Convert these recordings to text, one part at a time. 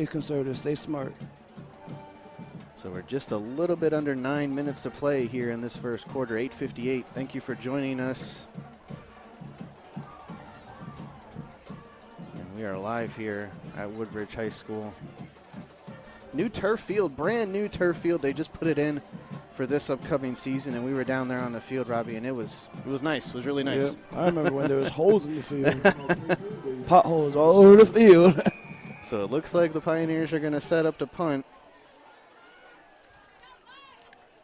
Stay conservative. Stay smart. So we're just a little bit under 9 minutes to play here in this first quarter, 8:58. Thank you for joining us. And we are live here at Woodbridge High School. New turf field, brand new turf field. They just put it in for this upcoming season, and we were down there on the field, Robbie, and it was nice. It was really nice. Yep. I remember when there was holes in the field. Potholes all over the field. So it looks like the Pioneers are going to set up to punt.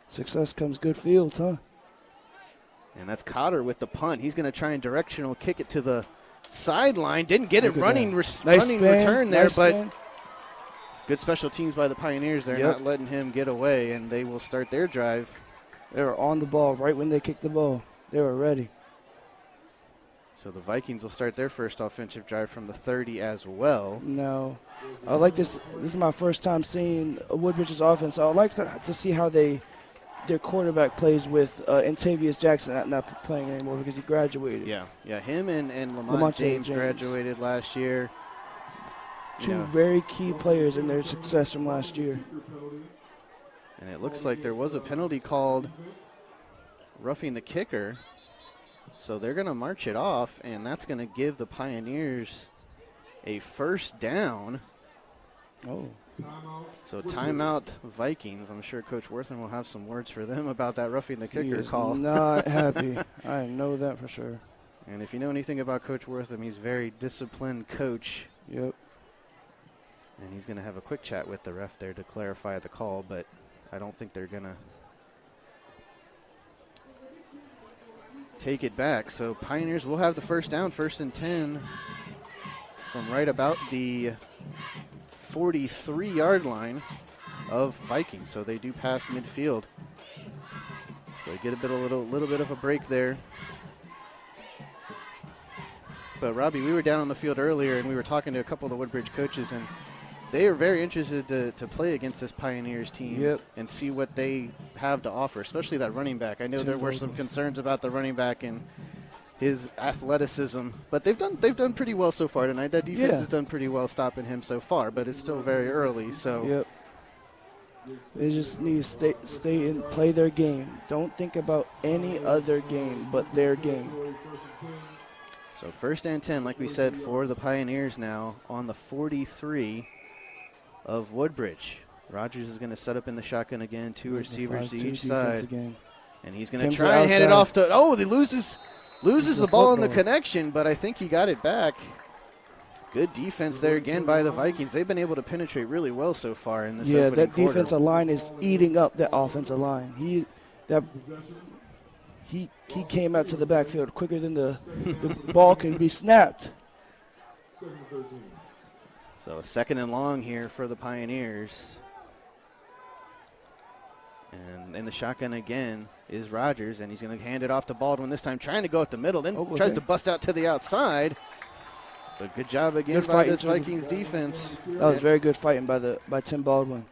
Success comes good fields, huh? And that's Cotter with the punt. He's going to try and directional kick it to the sideline. Didn't get it running return there, but good special teams by the Pioneers. They're not letting him get away, and they will start their drive. They were on the ball right when they kicked the ball. They were ready. So the Vikings will start their first offensive drive from the 30 as well. No. I like this. This is my first time seeing Woodbridge's offense. So I like to see how their quarterback plays with Antavius Jackson not playing anymore because he graduated. Yeah, him and Lamont James graduated last year. Two very key players in their success from last year. And it looks like there was a penalty called roughing the kicker. So they're going to march it off, and that's going to give the Pioneers a first down. Oh. So timeout Vikings. I'm sure Coach Wortham will have some words for them about that roughing the kicker call. Not happy. I know that for sure. And if you know anything about Coach Wortham, he's a very disciplined coach. Yep. And he's going to have a quick chat with the ref there to clarify the call, but I don't think they're going to take it back. So Pioneers will have the first down, 1st and 10 from right about the 43-yard line of Vikings. So they do pass midfield. So they get a little bit of a break there. But Robbie, we were down on the field earlier and we were talking to a couple of the Woodbridge coaches, and they are very interested to play against this Pioneers team and see what they have to offer, especially that running back. I know there were some concerns about the running back and his athleticism, but they've done pretty well so far tonight. That defense has done pretty well stopping him so far, but it's still very early. So they just need to stay and play their game. Don't think about any other game but their game. So 1st and 10, like we said, for the Pioneers now on the 43 of Woodbridge. Rogers is going to set up in the shotgun again, 2 receivers to each side. And he's going to try and hand it off to, he loses the ball in the connection, but I think he got it back. Good defense there again by the Vikings. They've been able to penetrate really well so far in this opening that quarter. defensive line is eating up that offensive line. He came out to the backfield quicker than the ball can be snapped. So 2nd and long here for the Pioneers. And in the shotgun again is Rogers, and he's going to hand it off to Baldwin this time, trying to go up the middle, then tries to bust out to the outside. But good job again by this Vikings defense. That was very good fighting by Tim Baldwin.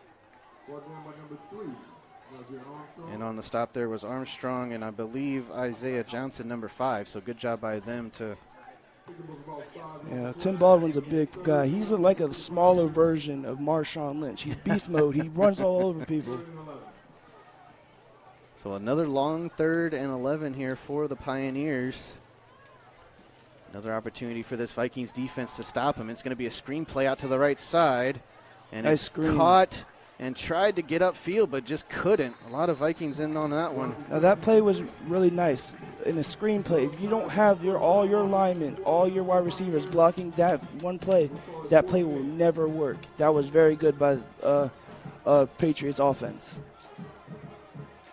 And on the stop there was Armstrong and I believe Isaiah Johnson, number 5. So good job by them to. Yeah, Tim Baldwin's a big guy. He's like a smaller version of Marshawn Lynch. He's beast mode. He runs all over people. So another long 3rd and 11 here for the Pioneers. Another opportunity for this Vikings defense to stop him. It's going to be a screen play out to the right side. And it's caught and tried to get upfield, but just couldn't. A lot of Vikings in on that one. Now that play was really nice. In a screen play, if you don't have all your linemen, all your wide receivers blocking that one play, that play will never work. That was very good by Patriots offense.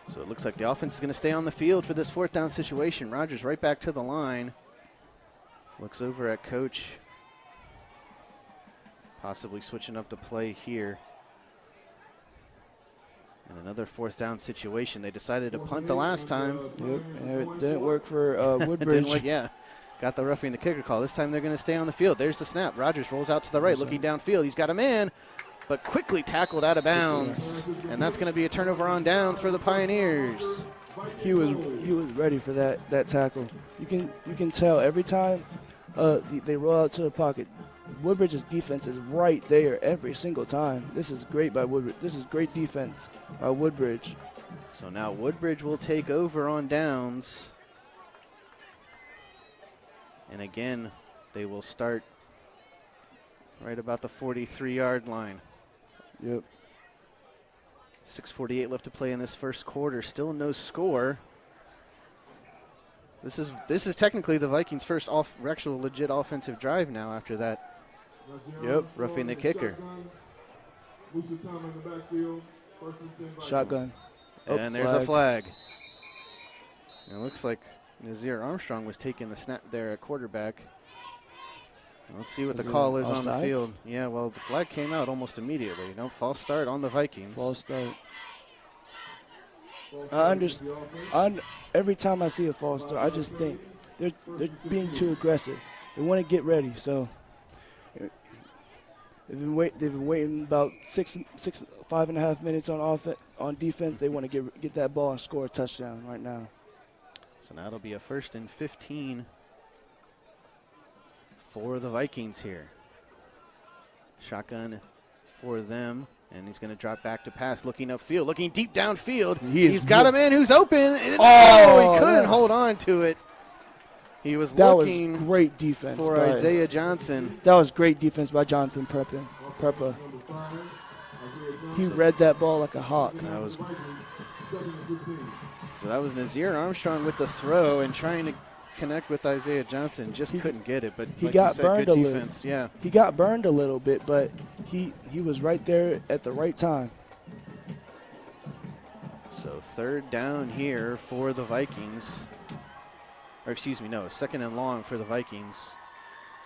So it looks like the offense is going to stay on the field for this 4th down situation. Rogers right back to the line. Looks over at Coach. Possibly switching up the play here. And another 4th down situation. They decided to punt the last time. Yep, and it didn't work for Woodbridge. Got the roughing the kicker call. This time they're going to stay on the field. There's the snap. Rogers rolls out to the right, looking downfield. He's got a man, but quickly tackled out of bounds. And that's going to be a turnover on downs for the Pioneers. He was ready for that tackle. You can tell every time they roll out to the pocket, Woodbridge's defense is right there every single time. This is great by Woodbridge. This is great defense by Woodbridge. So now Woodbridge will take over on downs. And again, they will start right about the 43-yard line. Yep. 6:48 left to play in this first quarter. Still no score. This is technically the Vikings' first actual legit offensive drive now after that. Yep. Roughing the kicker. Shotgun. And there's a flag. It looks like Nazir Armstrong was taking the snap there at quarterback. Let's see what the call is on the field. Yeah, well, the flag came out almost immediately. No, false start on the Vikings. False start. I understand. Every time I see a false start, I just think they're being too aggressive. They want to get ready, so they've been waiting about 5.5 minutes on defense. They want to get that ball and score a touchdown right now. So now it'll be a 1st and 15 for the Vikings here. Shotgun for them. And he's going to drop back to pass, looking upfield, looking deep downfield. He's got a man who's open. He couldn't hold on to it. He was looking was great defense for Isaiah Johnson. That was great defense by Jonathan Preppa. He read that ball like a hawk. So that was Nazir Armstrong with the throw and trying to connect with Isaiah Johnson. Just couldn't get it, but he like got you said, burned good a defense. little. Yeah, he got burned a little bit, but he was right there at the right time. So 3rd down here for the Vikings. Or excuse me, no, 2nd and long for the Vikings.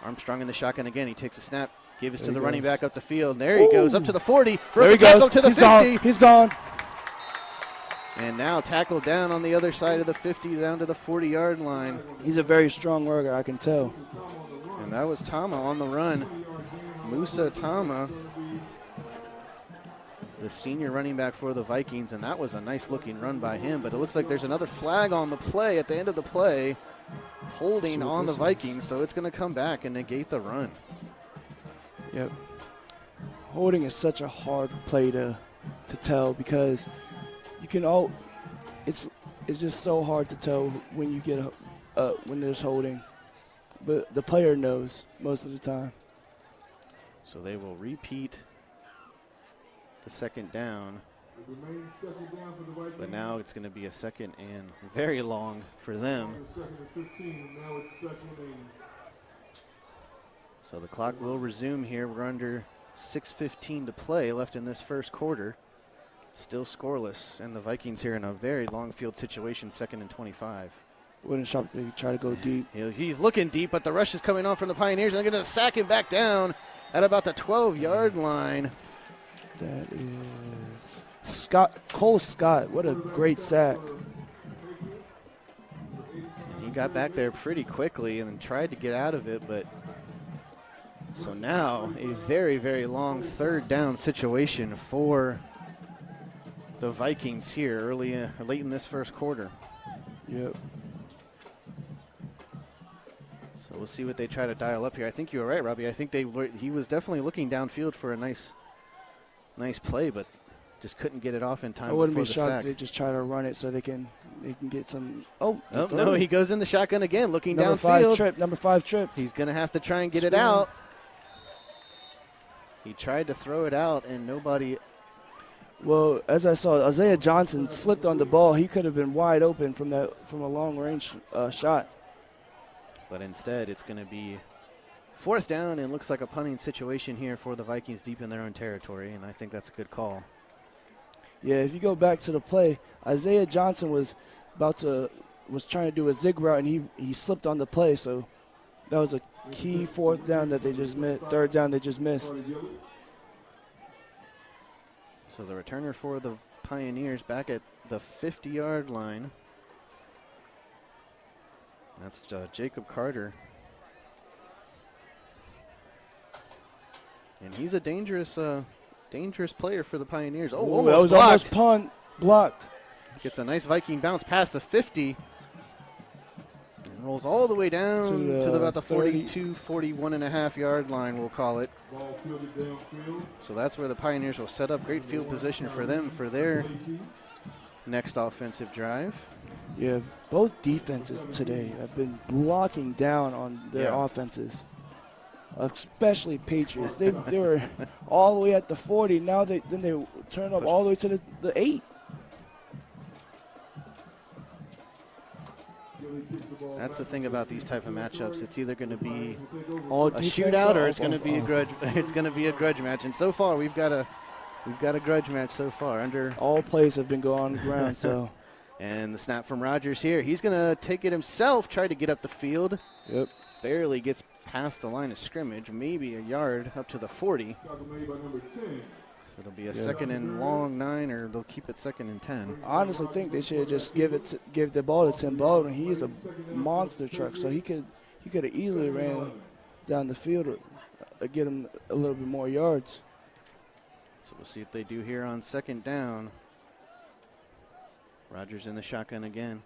Armstrong in the shotgun again. He takes a snap, gives to the running back up the field. There he goes up to the 40. There he goes. Up to the He's 50. Gone. He's gone. And now tackled down on the other side of the 50 down to the 40-yard line. He's a very strong worker, I can tell. And that was Tama on the run. Musa Tama, the senior running back for the Vikings, and that was a nice-looking run by him. But it looks like there's another flag on the play at the end of the play, holding on the Vikings, so it's going to come back and negate the run. Yep. Holding is such a hard play to tell because you can it's just so hard to tell when you get when there's holding, but the player knows most of the time. So they will repeat the 2nd down, but now it's going to be a 2nd and very long for them. So the clock will resume here. We're under 6:15 to play left in this first quarter. Still scoreless, and the Vikings here in a very long field situation, 2nd and 25. Wouldn't shop they try to go deep. He's looking deep, but the rush is coming on from the Pioneers. They're going to sack him back down at about the 12-yard line. That is Cole Scott. What a great sack. And he got back there pretty quickly and then tried to get out of it, but so now a very, very long 3rd down situation for the Vikings here late in this first quarter. Yep. So we'll see what they try to dial up here. I think you were right, Robbie. I think he was definitely looking downfield for a nice play, but just couldn't get it off in time. I wouldn't before be the shocked sack. if they just try to run it so they can get some. No, he goes in the shotgun again, looking downfield. Number 5 trip. He's going to have to try and get it out. He tried to throw it out, and nobody. Well, as I saw, Isaiah Johnson slipped on the ball. He could have been wide open from a long-range shot. But instead, it's going to be 4th down, and looks like a punting situation here for the Vikings deep in their own territory, and I think that's a good call. Yeah, if you go back to the play, Isaiah Johnson was trying to do a zig route, and he slipped on the play, so that was a key 4th down that they just missed, 3rd down they just missed. So the returner for the Pioneers back at the 50-yard line. That's Jacob Carter. And he's a dangerous player for the Pioneers. Oh, almost that was blocked. Almost blocked. Gets a nice Viking bounce past the 50. And Rolls all the way down to about the 30. 42, 41.5-yard line, we'll call it. So that's where the Pioneers will set up great field position for them for their next offensive drive. Yeah, both defenses today have been blocking down on their offenses, especially Patriots. They were all the way at the 40. Now they turn up all the way to the 8. That's the thing about these type of matchups. It's either going to be All a shootout or it's going to be a grudge. It's going to be a grudge match. And so far, we've got a grudge match so far. All plays have been going on the ground. So, and the snap from Rogers here. He's going to take it himself. Try to get up the field. Yep. Barely gets past the line of scrimmage. Maybe a yard up to the 40. So it'll be a second and long 9, or they'll keep it second and 10. I honestly think they should just give the ball to Tim Baldwin. He is a monster truck, so he could have easily ran down the field to get him a little bit more yards. So we'll see what they do here on second down. Rogers in the shotgun again.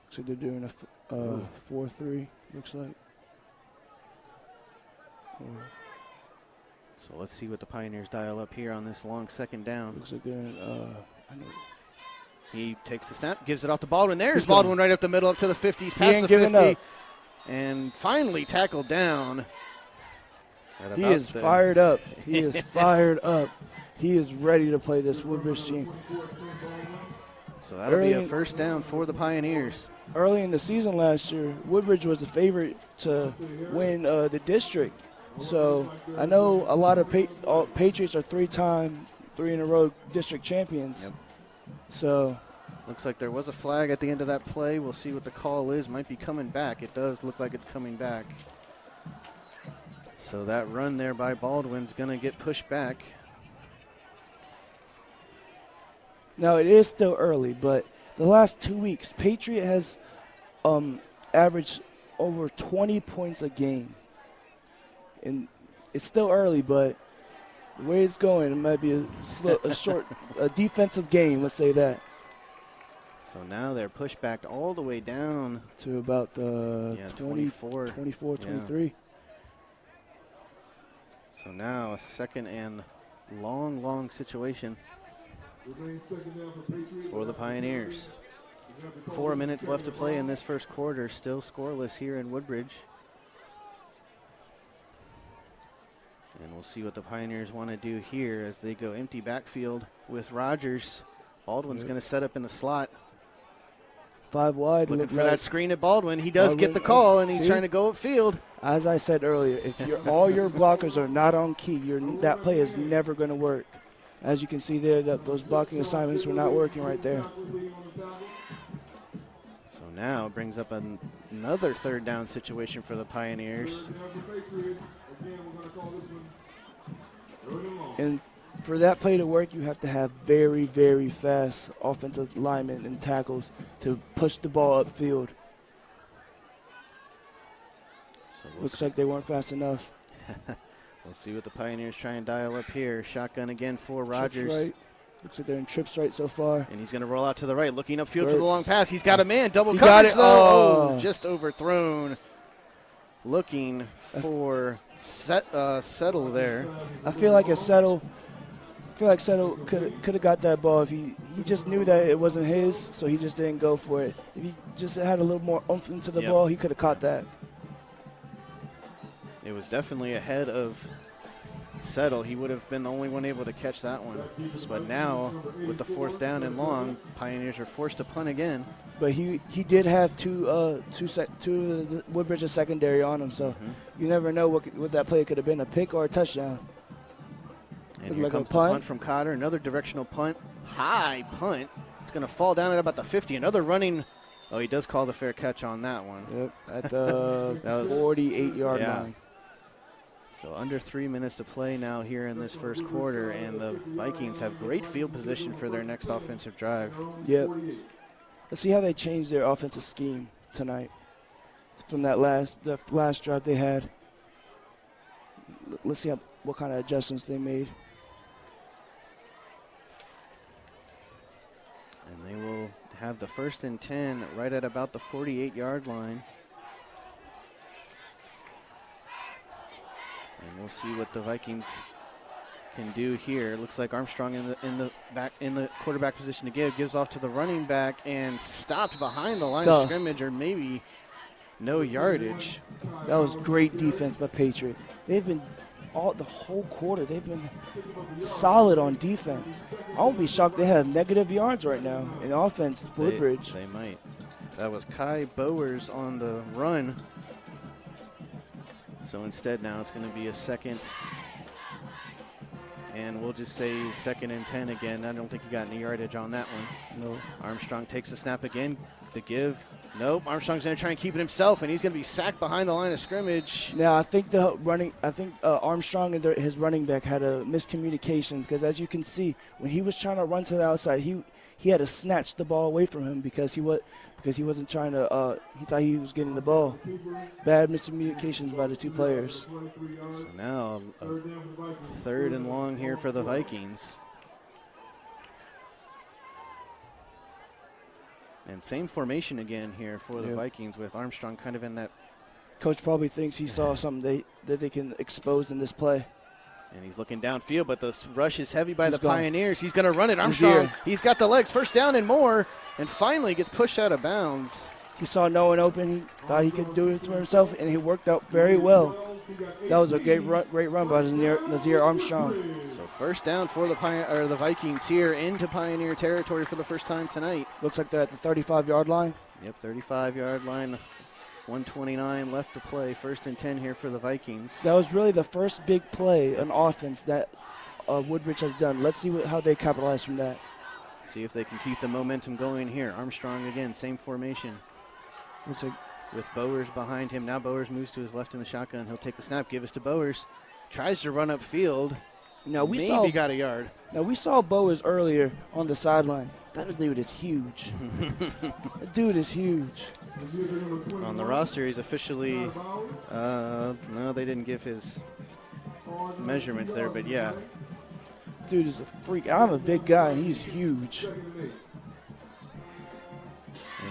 So they're doing a 4-3, looks like. So let's see what the Pioneers dial up here on this long second down. Looks like they're in, I know. He takes the snap, gives it off to Baldwin. There's Baldwin right up the middle, up to the 50s, past the 50. Up. And finally tackled down. He is fired up. He is fired up. He is ready to play this Woodbridge team. So that'll be a first down for the Pioneers. Early in the season last year, Woodbridge was the favorite to win the district. So I know a lot of Patriots are 3-in-a-row district champions. Yep. So looks like there was a flag at the end of that play. We'll see what the call is. Might be coming back. It does look like it's coming back. So that run there by Baldwin's going to get pushed back. Now it is still early, but the last 2 weeks, Patriot has averaged over 20 points a game. And it's still early, but the way it's going, it might be a defensive game, let's say that. So now they're pushed back all the way down to about the 24, 23. So now a second and long situation for the Pioneers. 4 minutes left to play in this first quarter, still scoreless here in Woodbridge. And we'll see what the Pioneers want to do here as they go empty backfield with Rogers. Baldwin's going to set up in the slot. 5 wide. Looking for that screen at Baldwin. He does get the call, and he's trying to go upfield. As I said earlier, if all your blockers are not on key, that play is never going to work. As you can see there, those blocking assignments were not working right there. So now it brings up another third down situation for the Pioneers. And for that play to work, you have to have very, very fast offensive linemen and tackles to push the ball upfield. So looks like they weren't fast enough. We'll see what the Pioneers try and dial up here. Shotgun again for Rogers. Right. Looks like they're in trips right so far. And he's going to roll out to the right, looking upfield for the long pass. He's got a man, double he coverage though. Oh, just overthrown. Looking for Settle there. I feel like Settle could have got that ball if he just knew that it wasn't his, so he just didn't go for it. If he just had a little more oomph into the ball, he could have caught that. It was definitely ahead of Settle. He would have been the only one able to catch that one. But now, with the 4th down and long, Pioneers are forced to punt again. But he did have two of the Woodbridge's secondary on him, so you never know what that play could have been, a pick or a touchdown. And here comes the punt from Cotter, another directional punt, high punt. It's going to fall down at about the 50. Another running. Oh, he does call the fair catch on that one. Yep, at the 48-yard line. So under 3 minutes to play now here in this first quarter, and the Vikings have great field position for their next offensive drive. Yep. Let's see how they change their offensive scheme tonight from the last drive they had. Let's see what kind of adjustments they made. And they will have the 1st and 10 right at about the 48-yard line. we'll see what the Vikings can do here. Looks like Armstrong in the quarterback position to gives off to the running back and stopped behind the line of scrimmage, or maybe no yardage. That was great defense by Patriot. They've been the whole quarter. They've been solid on defense. I won't be shocked they have negative yards right now in offense. Woodbridge. They might. That was Kai Bowers on the run. So instead now it's going to be a second. And we'll just say 2nd and 10 again. I don't think he got any yardage on that one. No. Armstrong takes the snap again. The give. Nope. Armstrong's going to try and keep it himself, and he's going to be sacked behind the line of scrimmage. Now, I think Armstrong and his running back had a miscommunication, because as you can see, when he was trying to run to the outside, he had to snatch the ball away from him because he wasn't trying to. He thought he was getting the ball. Bad miscommunications by the two players. So now a 3rd and long here for the Vikings. And same formation again here for the Vikings, with Armstrong kind of in that. Coach probably thinks he saw something that they can expose in this play. And he's looking downfield, but the rush is heavy by the Pioneers. He's going to run it. Armstrong, he's got the legs, 1st down and more, and finally gets pushed out of bounds. He saw no one open. He thought he could do it for himself, and he worked out very well. That was a great run by Nazir Armstrong. So 1st down for the Vikings here into Pioneer territory for the first time tonight. Looks like they're at the 35-yard line. Yep, 35-yard line. 1:29 left to play. 1st and 10 here for the Vikings. That was really the first big play on offense that Woodbridge has done. Let's see how they capitalize from that. See if they can keep the momentum going here. Armstrong again, same formation. Looks like with Bowers behind him. Now Bowers moves to his left in the shotgun. He'll take the snap, give us to Bowers. Tries to run upfield. Maybe got a yard. Now, we saw Bowers earlier on the sideline. That dude is huge. That dude is huge. On the roster, he's officially, no, they didn't give his measurements there, but yeah. Dude is a freak. I'm a big guy, and he's huge. And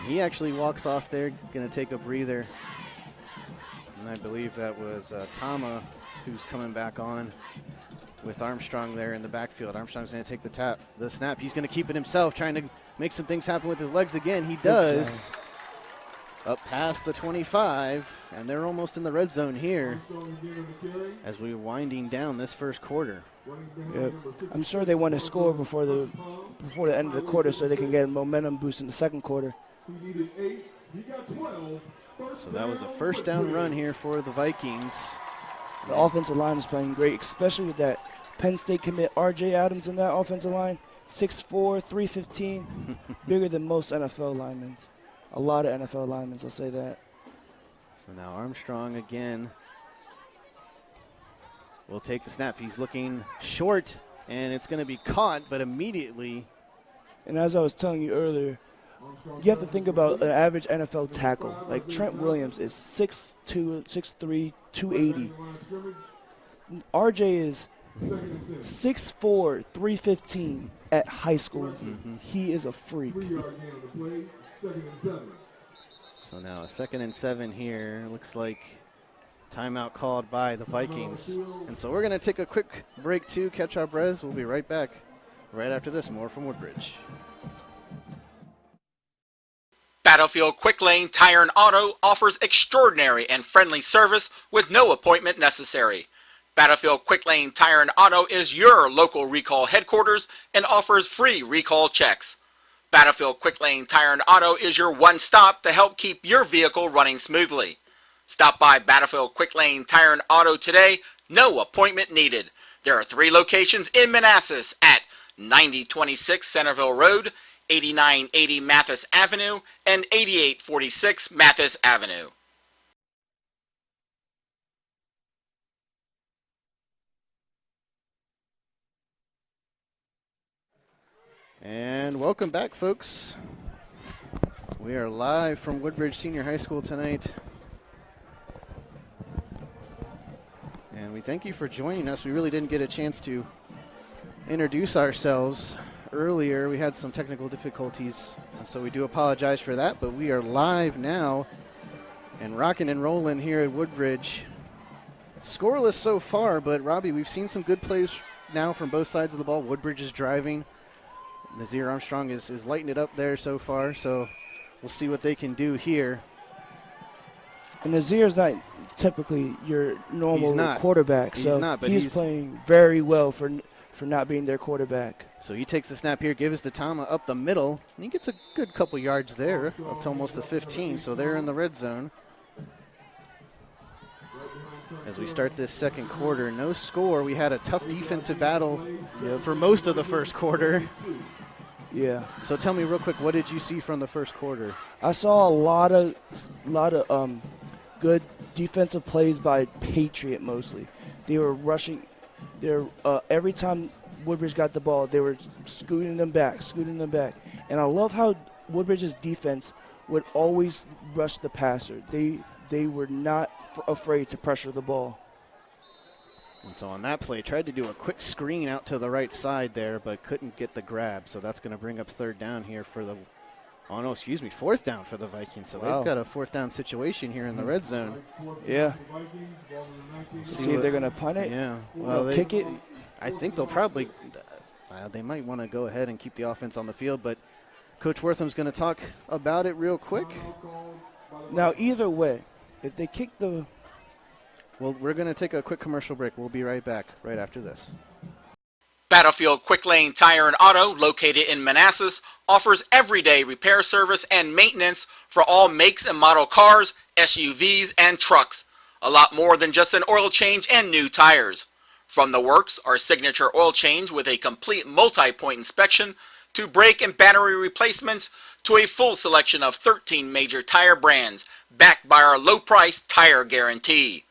he actually walks off there, going to take a breather. And I believe that was Tama who's coming back on with Armstrong there in the backfield. Armstrong's going to take the snap. He's going to keep it himself, trying to make some things happen with his legs again. He does. Up past the 25, and they're almost in the red zone here as we're winding down this first quarter. Yep. I'm sure they want to score before the end of the quarter so they can get a momentum boost in the second quarter. So that was a 1st down run here for the Vikings. The offensive line is playing great, especially with that Penn State commit R.J. Adams in that offensive line. 6'4", 315, bigger than most NFL linemen. A lot of NFL linemen, I'll say that. So now Armstrong again will take the snap. He's looking short, and it's going to be caught, but immediately. And as I was telling you earlier, you have to think about an average NFL tackle. Like Trent Williams is 6'2", 6'3", 280. RJ is 6'4", 315 at high school. Mm-hmm. He is a freak. So now a 2nd and 7 here. Looks like timeout called by the Vikings. And so we're going to take a quick break to catch our breaths. We'll be right back right after this. More from Woodbridge. Battlefield Quick Lane Tire and Auto offers extraordinary and friendly service with no appointment necessary. Battlefield Quick Lane Tire and Auto is your local recall headquarters and offers free recall checks. Battlefield Quick Lane Tire and Auto is your one-stop to help keep your vehicle running smoothly. Stop by Battlefield Quick Lane Tire and Auto today, no appointment needed. There are 3 locations in Manassas at 9026 Centerville Road, 8980 Mathis Avenue, and 8846 Mathis Avenue. And welcome back, folks. We are live from Woodbridge Senior High School tonight. And we thank you for joining us. We really didn't get a chance to introduce ourselves earlier. We had some technical difficulties, and so we do apologize for that, but we are live now and rocking and rolling here at Woodbridge. Scoreless so far, but Robbie, we've seen some good plays now from both sides of the ball. Woodbridge is driving. Nazir Armstrong is lighting it up there so far, so we'll see what they can do here. And Nazir's not typically your normal quarterback, so he's playing very well for not being their quarterback. So he takes the snap here, gives to Tama up the middle, and he gets a good couple yards there, up to almost the 15, so they're in the red zone. As we start this second quarter, no score. We had a tough defensive battle for most of the first quarter. Yeah. So tell me real quick, what did you see from the first quarter? I saw a lot of good defensive plays by Patriot mostly. They were rushing. Every time Woodbridge got the ball, they were scooting them back. And I love how Woodbridge's defense would always rush the passer. They were not afraid to pressure the ball. And so on that play, tried to do a quick screen out to the right side there, but couldn't get the grab. So that's going to bring up third down here for the fourth down for the Vikings. So they've got a fourth down situation here in the red zone. Yeah. See if they're going to punt it. Yeah. Well, kick it. I think they'll probably they might want to go ahead and keep the offense on the field, but Coach Wortham's going to talk about it real quick. Now, either way, if they kick the... Well, we're going to take a quick commercial break. We'll be right back right after this. Battlefield Quick Lane Tire and Auto, located in Manassas, offers everyday repair service and maintenance for all makes and model cars, SUVs, and trucks. A lot more than just an oil change and new tires. From the works, our signature oil change with a complete multi-point inspection, to brake and battery replacements, to a full selection of 13 major tire brands, backed by our low-price tire guarantee.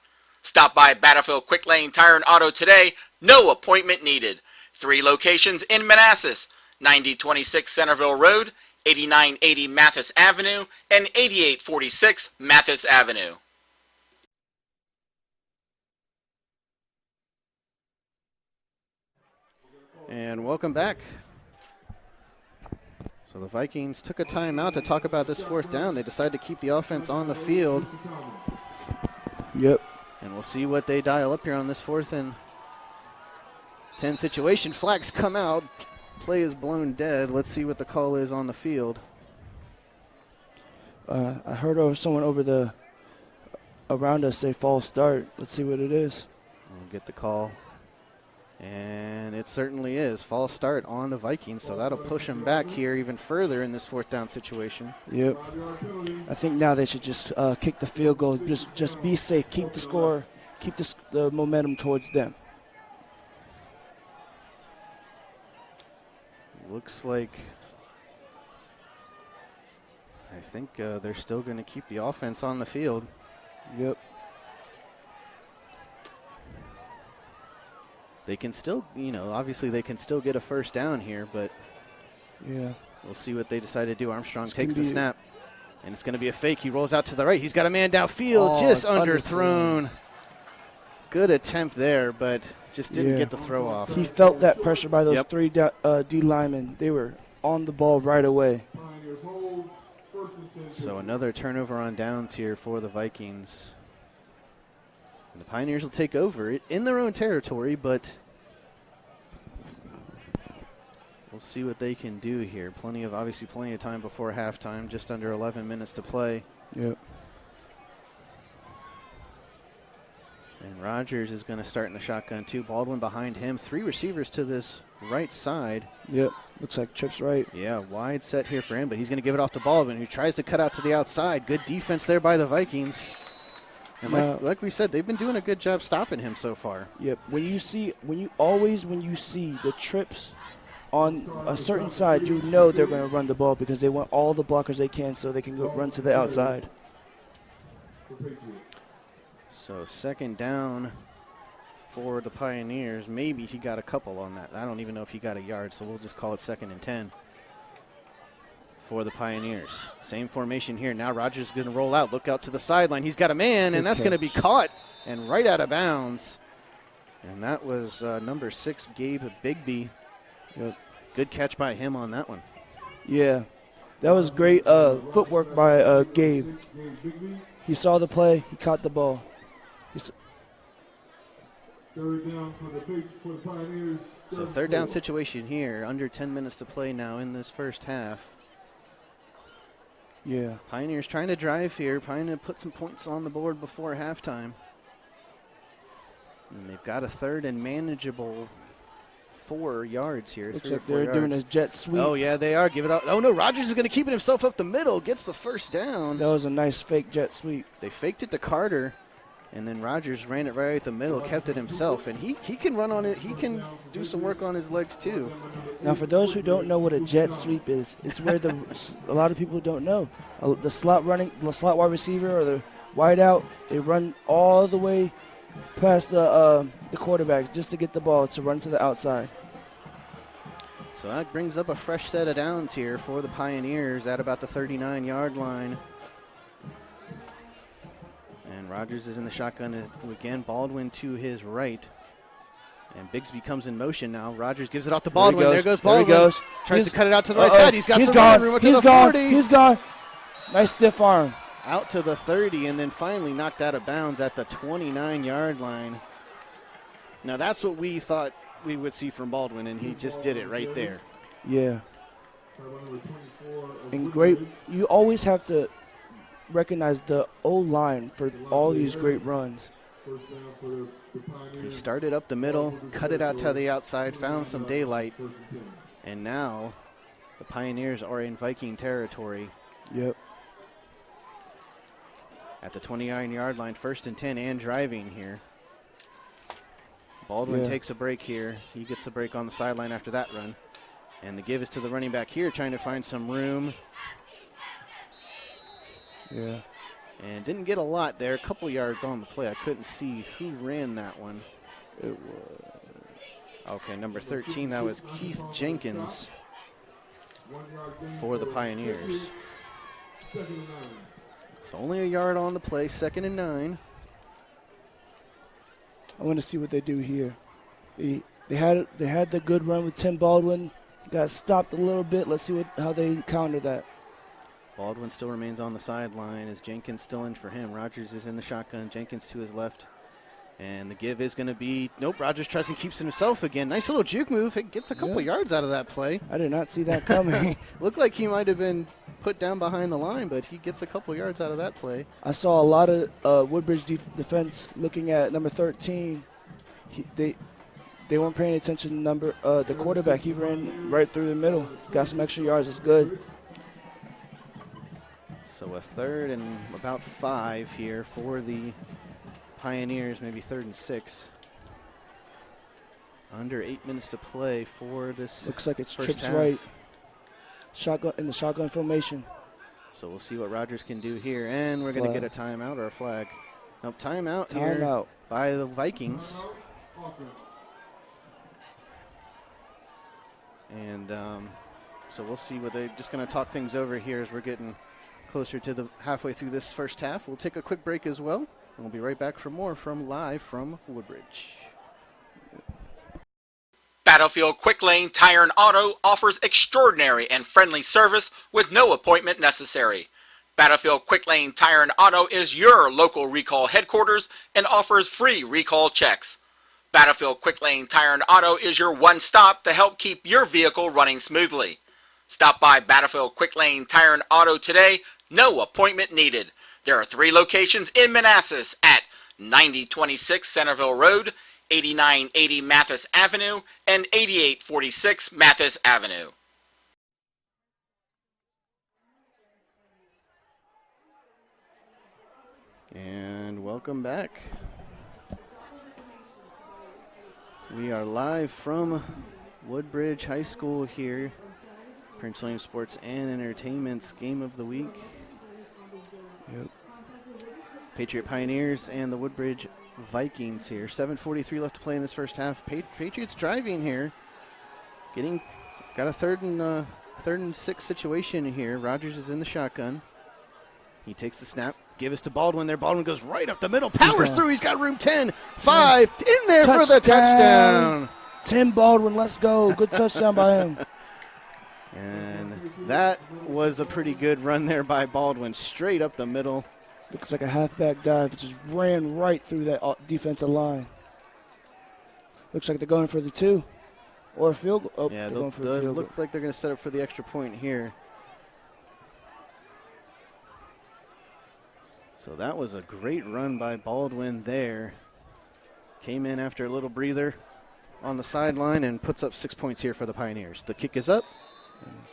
Stop by Battlefield Quick Lane Tire and Auto today, no appointment needed. 3 locations in Manassas, 9026 Centerville Road, 8980 Mathis Avenue, and 8846 Mathis Avenue. And welcome back. So the Vikings took a timeout to talk about this fourth down. They decided to keep the offense on the field. Yep. And we'll see what they dial up here on this 4th and 10 situation. Flags come out. Play is blown dead. Let's see what the call is on the field. I heard someone around us say false start. Let's see what it is. We'll get the call. And it certainly is. False start on the Vikings, so that'll push them back here even further in this fourth down situation. Yep. I think now they should just kick the field goal. Just be safe. Keep the score. Keep the momentum towards them. Looks like I think they're still going to keep the offense on the field. Yep. They can still, obviously they can still get a first down here, but yeah, we'll see what they decide to do. Armstrong takes the snap, and it's going to be a fake. He rolls out to the right. He's got a man downfield, just underthrown. Good attempt there, but just didn't get the throw off. He felt that pressure by those 3 D linemen. They were on the ball right away. So another turnover on downs here for the Vikings. And the Pioneers will take over in their own territory, but we'll see what they can do here. Plenty of time before halftime, just under 11 minutes to play. Yep. And Rogers is going to start in the shotgun too. Baldwin behind him. 3 receivers to this right side. Yep. Looks like trips right. Yeah, wide set here for him, but he's going to give it off to Baldwin, who tries to cut out to the outside. Good defense there by the Vikings. And like we said, they've been doing a good job stopping him so far. Yep. When you see the trips on a certain side, you know they're going to run the ball because they want all the blockers they can so they can go run to the outside. So second down for the Pioneers. Maybe he got a couple on that. I don't even know if he got a yard, so we'll just call it 2nd and 10 for the Pioneers. Same formation here. Now Rogers is going to roll out. Look out to the sideline. He's got a man, and that's going to be caught and right out of bounds. And that was number 6, Gabe Bigby. Yep. Good catch by him on that one. Yeah. That was great footwork by Gabe. He saw the play. He caught the ball. Third down for the Pioneers. So third down situation here. Under 10 minutes to play now in this first half. Yeah. Pioneers trying to drive here, trying to put some points on the board before halftime. And they've got a third and manageable 4 yards here. Looks 3 or like 4 they're yards. doing a jet sweep. Oh, yeah, they are. Give it out. Oh, no, Rogers is going to keep it himself up the middle. Gets the first down. That was a nice fake jet sweep. They faked it to Carter, and then Rogers ran it right at the middle, kept it himself. And he can run on it. He can do some work on his legs, too. Now, for those who don't know what a jet sweep is, it's where a lot of people don't know. The slot wide receiver or the wide out, they run all the way past the quarterback just to get the ball to run to the outside. So that brings up a fresh set of downs here for the Pioneers at about the 39-yard line. And Rogers is in the shotgun again. Baldwin to his right. And Bigsby comes in motion now. Rogers gives it off to Baldwin. There goes Baldwin. There he goes. Tries to cut it out to the right side. He's got some gone. room up to He's the gone. 40. He's gone. Nice stiff arm. Out to the 30, and then finally knocked out of bounds at the 29-yard line. Now that's what we thought we would see from Baldwin, and he just did it right there. Yeah. And great. You always have to recognize the O-line for all these great runs. He started up the middle, cut it out to the outside, found some daylight, and now the Pioneers are in Viking territory. Yep. At the 29-yard line, 1st and 10, and driving here. Baldwin takes a break here. He gets a break on the sideline after that run. And the give is to the running back here, trying to find some room. Yeah. And didn't get a lot there. A couple yards on the play. I couldn't see who ran that one. It was. Okay, number 13, that was Keith Jenkins for the Pioneers. So only a yard on the play, 2nd and 9. I want to see what they do here. They had the good run with Tim Baldwin. Got stopped a little bit. Let's see how they counter that. Baldwin still remains on the sideline as Jenkins still in for him. Rogers is in the shotgun. Jenkins to his left. And the give is going to be, nope, Rogers tries and keeps it himself again. Nice little juke move. It gets a couple yards out of that play. I did not see that coming. Looked like he might have been put down behind the line, but he gets a couple yards out of that play. I saw a lot of Woodbridge defense looking at number 13. They weren't paying attention to the quarterback. He ran right through the middle. Got some extra yards. It's good. So a 3rd and about 5 here for the Pioneers, maybe 3rd and 6. Under 8 minutes to play for this. Looks like it's first trips half. right. Shotgun in the shotgun formation. So we'll see what Rogers can do here, and we're going to get a timeout or a flag. Nope, timeout here by the Vikings. And so we'll see what they're just going to talk things over here as we're getting closer to the halfway through this first half. We'll take a quick break as well, and we'll be right back for more live from Woodbridge. Battlefield Quick Lane Tire and Auto offers extraordinary and friendly service with no appointment necessary. Battlefield Quick Lane Tire and Auto is your local recall headquarters and offers free recall checks. Battlefield Quick Lane Tire and Auto is your one stop to help keep your vehicle running smoothly. Stop by Battlefield Quick Lane Tire and Auto today, no appointment needed. There are 3 locations in Manassas at 9026 Centerville Road, 8980 Mathis Avenue, and 8846 Mathis Avenue. And welcome back. We are live from Woodbridge High School here. Prince William Sports and Entertainment's Game of the Week. Yep. Patriot Pioneers and the Woodbridge Vikings here. 7:43 left to play in this first half. Patriots driving here. Got a 3rd and 6 situation here. Rogers is in the shotgun. He takes the snap. Give us to Baldwin there. Baldwin goes right up the middle. Powers through. He's got room 10. 5. In there for the touchdown. Tim Baldwin, let's go. Good touchdown by him. And that was a pretty good run there by Baldwin. Straight up the middle. Looks like a halfback dive. It just ran right through that defensive line. Looks like they're going for the 2 or a field goal. Oh, Yeah, they're going for the field goal. look like they're going to set up for the extra point here. So that was a great run by Baldwin there. Came in after a little breather on the sideline and puts up 6 points here for the Pioneers. The kick is up,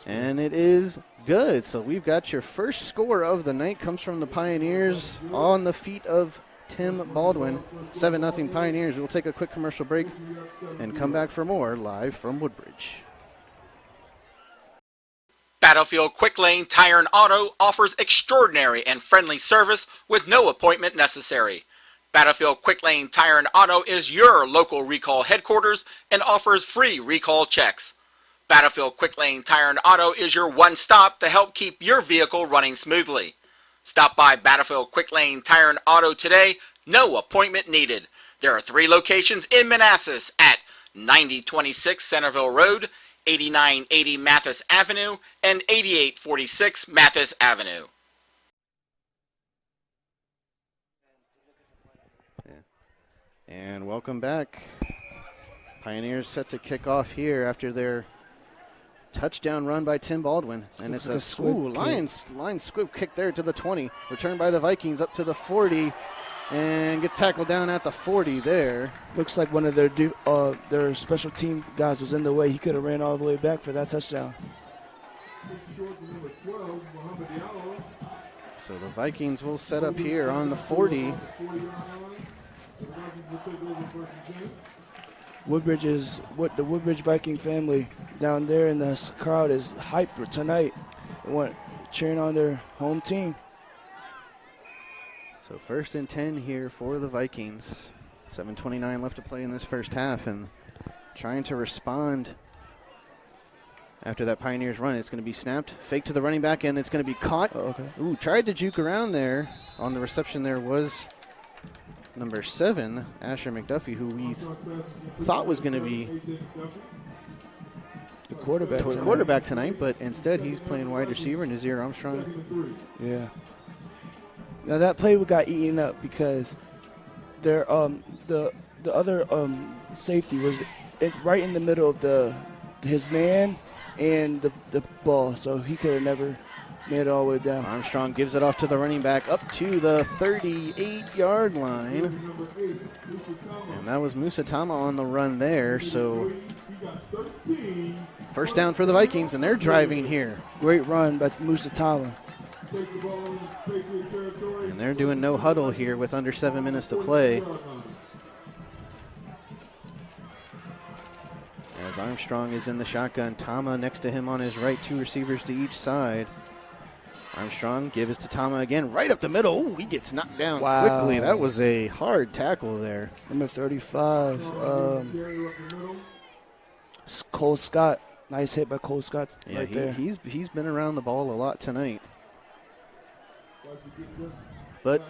and it is good. So we've got your first score of the night comes from the Pioneers on the feet of Tim Baldwin. 7-0 Pioneers. We'll take a quick commercial break and come back for more live from Woodbridge. Battlefield Quick Lane Tire and Auto offers extraordinary and friendly service with no appointment necessary. Battlefield Quick Lane Tire and Auto is your local recall headquarters and offers free recall checks. Battlefield Quick Lane Tire and Auto is your one-stop to help keep your vehicle running smoothly. Stop by Battlefield Quick Lane Tire and Auto today, no appointment needed. There are 3 locations in Manassas at 9026 Centerville Road, 8980 Mathis Avenue, and 8846 Mathis Avenue. And welcome back. Pioneers set to kick off here after their touchdown run by Tim Baldwin. And Looks it's like a line squib kick there to the 20. Returned by the Vikings up to the 40. And gets tackled down at the 40 there. Looks like one of their special team guys was in the way. He could have ran all the way back for that touchdown. So the Vikings will set up here on the 40. The Woodbridge Viking family down there in the crowd is hyped tonight. They want cheering on their home team. So 1st and 10 here for the Vikings. 7:29 left to play in this first half, and trying to respond after that Pioneers run. It's going to be snapped, fake to the running back, and it's going to be caught. Oh, okay. Ooh, tried to juke around there. On the reception there was number 7, Asher McDuffie, who we thought was going to be the quarterback tonight, but instead he's playing wide receiver, Nazir Armstrong. Yeah. Now that play got eaten up because their the other safety was right in the middle of his man and the ball, so he could have never made it all the way down. Armstrong gives it off to the running back up to the 38-yard line. And that was Musatama on the run there. So first down for the Vikings, and they're driving here. Great run by Musatama. And they're doing no huddle here with under 7 minutes to play. As Armstrong is in the shotgun, Tama next to him on his right, 2 receivers to each side. Armstrong gives to Tama again, right up the middle. Ooh, he gets knocked down quickly. That was a hard tackle there. Number 35, Cole Scott. Nice hit by Cole Scott there. He's been around the ball a lot tonight. But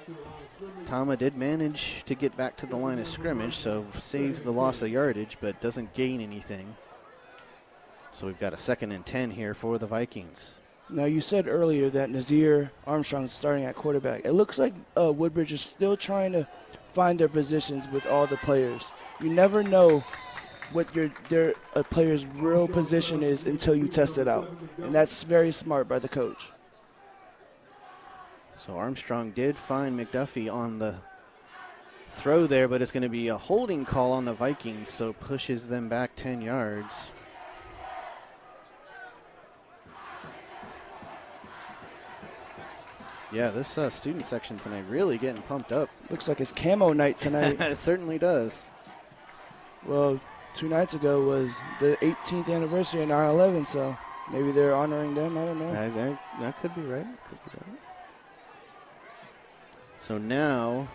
Tama did manage to get back to the line of scrimmage, so saves the loss of yardage, but doesn't gain anything. So we've got a 2nd and 10 here for the Vikings. Now, you said earlier that Nazir Armstrong is starting at quarterback. It looks like Woodbridge is still trying to find their positions with all the players. You never know what their player's real position is until you test it out, and that's very smart by the coach. So Armstrong did find McDuffie on the throw there, but it's going to be a holding call on the Vikings, so pushes them back 10 yards. Yeah, this student section tonight really getting pumped up. Looks like it's camo night tonight. It certainly does. Well, 2 nights ago was the 18th anniversary of 9/11, so maybe they're honoring them. I don't know. That could be right. So now,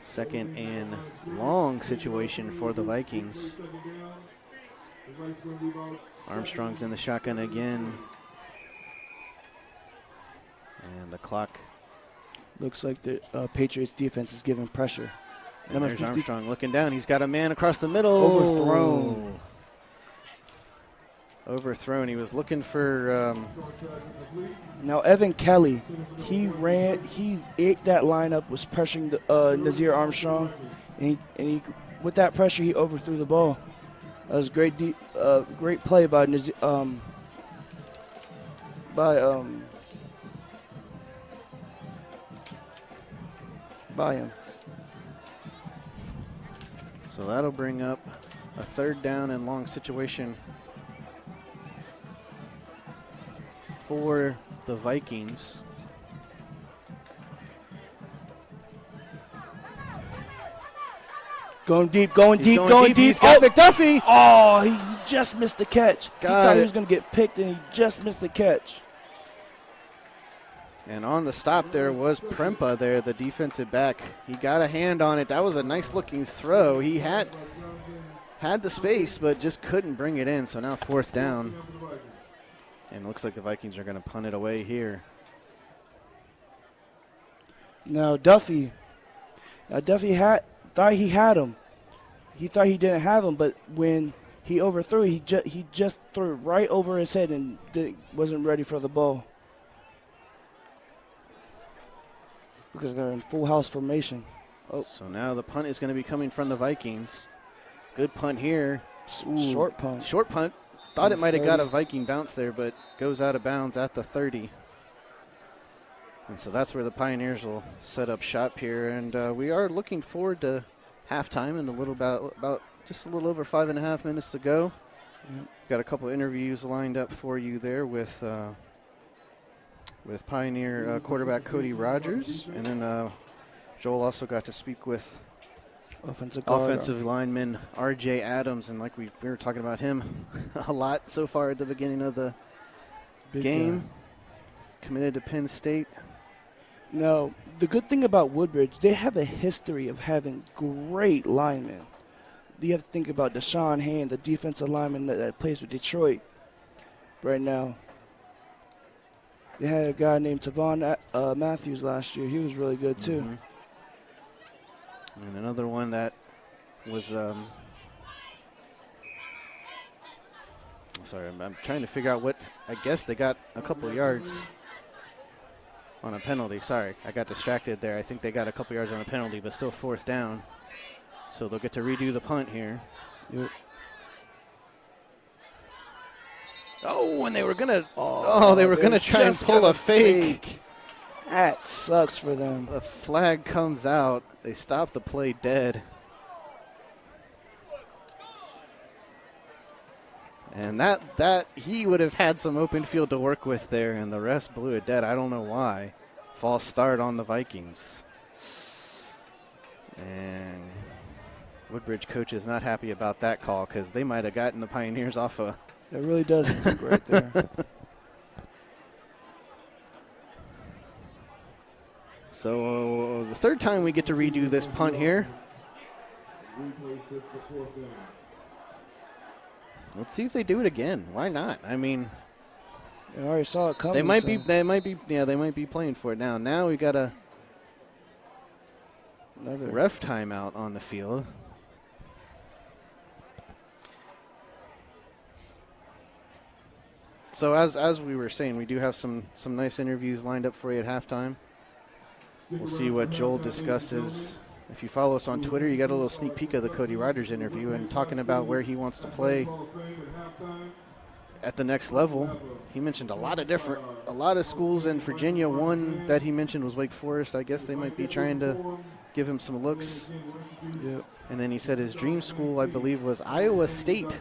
2nd and long situation for the Vikings. Armstrong's in the shotgun again. And the clock. Looks like the Patriots defense is giving pressure. And there's Armstrong looking down. He's got a man across the middle. Overthrown. He was looking for. Now Evan Kelly, he ate that lineup, was pressuring Nazir Armstrong, and he with that pressure, he overthrew the ball. That was great play by him. So that'll bring up a 3rd down and long situation for the Vikings. Going deep, going deep. He's got McDuffie. Oh, he just missed the catch. He thought it. he was going to get picked, and he just missed the catch. And on the stop there was Prempa there, the defensive back. He got a hand on it. That was a nice-looking throw. He had the space, but just couldn't bring it in. So now 4th down. And it looks like the Vikings are going to punt it away here. Now Duffy thought he had him. He thought he didn't have him, but when he overthrew, he just threw it right over his head and wasn't ready for the ball. Because they're in full house formation. Oh. So now the punt is going to be coming from the Vikings. Good punt here. Ooh, short punt. Short punt. Thought it might have got a Viking bounce there, but goes out of bounds at the 30. And so that's where the Pioneers will set up shop here. And we are looking forward to halftime in about just a little over 5.5 minutes to go. Yep. Got a couple interviews lined up for you there with Pioneer quarterback Cody Rogers. And then Joel also got to speak with offensive lineman R.J. Adams. And like we were talking about him a lot so far at the beginning of the game. Committed to Penn State. Now, the good thing about Woodbridge, they have a history of having great linemen. You have to think about Deshaun Hand, the defensive lineman that plays with Detroit right now. They had a guy named Tavon Matthews last year. He was really good, too. Mm-hmm. And another one that was sorry, I'm trying to figure out what, I guess they got a couple yards on a penalty. Sorry, I got distracted there. I think they got a couple yards on a penalty, but still 4th down. So they'll get to redo the punt here. Yep. Oh, and they were gonna try and pull a fake. That sucks for them. The flag comes out. They stop the play dead. And that he would have had some open field to work with there, and the rest blew it dead. I don't know why. False start on the Vikings. And Woodbridge coach is not happy about that call because they might have gotten the Pioneers off a... That really does stink right there. So the 3rd time we get to redo this punt here. Let's see if they do it again. Why not? I mean, I already saw it coming. They might be playing for it now. Now we got another ref timeout on the field. So as we were saying, we do have some nice interviews lined up for you at halftime. We'll see what Joel discusses. If you follow us on Twitter, you got a little sneak peek of the Cody Rogers interview and talking about where he wants to play at the next level. He mentioned a lot of schools in Virginia. One that he mentioned was Wake Forest. I guess they might be trying to give him some looks. Yep. And then he said his dream school, I believe, was Iowa State.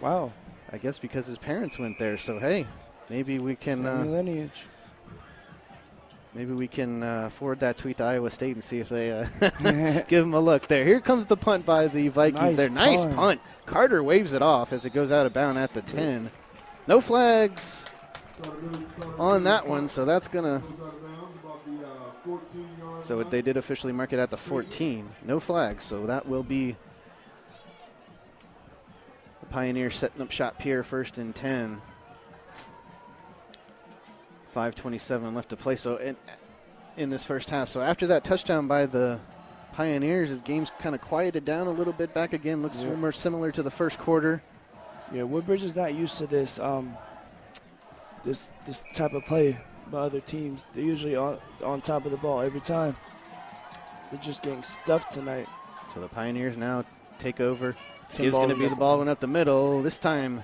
Wow. I guess because his parents went there. So, hey, maybe we can lineage. Maybe we can forward that tweet to Iowa State and see if they give him a look there. Here comes the punt by the Vikings there. Nice punt. Carter waves it off as it goes out of bounds at the 10. No flags on that one, so that's going to – so they did officially mark it at the 14. No flags, so that will be the Pioneers setting up shop here, 1st and 10. 5:27 left to play. So in this first half. So after that touchdown by the Pioneers, the game's kind of quieted down a little bit back again. Looks more similar to the first quarter. Yeah, Woodbridge is not used to this this type of play by other teams. They're usually on top of the ball every time. They're just getting stuffed tonight. So the Pioneers now take over. Tim Is going to Baldwin be up the the Baldwin up the middle. This time,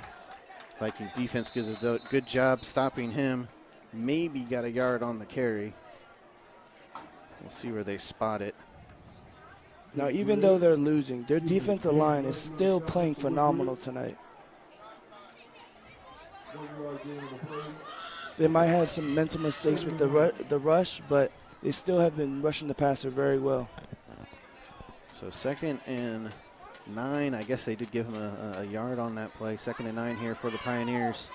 Vikings defense gives a good job stopping him. Maybe got a yard on the carry. We'll see where they spot it. Now, even though they're losing, their defensive line is still playing phenomenal tonight. They might have some mental mistakes with the rush, but they still have been rushing the passer very well. So 2nd and 9. I guess they did give him a yard on that play. 2nd and 9 here for the Pioneers.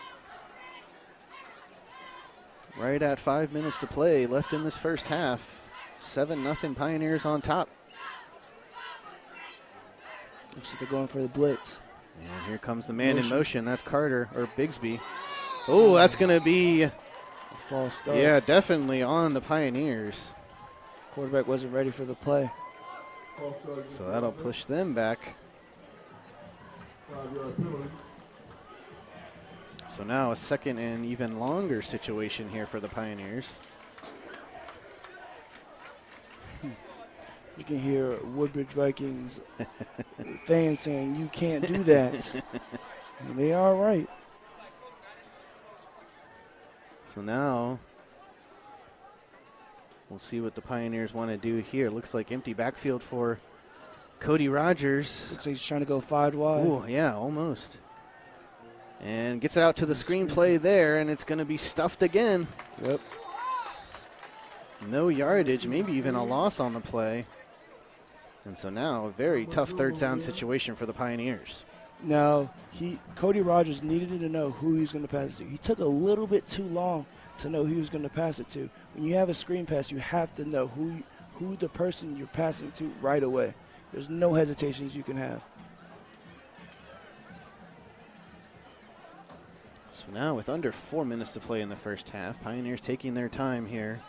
Right at 5 minutes to play left in this first half. 7-0 Pioneers on top. Looks like they're going for the blitz. And here comes the man in motion. That's Carter, or Bigsby. Oh, that's going to be, A false start. yeah, definitely on the Pioneers. Quarterback wasn't ready for the play. So that'll push them back. 5-yard penalty. So now a 2nd and even longer situation here for the Pioneers. You can hear Woodbridge Vikings fans saying, "You can't do that." And they are right. So now we'll see what the Pioneers want to do here. Looks like empty backfield for Cody Rogers. Looks like he's trying to go 5 wide. Oh, yeah, almost. And gets it out to the screenplay there, and it's going to be stuffed again. Yep. No yardage, maybe even a loss on the play. And so now a very tough 3rd down situation for the Pioneers. Now, Cody Rogers needed to know who he was going to pass it to. He took a little bit too long to know who he was going to pass it to. When you have a screen pass, you have to know who the person you're passing to right away. There's no hesitations you can have. So now with under 4 minutes to play in the first half, Pioneers taking their time here,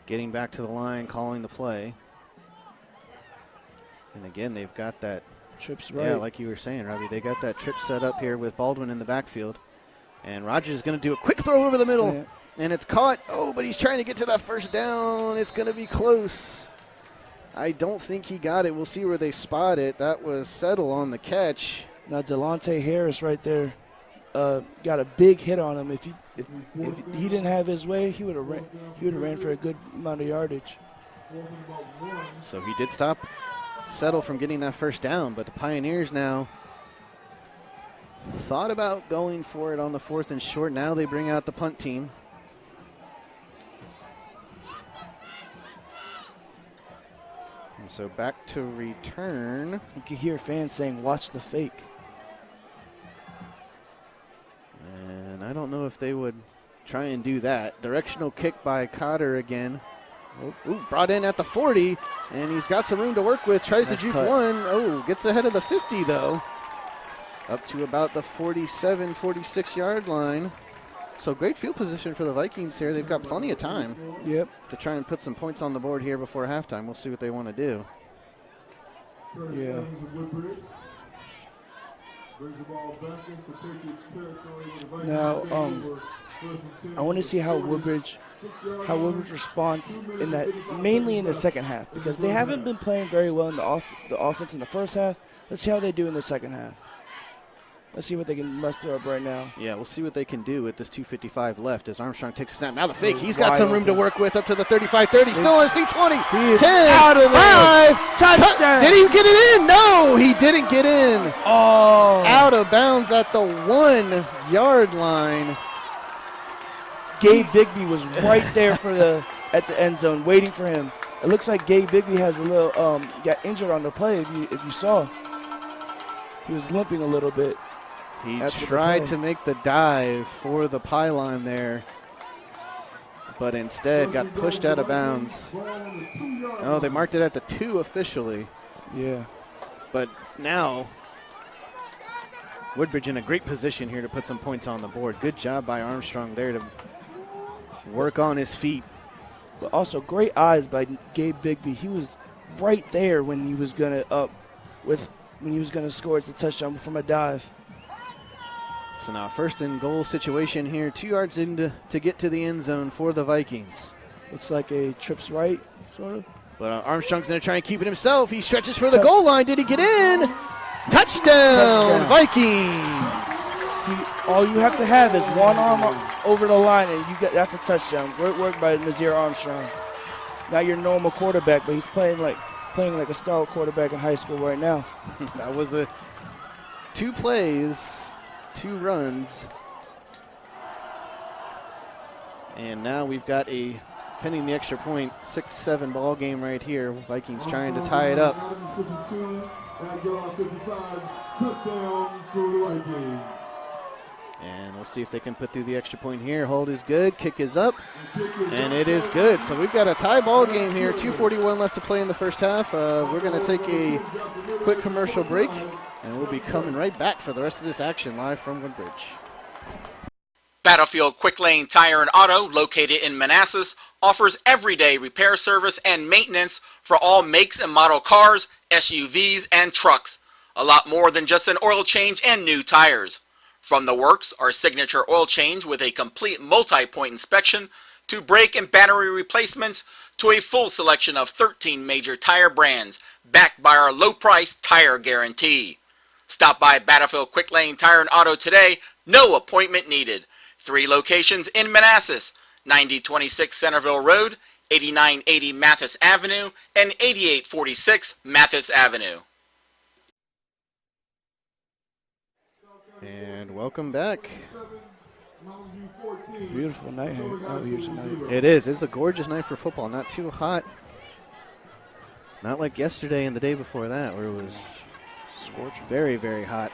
getting back to the line, calling the play. And again, they've got that Trips right. Yeah, like you were saying, Robbie, they got that trip set up here with Baldwin in the backfield. And Rogers is going to do a quick throw over the middle. And it's caught. Oh, but he's trying to get to that 1st down. It's going to be close. I don't think he got it. We'll see where they spot it. That was Settle on the catch. Now, Delonte Harris right there got a big hit on him. If he didn't have his way, he would have ran for a good amount of yardage. So he did stop Settle from getting that 1st down, but the Pioneers now thought about going for it on the 4th and short. Now they bring out the punt team. And so back to return. You can hear fans saying, "Watch the fake." And I don't know if they would try and do that. Directional kick by Cotter again. Ooh, brought in at the 40, and he's got some room to work with. Tries Nice to juke cut. one. Oh, gets ahead of the 50, though. Up to about the 47, 46-yard line. So great field position for the Vikings here. They've got plenty of time Yep. to try and put some points on the board here before halftime. We'll see what they want to do. Yeah. Woodbridge brings the ball back into Patriots territory with the Vikings Now, taking over. I want to see how Woodbridge responds in that, mainly in the second half, because they haven't been playing very well in the offense in the first half. Let's see how they do in the second half. Let's see what they can muster up right now. Yeah, we'll see what they can do with this 2:55 left as Armstrong takes a snap. Now the fake. He's got Wide some room to open. work with up to the 35-30. Still on his feet, 20, He is 10, out of there. 5. Touchdown. Did he get it in? No, he didn't get in. Oh. Out of bounds at the 1-yard line. Gabe Bigby was right there at the end zone waiting for him. It looks like Gabe Bigby has a little got injured on the play. If you saw, he was limping a little bit. He after the tried play. to make the dive for the pylon there, but instead got pushed out of bounds. Oh, they marked it at the 2 officially. Yeah. But now Woodbridge in a great position here to put some points on the board. Good job by Armstrong there to work on his feet. But also great eyes by Gabe Bigby. He was right there when he was gonna score the touchdown from a dive. So now 1st and goal situation here. 2 yards in to get to the end zone for the Vikings. Looks like a trips right, sort of. But Armstrong's going to try and keep it himself. He stretches for the goal line. Did he get in? Touchdown, Vikings. See, all you have to have is one arm over the line, and that's a touchdown. Great work by Nazir Armstrong. Not your normal quarterback, but he's playing like a stalwart quarterback in high school right now. That was 2 plays, 2 runs. And now we've got a, pending the extra point, 6-7 ball game right here. Vikings trying to tie it up. And we'll see if they can put through the extra point here. Hold is good. Kick is up. And it is good. So we've got a tie ball game here. 2:41 left to play in the first half. We're going to take a quick commercial break. And we'll be coming right back for the rest of this action live from Woodbridge. Battlefield Quick Lane Tire and Auto, located in Manassas, offers everyday repair service and maintenance for all makes and model cars, SUVs, and trucks. A lot more than just an oil change and new tires. From the works, our signature oil change with a complete multi-point inspection, to brake and battery replacements, to a full selection of 13 major tire brands, backed by our low-price tire guarantee. Stop by Battlefield Quick Lane Tire and Auto today, no appointment needed. 3 locations in Manassas, 9026 Centerville Road, 8980 Mathis Avenue, and 8846 Mathis Avenue. And welcome back. Beautiful night out here tonight. It is. It's a gorgeous night for football. Not too hot. Not like yesterday and the day before that, where it was scorching. Very, very hot.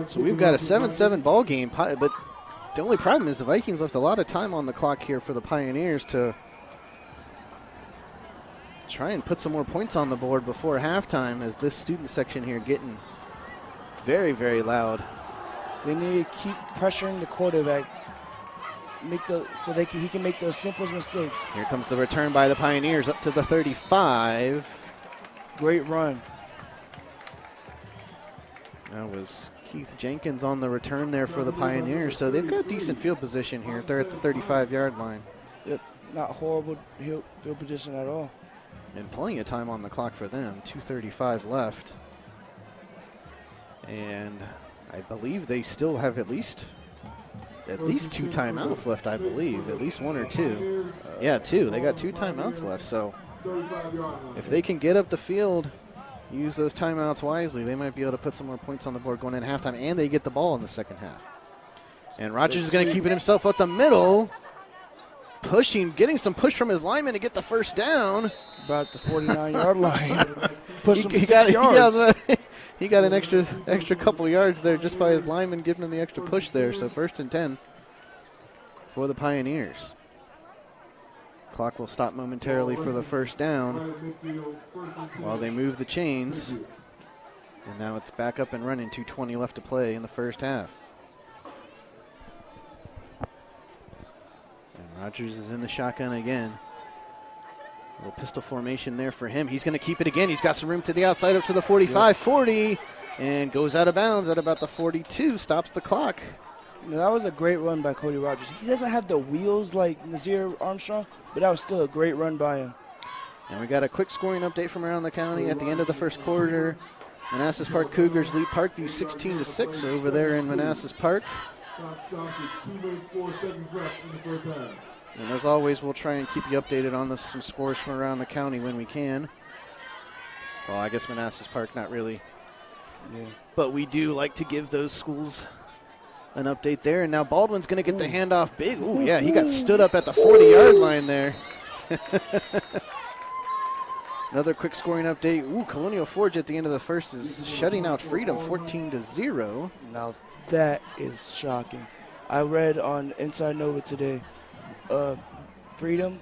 So we've got a 7-7 ball game, but the only problem is the Vikings left a lot of time on the clock here for the Pioneers to try and put some more points on the board before halftime, as this student section here getting very, very loud. They need to keep pressuring the quarterback, so he can make those simplest mistakes. Here comes the return by the Pioneers up to the 35. Great run. That was Keith Jenkins on the return there for the Pioneers. So they've got decent field position here. They're at the 35-yard line. Yep, not horrible field position at all. And plenty of time on the clock for them. 2:35 left. And I believe they still have at least 2 timeouts left, I believe. At least 1 or 2. Yeah, 2. They got 2 timeouts left. So if they can get up the field, use those timeouts wisely, they might be able to put some more points on the board going into halftime, and they get the ball in the second half. And Rogers is going to keep it himself up the middle, getting some push from his lineman to get the first down. About the 49-yard line. Push him 6 yards. Yeah, he got an extra couple yards there just by his lineman giving him the extra push there. So 1st and 10 for the Pioneers. Clock will stop momentarily for the first down while they move the chains. And now it's back up and running. 2:20 left to play in the first half. And Rogers is in the shotgun again. A little pistol formation there for him. He's going to keep it again. He's got some room to the outside up to the 45, 40, and goes out of bounds at about the 42. Stops the clock. That was a great run by Cody Rogers. He doesn't have the wheels like Nazir Armstrong, but that was still a great run by him. And we got a quick scoring update from around the county at the end of the first quarter. Manassas Park Cougars lead Parkview 16-6 over there in Manassas Park. And as always, we'll try and keep you updated on some scores from around the county when we can. Well, I guess Manassas Park, not really. Yeah. But we do like to give those schools an update there. And now Baldwin's going to get the handoff big. Ooh, yeah, he got stood up at the 40-yard line there. Another quick scoring update. Ooh, Colonial Forge at the end of the first is shutting out Freedom 14-0. Now that is shocking. I read on InsideNoVa today, Freedom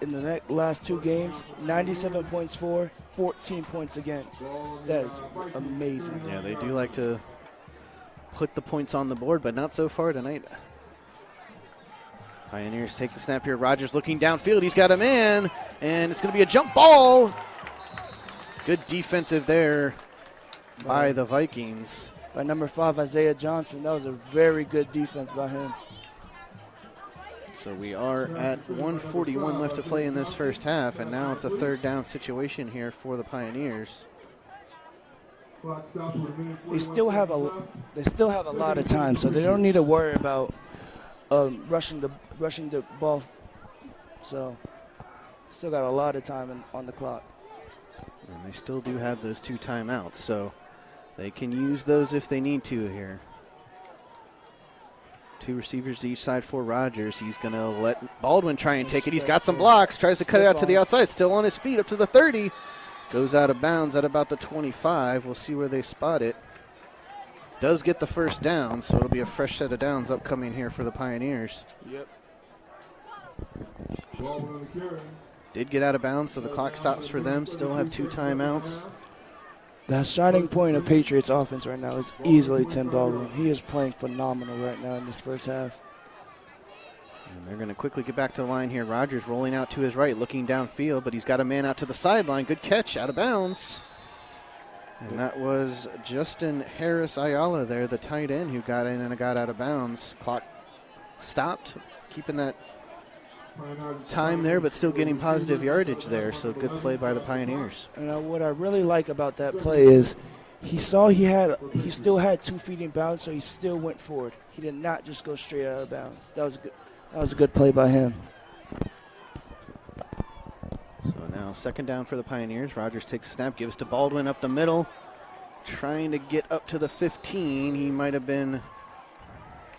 in the last 2 games, 97 points for, 14 points against. That is amazing. Yeah, they do like to put the points on the board, but not so far tonight. Pioneers take the snap here. Rogers looking downfield. He's got a man, and it's going to be a jump ball. Good defensive there by the Vikings. By number 5, Isaiah Johnson. That was a very good defense by him. So we are at 1:41 left to play in this first half, and now it's a third down situation here for the Pioneers. They still have a lot of time, so they don't need to worry about rushing the ball. So still got a lot of time on the clock. And they still do have those 2 timeouts, so they can use those if they need to here. 2 receivers to each side for Rogers. He's going to let Baldwin try and take it. He's got some blocks, tries to cut it out to the outside, still on his feet up to the 30. Goes out of bounds at about the 25. We'll see where they spot it. Does get the first down, so it'll be a fresh set of downs upcoming here for the Pioneers. Yep. Did get out of bounds, so the clock stops for them. Still have 2 timeouts. The shining point of Patriots offense right now is easily Tim Baldwin. He is playing phenomenal right now in this first half. And they're going to quickly get back to the line here. Rogers rolling out to his right, looking downfield, but he's got a man out to the sideline. Good catch, out of bounds. And that was Justin Harris Ayala there, the tight end, who got in and got out of bounds. Clock stopped, keeping that time there, but still getting positive yardage there. So good play by the Pioneers. And what I really like about that play is he still had 2 feet in bounds, so he still went forward. He did not just go straight out of bounds. That was a good play by him. So now second down for the Pioneers. Rogers takes a snap, gives to Baldwin up the middle, trying to get up to the 15. He might have been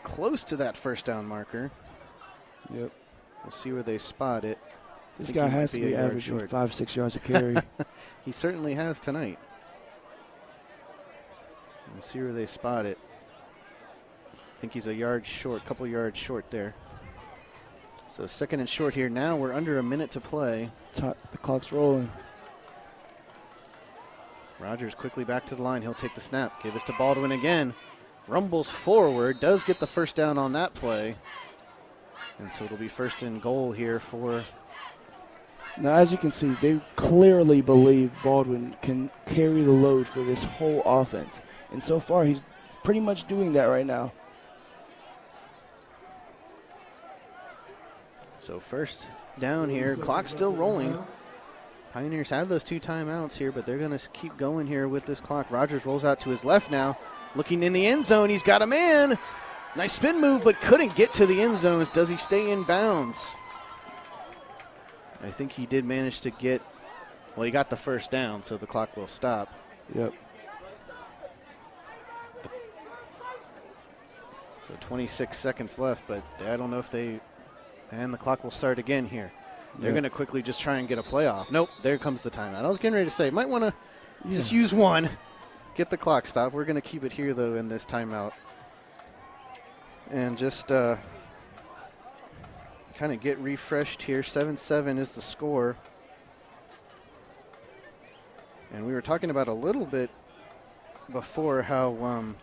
close to that first down marker. Yep. We'll see where they spot it. This guy has to be averaging 5-6 yards a carry. He certainly has tonight. We'll see where they spot it. I think he's a yard short, couple yards short there. So second and short here. Now we're under a minute to play. The clock's rolling. Rogers quickly back to the line. He'll take the snap. Give this to Baldwin again. Rumbles forward. Does get the first down on that play. And so it'll be first and goal here for. Now, as you can see, they clearly believe Baldwin can carry the load for this whole offense. And so far, he's pretty much doing that right now. So first down here. Clock still rolling. Pioneers have those 2 timeouts here, but they're going to keep going here with this clock. Rogers rolls out to his left now. Looking in the end zone. He's got a man. Nice spin move, but couldn't get to the end zones. Does he stay in bounds? I think he did manage to get, well, he got the first down, so the clock will stop. Yep. So 26 seconds left, but I don't know if they, and the clock will start again here. They're going to quickly just try and get a play off. Nope, there comes the timeout. I was getting ready to say, might want to just use one, get the clock stopped. We're going to keep it here, though, in this timeout. And just kind of get refreshed here. 7-7 is the score. And we were talking about a little bit before how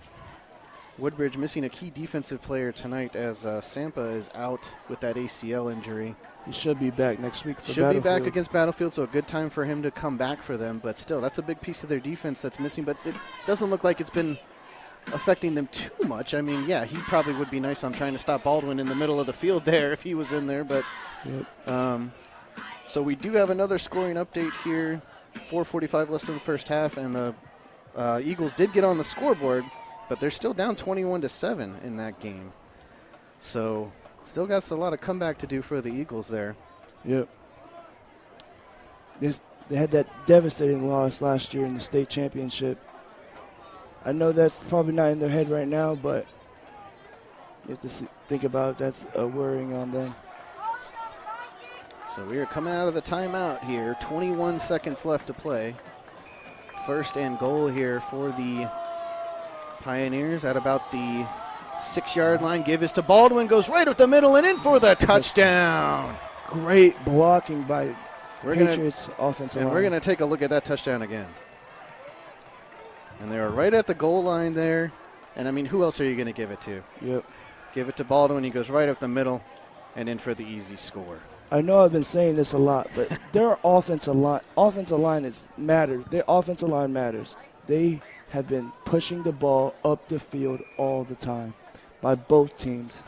Woodbridge missing a key defensive player tonight as Sampa is out with that ACL injury. He should be back next week for Should be back against Battlefield, so a good time for him to come back for them. But still, that's a big piece of their defense that's missing. But it doesn't look like it's been affecting them too much. I mean, yeah, he probably would be nice on trying to stop Baldwin in the middle of the field there if he was in there. But so we do have another scoring update here. 4:45 less than the first half, and the Eagles did get on the scoreboard, but they're still down 21-7 in that game. So still got a lot of comeback to do for the Eagles there. Yep. They had that devastating loss last year in the state championship. I know that's probably not in their head right now, but you have to think about it. That's worrying on them. So we are coming out of the timeout here. 21 seconds left to play. First and goal here for the Pioneers at about the 6-yard line. Give is to Baldwin. Goes right up the middle and in for the touchdown. Great blocking by Patriots offensive line. And we're going to take a look at that touchdown again. And they are right at the goal line there. And, I mean, who else are you going to give it to? Yep. Give it to Baldwin. He goes right up the middle and in for the easy score. I know I've been saying this a lot, but their offensive line matters. Their offensive line matters. They have been pushing the ball up the field all the time by both teams.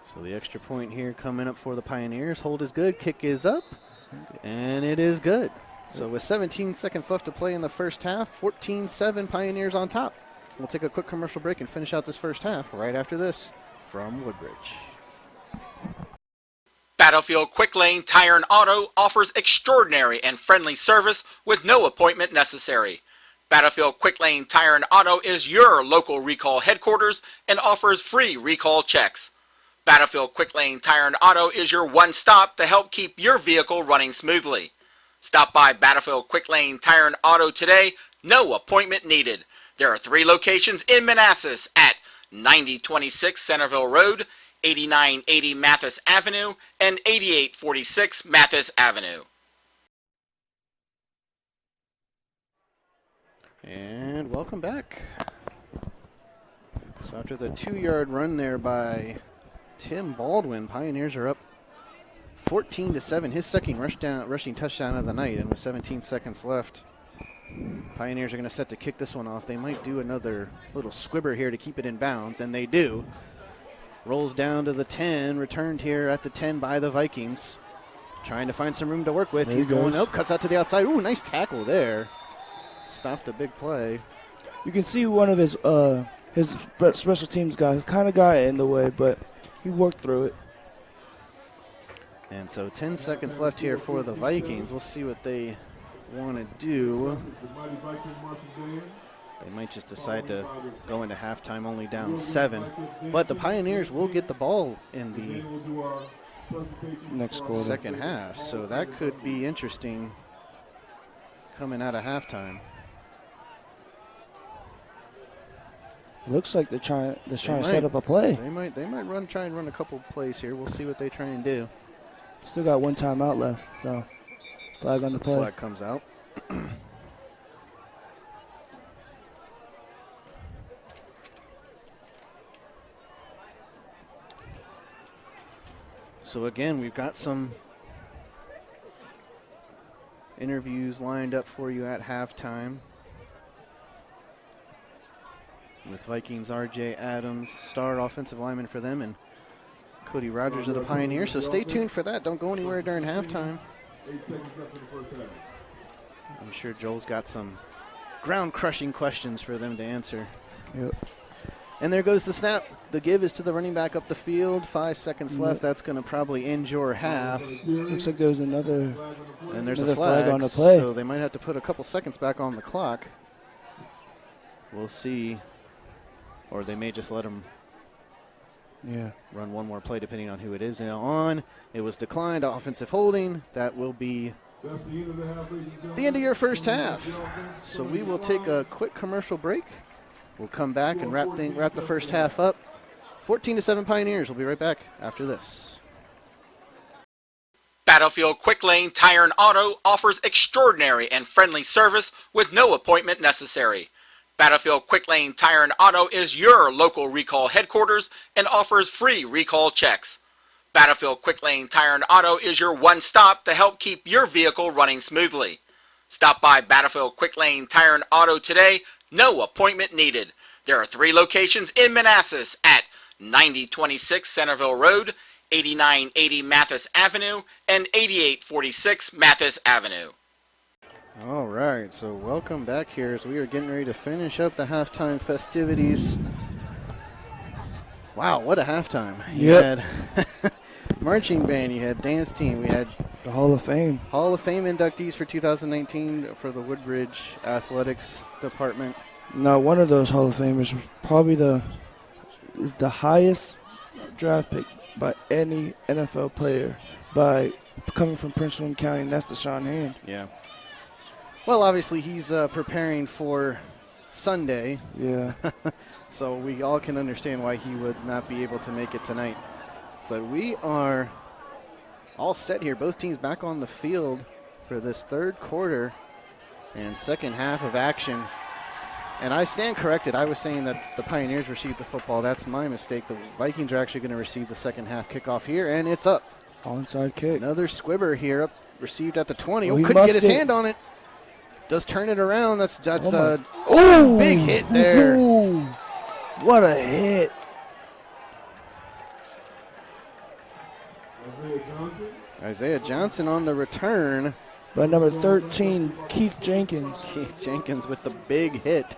So the extra point here coming up for the Pioneers. Hold is good. Kick is up. And it is good. So with 17 seconds left to play in the first half, 14-7 Pioneers on top. We'll take a quick commercial break and finish out this first half right after this from Woodbridge. Battlefield Quick Lane Tire and Auto offers extraordinary and friendly service with no appointment necessary. Battlefield Quick Lane Tire and Auto is your local recall headquarters and offers free recall checks. Battlefield Quick Lane Tire and Auto is your one-stop to help keep your vehicle running smoothly. Stop by Battlefield Quick Lane Tire and Auto today, no appointment needed. There are 3 locations in Manassas at 9026 Centerville Road, 8980 Mathis Avenue, and 8846 Mathis Avenue. And welcome back. So after the 2-yard run there by Tim Baldwin, Pioneers are up 14-7. His second rushing touchdown of the night, and with 17 seconds left, Pioneers are going to set to kick this one off. They might do another little squibber here to keep it in bounds, and they do. Rolls down to the 10, returned here at the 10 by the Vikings. Trying to find some room to work with. He's going up, cuts out to the outside. Ooh, nice tackle there. Stopped a big play. You can see one of his special teams guys kind of got in the way, but he worked through it. And so 10 seconds left here for the Vikings. We'll see what they want to do. They might just decide to go into halftime only down 7. But the Pioneers will get the ball in the next quarter, second half. So that could be interesting coming out of halftime. Looks like they're trying to set up a play. They might try and run a couple plays here. We'll see what they try and do. Still got 1 timeout left, so flag on the play. Flag comes out. So again, we've got some interviews lined up for you at halftime. With Vikings, R.J. Adams, star offensive lineman for them, and Cody Rogers of the Pioneers. So stay tuned for that. Don't go anywhere during halftime. I'm sure Joel's got some ground-crushing questions for them to answer. Yep. And there goes the snap. The give is to the running back up the field. 5 seconds left. That's going to probably end your half. Looks like there's another. And there's a flag on the play. So they might have to put a couple seconds back on the clock. We'll see. Or they may just let him run one more play depending on who it is. Now on, it was declined, offensive holding. That will be the end of your first half. So we will take a quick commercial break. We'll come back and wrap the first half up. 14-7 Pioneers. We'll be right back after this. Battlefield Quick Lane Tire and Auto offers extraordinary and friendly service with no appointment necessary. Battlefield Quick Lane Tire and Auto is your local recall headquarters and offers free recall checks. Battlefield Quick Lane Tire and Auto is your one-stop to help keep your vehicle running smoothly. Stop by Battlefield Quick Lane Tire and Auto today, no appointment needed. There are 3 locations in Manassas at 9026 Centerville Road, 8980 Mathis Avenue, and 8846 Mathis Avenue. All right, so welcome back here as we are getting ready to finish up the halftime festivities. Wow, what a halftime. You had marching band, you had dance team, we had the Hall of Fame. Hall of Fame inductees for 2019 for the Woodbridge Athletics Department. Now, one of those Hall of Famers was probably the highest draft pick by any NFL player by coming from Prince William County, and that's Deshaun Hand. Yeah. Well, obviously he's preparing for Sunday. Yeah. So we all can understand why he would not be able to make it tonight. But we are all set here. Both teams back on the field for this third quarter and second half of action. And I stand corrected. I was saying that the Pioneers received the football. That's my mistake. The Vikings are actually going to receive the second half kickoff here, and it's up. Onside kick. Another squibber here, up received at the 20. Oh, couldn't get his hand on it. Does turn it around. That's a big hit there. Ooh, what a hit. Isaiah Johnson on the return. By number 13, Keith Jenkins. Keith Jenkins with the big hit.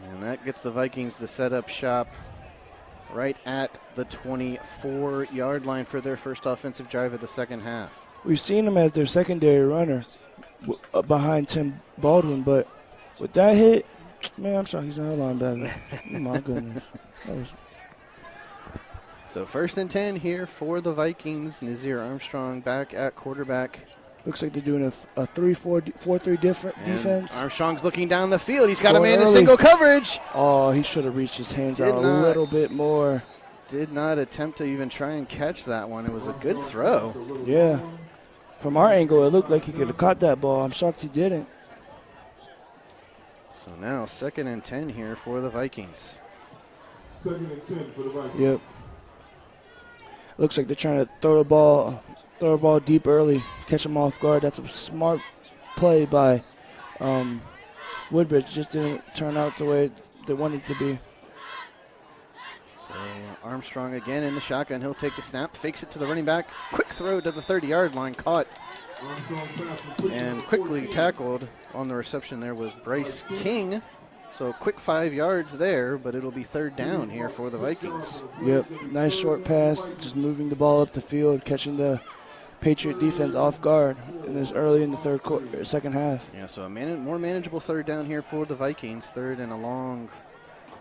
And that gets the Vikings to set up shop right at the 24-yard line for their first offensive drive of the second half. We've seen him as their secondary runner behind Tim Baldwin, but with that hit, man, I'm sorry, he's not a linebacker. Oh, my goodness. So 1st and 10 here for the Vikings. Nazir Armstrong back at quarterback. Looks like they're doing a 3-4-3 defense. Armstrong's looking down the field. He's got a Going man in early. single coverage. Oh, he should have reached his hands Did out a not. little bit more. Did not attempt to even try and catch that one. It was a good throw. Yeah. From our angle, it looked like he could have caught that ball. I'm shocked he didn't. So now 2nd and 10 here for the Vikings. 2nd and 10 for the Vikings. Yep. Looks like they're trying to throw the ball deep early, catch them off guard. That's a smart play by Woodbridge. Just didn't turn out the way they wanted it to be. So Armstrong again in the shotgun. He'll take the snap, fakes it to the running back. Quick throw to the 30-yard line, caught and quickly tackled on the reception. There was Bryce King. So quick 5 yards there, but it'll be 3rd down here for the Vikings. Yep, nice short pass, just moving the ball up the field, catching the Patriot defense off guard in this early in the second half. Yeah, so a more manageable 3rd down here for the Vikings. 3rd and a long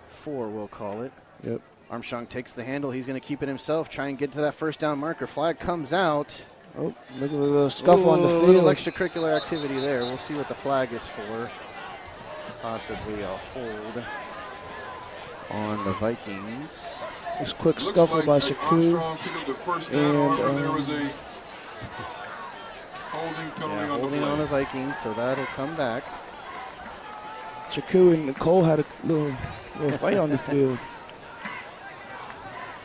4, we'll call it. Yep. Armstrong takes the handle. He's going to keep it himself, try and get to that 1st down marker. Flag comes out. Oh, look at the little scuffle on the A field. little extracurricular activity there. We'll see what the flag is for. Possibly a hold on the Vikings. This quick scuffle by Shakur. And there was a holding penalty on the holding play. on the Vikings, so that'll come back. Shakur and Nicole had a little fight on the field.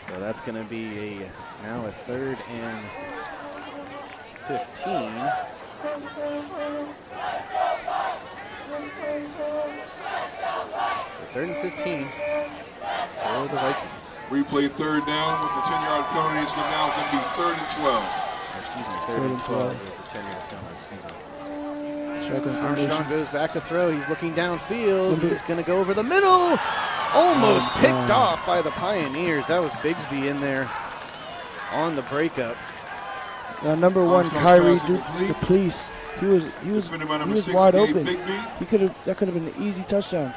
So that's going to be now a 3rd and 15. So 3rd and 15 for the Vikings. Replay 3rd down with the 10-yard penalty. It's now going to be 3rd and 12. Excuse me, 3rd and 12 is the 10-yard penalty. Excuse me. Shotgun Armstrong formation. goes back to throw. He's looking downfield. He's going to go over the middle. Almost picked off by the Pioneers. That was Bigsby in there on the breakup. Now, number 1, Kyrie Duplice. He was wide open. That could have been an easy touchdown.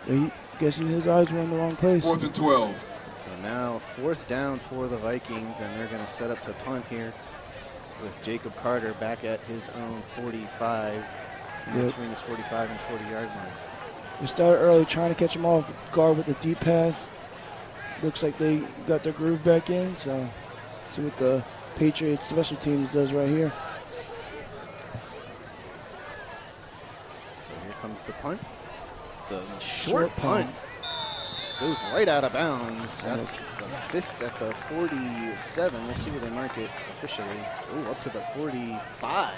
But guessing his eyes were in the wrong place. 4th and 12. So now 4th down for the Vikings, and they're going to set up to punt here with Jacob Carter back at his own 45, between his 45 and 40-yard line. They started early trying to catch him off guard with a deep pass. Looks like they got their groove back in, so see what the Patriots special teams does right here. So here comes the punt. It's a short punt. Goes right out of bounds at the 47. We'll see where they mark it officially. Ooh, up to the 45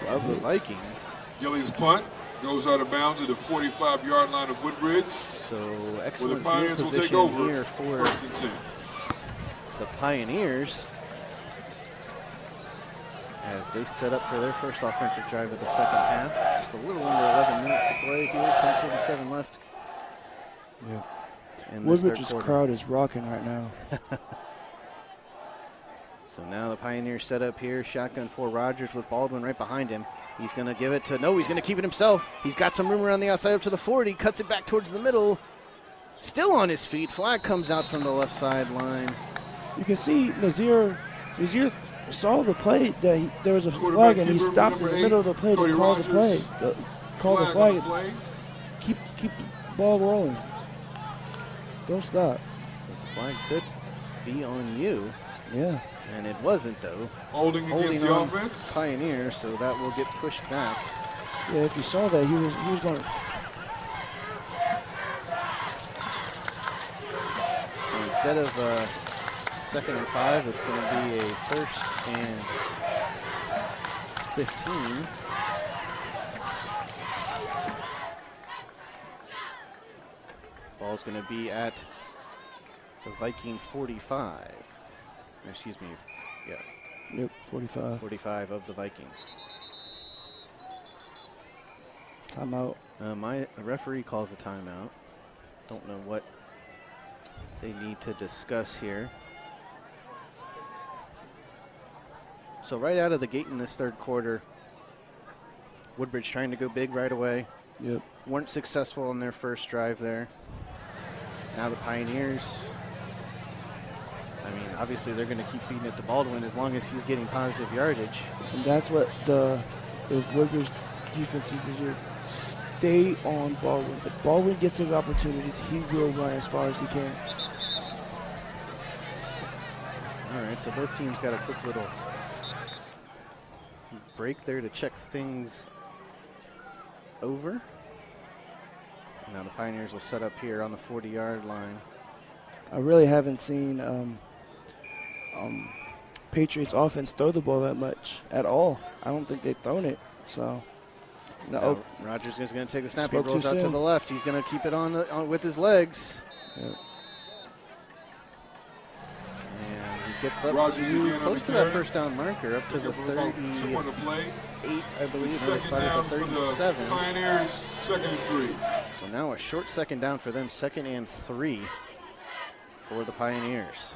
of the Vikings. Gillies' punt goes out of bounds at the 45-yard line of Woodbridge. So Where the excellent field Pioneers will take position over. here for 1st and 10. the Pioneers as they set up for their first offensive drive of the second half. Just a little under 11 minutes to play here, 10:47 left. Yeah. Woodbridge's crowd is rocking right now. So now the Pioneers set up here, shotgun for Rogers with Baldwin right behind him. He's going to give it to, he's going to keep it himself. He's got some room around the outside up to the 40, cuts it back towards the middle. Still on his feet, flag comes out from the left sideline. You can see Nazir saw the play that there was a flag and he stopped in the middle of the play to call the play. Call the flag. Keep the ball rolling. Don't stop. The flag could be on you. Yeah. And it wasn't, though. Holding against the on offense. Pioneer, so that will get pushed back. Yeah, if you saw that, he was going to. So instead of 2nd and 5, it's going to be a 1st and 15. Ball's going to be at the Viking 45. Excuse me. Yeah. Yep, 45. 45 of the Vikings. Timeout. My referee calls a timeout. Don't know what they need to discuss here. So right out of the gate in this third quarter, Woodbridge trying to go big right away. Yep. Weren't successful on their first drive there. Now the Pioneers, I mean, obviously they're going to keep feeding it to Baldwin as long as he's getting positive yardage. And that's what the Woodbridge defense is this year. Stay on Baldwin. If Baldwin gets his opportunities, he will run as far as he can. All right, so both teams got a quick little break there to check things over. Now the Pioneers will set up here on the 40-yard line. I really haven't seen Patriots offense throw the ball that much at all. I don't think they've thrown it. So, no. Rogers is going to take the snap. He Spoke rolls too out to soon. the left. He's going to keep it on with his legs. Yep. And he gets up Rogers to again close on to the that carry. first down marker, up to the 38, Someone to play. I believe. And they Second spotted down the for the 37. Pioneers, 2nd and 3. So now a short second down for them, 2nd and 3 for the Pioneers.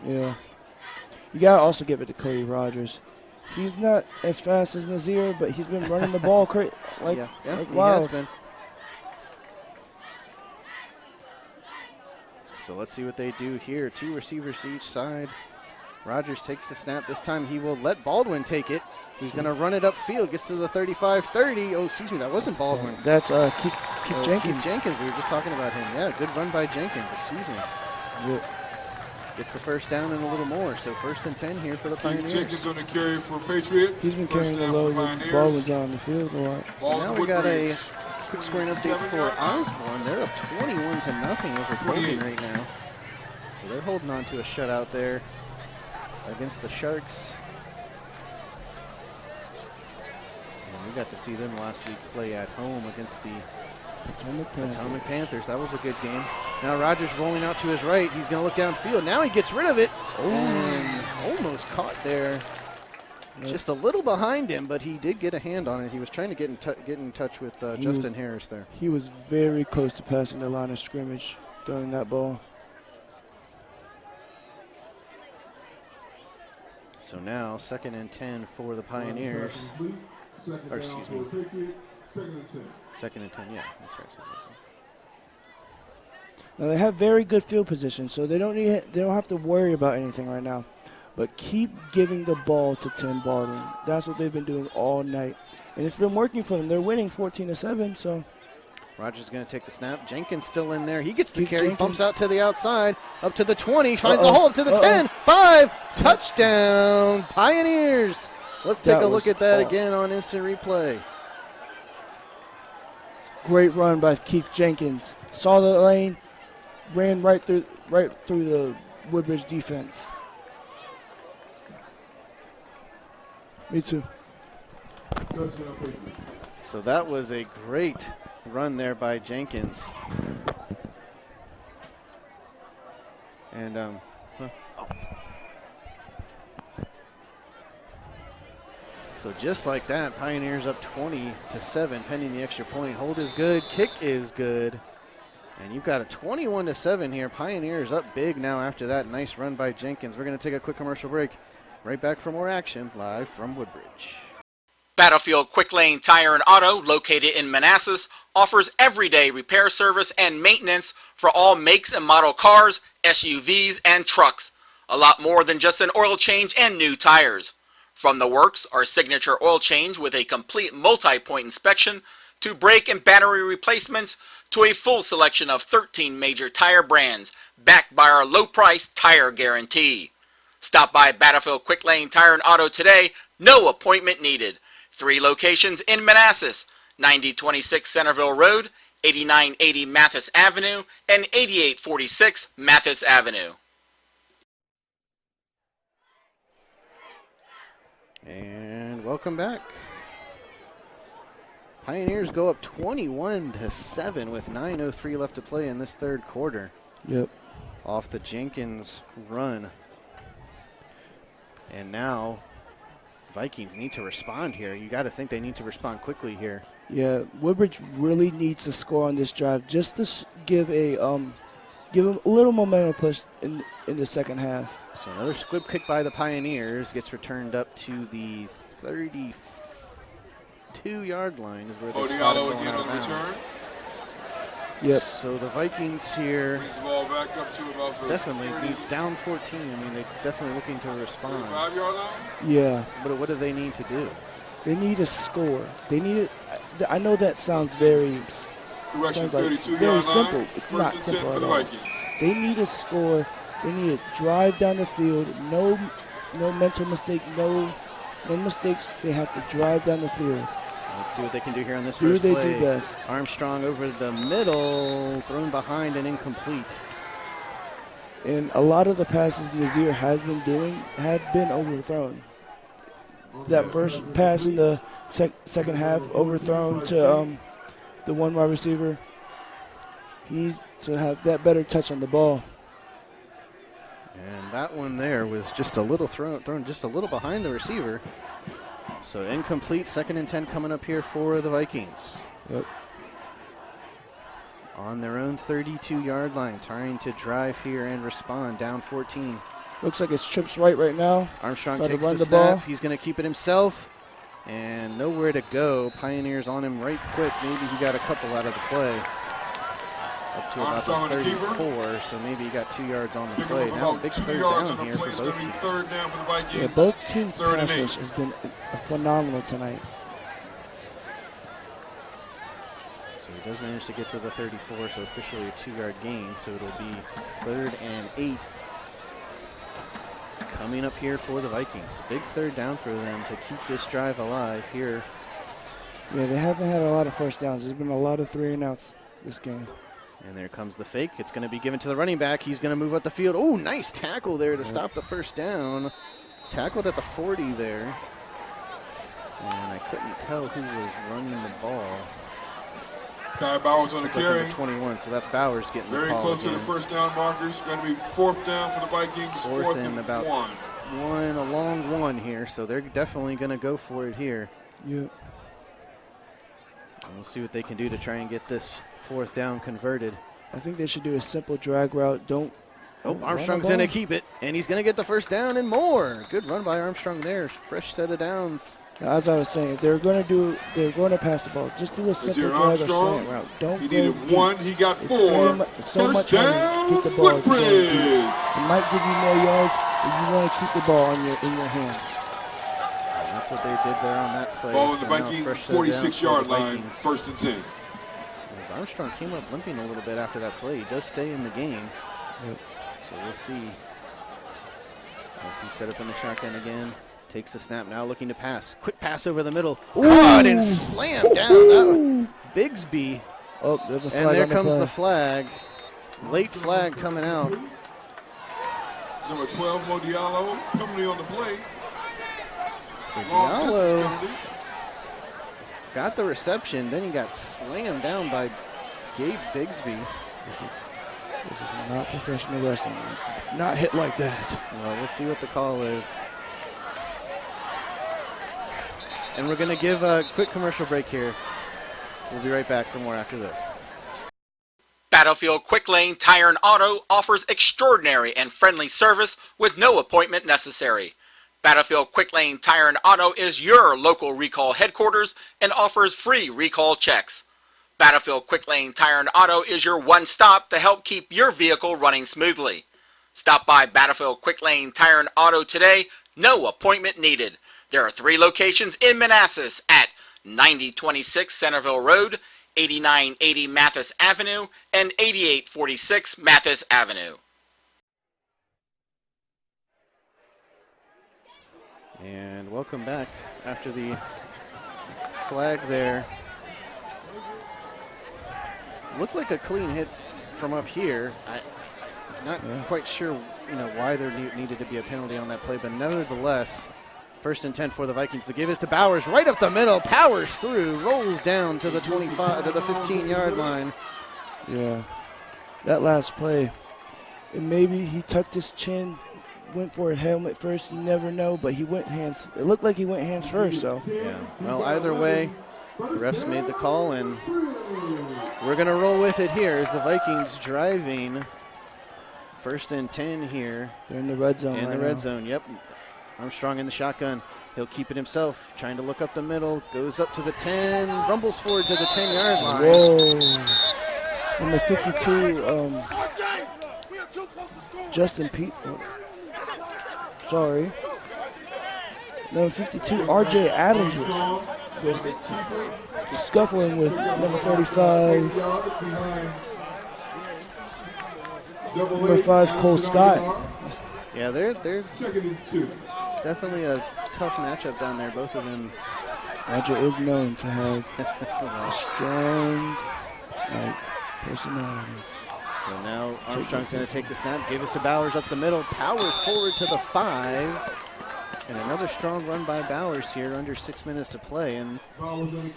Yeah. You got to also give it to Cody Rogers. He's not as fast as Nazir, but he's been running the ball like he wow. has been. So let's see what they do here. 2 receivers to each side. Rogers takes the snap. This time he will let Baldwin take it. He's going to run it upfield. Gets to the 35-30. Oh, excuse me, that wasn't Baldwin. That's Keith That was Jenkins. Keith Jenkins. We were just talking about him. Yeah, good run by Jenkins. Excuse me. Yep. Gets the first down and a little more. So 1st and 10 here for the Keith Pioneers. Jenkins on the carry for Patriot. He's been First carrying the down for load when Pioneers. Baldwin's on the field a lot. So now we got a quick scoring update 7 for yard line. Osborne. They're up 21-0 over Colgan right now. So they're holding on to a shutout there against the Sharks. And we got to see them last week play at home against the Potomac Panthers. That was a good game. Now Rogers rolling out to his right. He's going to look downfield. Now he gets rid of it. And almost caught there. Yep. Just a little behind him, but he did get a hand on it. He was trying to get in touch with Justin Harris there. He was very close to passing the line of scrimmage throwing that ball. So now 2nd and 10 for the Pioneers. Or excuse me. 2nd and 10, yeah. That's right. Now they have very good field position, so they don't have to worry about anything right now. But keep giving the ball to Tim Baldwin. That's what they've been doing all night, and it's been working for them. They're winning 14-7. So Rogers is going to take the snap. Jenkins still in there. He gets the carry, Jenkins. bumps out to the outside, up to the 20, finds a hole up to the 10, 5, touchdown, Pioneers. Let's take a look at that again on instant replay. Great run by Keith Jenkins. Saw the lane, ran right through the Woodbridge defense. Me too. So that was a great run there by Jenkins. And so just like that, Pioneers up 20-7 pending the extra point. Hold is good, kick is good. And you've got a 21-7 here. Pioneers up big now after that nice run by Jenkins. We're going to take a quick commercial break. Right back for more action live from Woodbridge. Battlefield Quick Lane Tire and Auto, located in Manassas, offers everyday repair service and maintenance for all makes and model cars, SUVs, and trucks. A lot more than just an oil change and new tires. From the works, our signature oil change with a complete multi-point inspection, to brake and battery replacements, to a full selection of 13 major tire brands, backed by our low-price tire guarantee. Stop by Battlefield Quick Lane Tire and Auto today, no appointment needed. 3 locations in Manassas, 9026 Centerville Road, 8980 Mathis Avenue, and 8846 Mathis Avenue. And welcome back. Pioneers go up 21-7 with 9:03 left to play in this third quarter. Yep. off the Jenkins run. And now Vikings need to respond here. You got to think they need to respond quickly here. Yeah, Woodbridge really needs to score on this drive just to give them a little momentum push in the second half. So another squib kick by the Pioneers gets returned up to the 32-yard line is where they spotted going out of bounds. Yep. So the Vikings here Brings the ball back up to about the definitely down 14. I mean, they're definitely looking to respond. 5-yard line. Yeah. But what do they need to do? They need a score. They need it. I know that sounds very Direction like 32-yard very line. simple. It's First not and 10 simple for at the all. Vikings. They need a score. They need to drive down the field. No mental mistake. No mistakes. They have to drive down the field. Let's see what they can do here on this Do first they play. do best? Armstrong over the middle, thrown behind and incomplete. And a lot of the passes Nazir has been doing had been overthrown. That first pass in the second half, overthrown to the one wide receiver. He needs to have that better touch on the ball. And that one there was just a little thrown just a little behind the receiver. So incomplete, 2nd and 10 coming up here for the Vikings. Yep. On their own 32-yard line, trying to drive here and respond, down 14. Looks like it's trips right now. Armstrong About to takes run the the ball. snap. He's going to keep it himself. And nowhere to go. Pioneers on him right quick. Maybe he got a couple out of the play. Up to about Armstrong the on the keeper. 34, so maybe he got 2 yards on the Pick play. up Now a about big 2 third yards down on the here play. for It's both gonna be teams. third down for the Vikings. Yeah, both teams' 3rd and pass 8. rush has been phenomenal tonight. So he does manage to get to the 34, so officially a 2-yard gain. So it'll be 3rd and 8 coming up here for the Vikings. Big third down for them to keep this drive alive here. Yeah, they haven't had a lot of first downs. There's been a lot of 3 and outs this game. And there comes the fake. It's going to be given to the running back. He's going to move up the field. Oh, nice tackle there to stop the first down. Tackled at the 40 there. And I couldn't tell who was running the ball. Kai Bowers on the carry. Number 21, so that's Bowers getting the Very call close to again. the first down markers. Going to be 4th down for the Vikings. Fourth and about 1. a long one here, so they're definitely going to go for it here. Yep. And we'll see what they can do to try and get this 4th down converted. I think they should do a simple drag route. Oh, Armstrong's going to keep it, and he's going to get the first down and more. Good run by Armstrong there. Fresh set of downs. As I was saying, if they're going to pass the ball, just do a simple drag or slant route. Don't He go needed deep. 1. He got It's 4. so much First harder down, to get the ball if you go deep. Woodbridge. It might give you more yards, but you want to keep the ball in your hands. And that's what they did there on that play. Ball in the So now Vikings fresh set of downs for 46-yard the line. Vikings. 1st and 10. As Armstrong came up limping a little bit after that play. He does stay in the game. Yep. So we'll see. As he set up in the shotgun again. Takes the snap now, looking to pass. Quick pass over the middle. Caught and slammed down. That Bigsby. Oh, there's a flag. And there on the comes play. the flag. Late flag coming out. Number 12, Mo Diallo, coming on the play. So Long distance Diallo penalty. got the reception. Then he got slammed down by Gabe Bigsby. This is not professional wrestling. Not hit like that. Well, we'll see what the call is. And we're going to give a quick commercial break here. We'll be right back for more after this. Battlefield Quick Lane Tire and Auto offers extraordinary and friendly service with no appointment necessary. Battlefield Quick Lane Tire and Auto is your local recall headquarters and offers free recall checks. Battlefield Quick Lane Tire and Auto is your one stop to help keep your vehicle running smoothly. Stop by Battlefield Quick Lane Tire and Auto today, no appointment needed. There are 3 locations in Manassas at 9026 Centerville Road, 8980 Mathis Avenue, and 8846 Mathis Avenue. And welcome back after the flag there. Looked like a clean hit from up here. I'm not quite sure, why there needed to be a penalty on that play, but nevertheless, 1st and 10 for the Vikings. The give is to Bowers, right up the middle, powers through, rolls down to the 15-yard line. Yeah, that last play, And maybe he tucked his chin, went for a helmet first. You never know, but he went hands. It looked like he went hands first, so. Yeah, well, either way, the refs made the call, and we're going to roll with it here as the Vikings driving 1st and 10 here. They're in the red zone In the red zone, yep. Armstrong in the shotgun. He'll keep it himself, trying to look up the middle, goes up to the 10, rumbles forward to the 10-yard line. Whoa. Number 52, Justin Pete. Sorry. Number 52, R.J. Adams was scuffling with number 35. Number 5, Cole Scott. Yeah, there's definitely a tough matchup down there, both of them. R.J. is known to have a strong personality. So now Armstrong's going to take the snap, give us to Bowers up the middle. Powers forward to the 5. And another strong run by Bowers here, under 6 minutes to play. And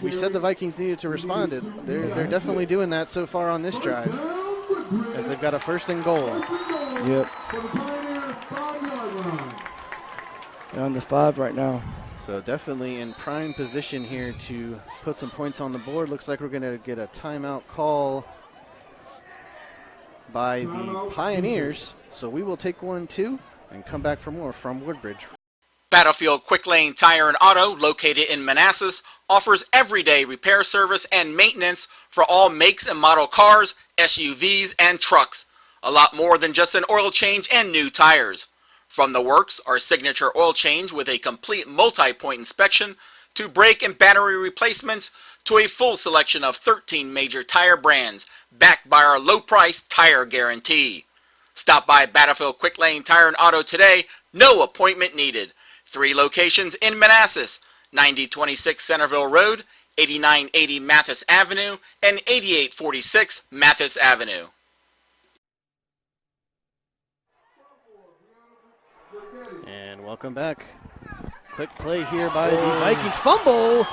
we said the Vikings needed to respond. They're definitely doing that so far on this drive, as they've got a 1st and goal. Yep. They're on the 5 right now. So definitely in prime position here to put some points on the board. Looks like we're going to get a timeout call by the Pioneers. So we will take 1, 2, and come back for more from Woodbridge. Battlefield Quick Lane Tire and Auto, located in Manassas, offers everyday repair service and maintenance for all makes and model cars, SUVs, and trucks. A lot more than just an oil change and new tires. From the works, our signature oil change with a complete multi-point inspection, to brake and battery replacements, to a full selection of 13 major tire brands, backed by our low-price tire guarantee. Stop by Battlefield Quick Lane Tire and Auto today, no appointment needed. 3 locations in Manassas, 9026 Centerville Road, 8980 Mathis Avenue, and 8846 Mathis Avenue. And welcome back. Quick play here by the Vikings. Fumble!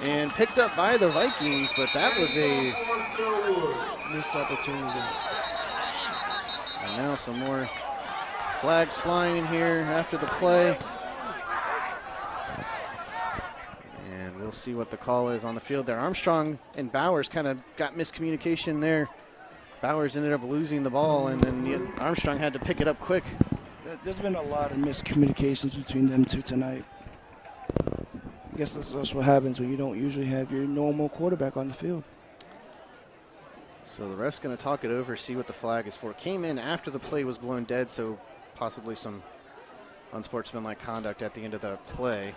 And picked up by the Vikings, but that was a missed opportunity. And now some more flags flying here after the play. And we'll see what the call is on the field there. Armstrong and Bowers kind of got miscommunication there. Bowers ended up losing the ball, and then Armstrong had to pick it up quick. There's been a lot of miscommunications between them two tonight. I guess that's what happens when you don't usually have your normal quarterback on the field. So the ref's going to talk it over, see what the flag is for. Came in after the play was blown dead, so possibly some unsportsmanlike conduct at the end of the play.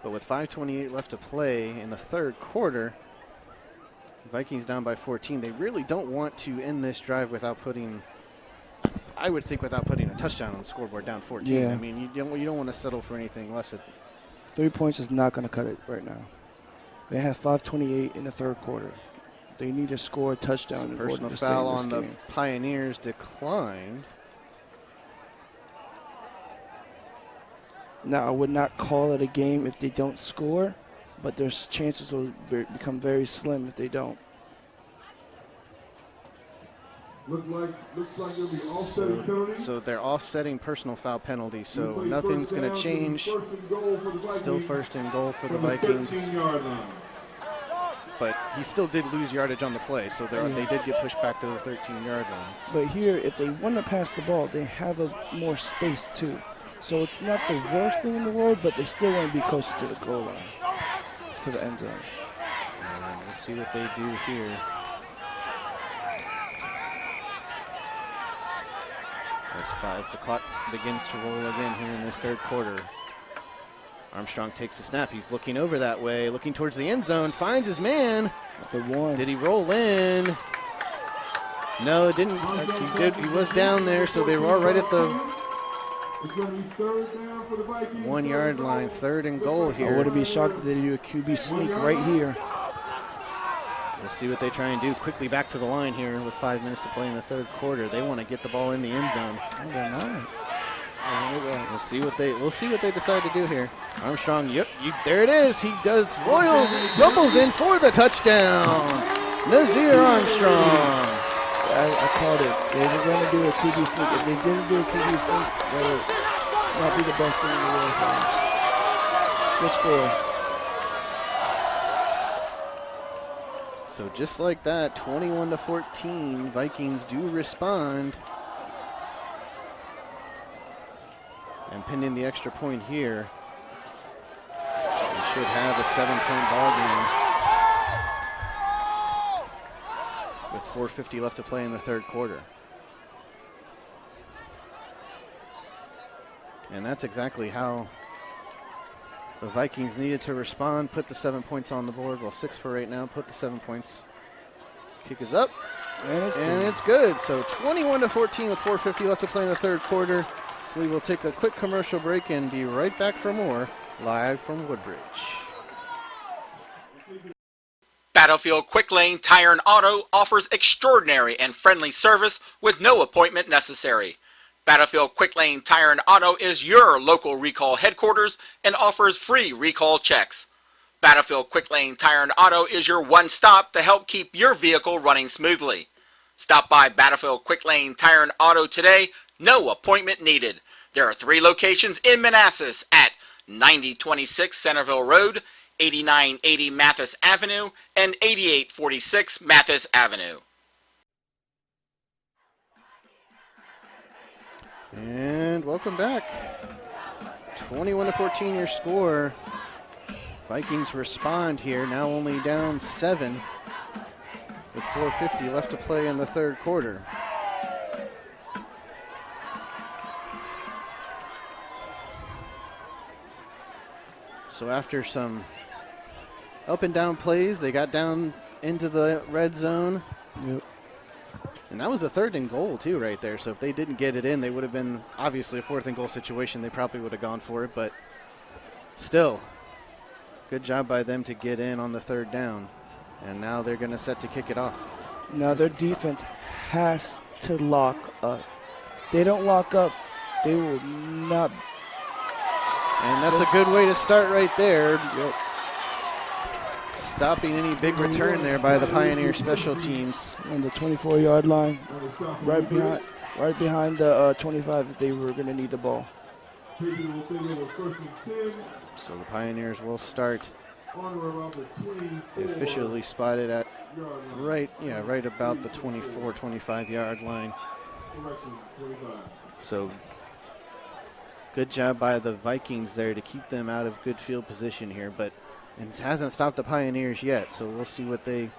But with 5:28 left to play in the 3rd quarter, Vikings down by 14. They really don't want to end this drive without putting, I would think, without putting a touchdown on the scoreboard down 14. Yeah. I mean, you don't want to settle for anything less. 3 points is not going to cut it right now. They have 5:28 in the 3rd quarter. They need to score a touchdown in order Personal to stay foul in this on the game. Pioneers declined. Now, I would not call it a game if they don't score, but their chances will become very slim if they don't. Looks like it'll be offsetting penalty. So they're offsetting personal foul penalty, so nothing's going to change. Still 1st and goal for the Vikings. 13-yard line. But he still did lose yardage on the play, so they did get pushed back to the 13-yard line. But here, if they want to pass the ball, they have more space too. So it's not the worst thing in the world, but they still want to be closer to the goal line, to the end zone. And we'll see what they do here. As the clock begins to roll again here in this 3rd quarter. Armstrong takes the snap. He's looking over that way, looking towards the end zone, finds his man. The 1. Did he roll in? No, it didn't. He did. He was down there, so they were right at the It's going to be 3rd down for the Vikings. 1-yard line, 3rd and goal I here. wouldn't be shocked if they do a QB sneak right here. We'll see what they try and do. Quickly back to the line here with 5 minutes to play in the 3rd quarter. They want to get the ball in the end zone. We'll see what they decide to do here. Armstrong, there it is. He does rumbles in for the touchdown. Nazir Armstrong. I called it. They were going to do a QB sneak. If they didn't do a QB sneak, that would not be the best thing in the world for them. Good score. So just like that, 21-14, Vikings do respond. And pending the extra point here, we should have a 7-point ball game with 4:50 left to play in the third quarter. And that's exactly how the Vikings needed to respond, put the 7 points on the board. Well, 6 for right now, put the 7 points. Kick is up, and it's good. So 21-14 with 4:50 left to play in the third quarter. We will take a quick commercial break and be right back for more, live from Woodbridge. Battlefield Quick Lane Tire and Auto offers extraordinary and friendly service with no appointment necessary. Battlefield Quick Lane Tire and Auto is your local recall headquarters and offers free recall checks. Battlefield Quick Lane Tire and Auto is your one-stop to help keep your vehicle running smoothly. Stop by Battlefield Quick Lane Tire and Auto today. No appointment needed. There are 3 locations in Manassas at 9026 Centerville Road, 8980 Mathis Avenue, and 8846 Mathis Avenue. And welcome back. 21-14 your score. Vikings respond here, now only down 7 with 4:50 left to play in the third quarter. So after some up and down plays, they got down into the red zone. Yep. And that was a 3rd and goal too right there. So if they didn't get it in, they would have been obviously a 4th and goal situation. They probably would have gone for it, but still, good job by them to get in on the 3rd down. And now they're going to set to kick it off. Now their defense has to lock up. They don't lock up, they will not. And that's a good way to start right there. Yep. Stopping any big return there by the Pioneer special teams. On the 24-yard line, right behind the 25 if they were going to need the ball. So the Pioneers will start. They officially spotted at right about the 24, 25-yard line. So good job by the Vikings there to keep them out of good field position here, but it hasn't stopped the Pioneers yet, so we'll see what they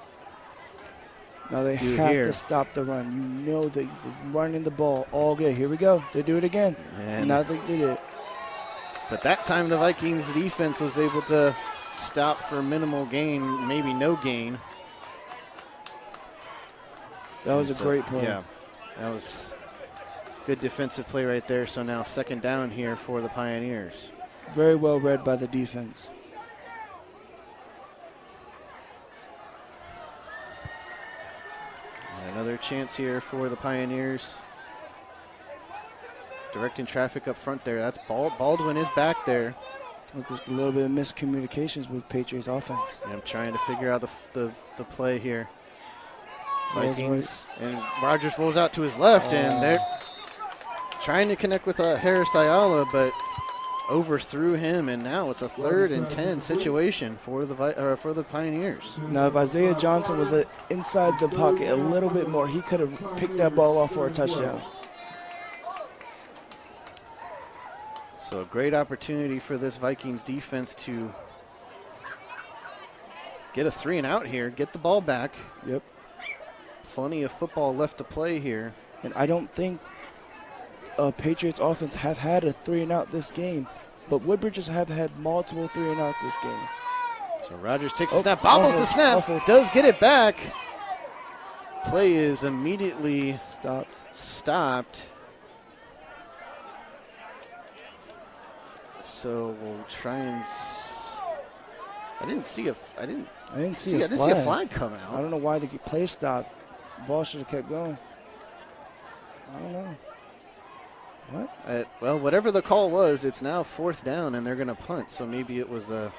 now they do have here. to stop the run. You know that running the ball all good. Here we go. They do it again. And now they did it. But that time the Vikings defense was able to stop for minimal gain, maybe no gain. That was a great play. Yeah, that was good defensive play right there. So now 2nd down here for the Pioneers. Very well read by the defense. And another chance here for the Pioneers. Directing traffic up front there. That's Baldwin is back there. Look, just a little bit of miscommunications with Patriots offense. And I'm trying to figure out the play here. Vikings, and Rogers rolls out to his left, and they're trying to connect with Harris Ayala, but overthrew him, and now it's a 3rd and 10 situation for the Pioneers. Now, if Isaiah Johnson was inside the pocket a little bit more, he could have picked that ball off for a touchdown. So a great opportunity for this Vikings defense to get a 3 and out here, get the ball back. Yep. Plenty of football left to play here. And I don't think Patriots offense have had a 3 and out this game, but Woodbridge have had multiple 3 and outs this game. So Rogers takes a snap, bobbles the snap, does get it back. Play is immediately stopped. So we'll try and. I didn't see a flag come out. I don't know why the play stopped. Ball should have kept going. I don't know. What? Well, whatever the call was, it's now 4th down, and they're going to punt. So maybe it was a.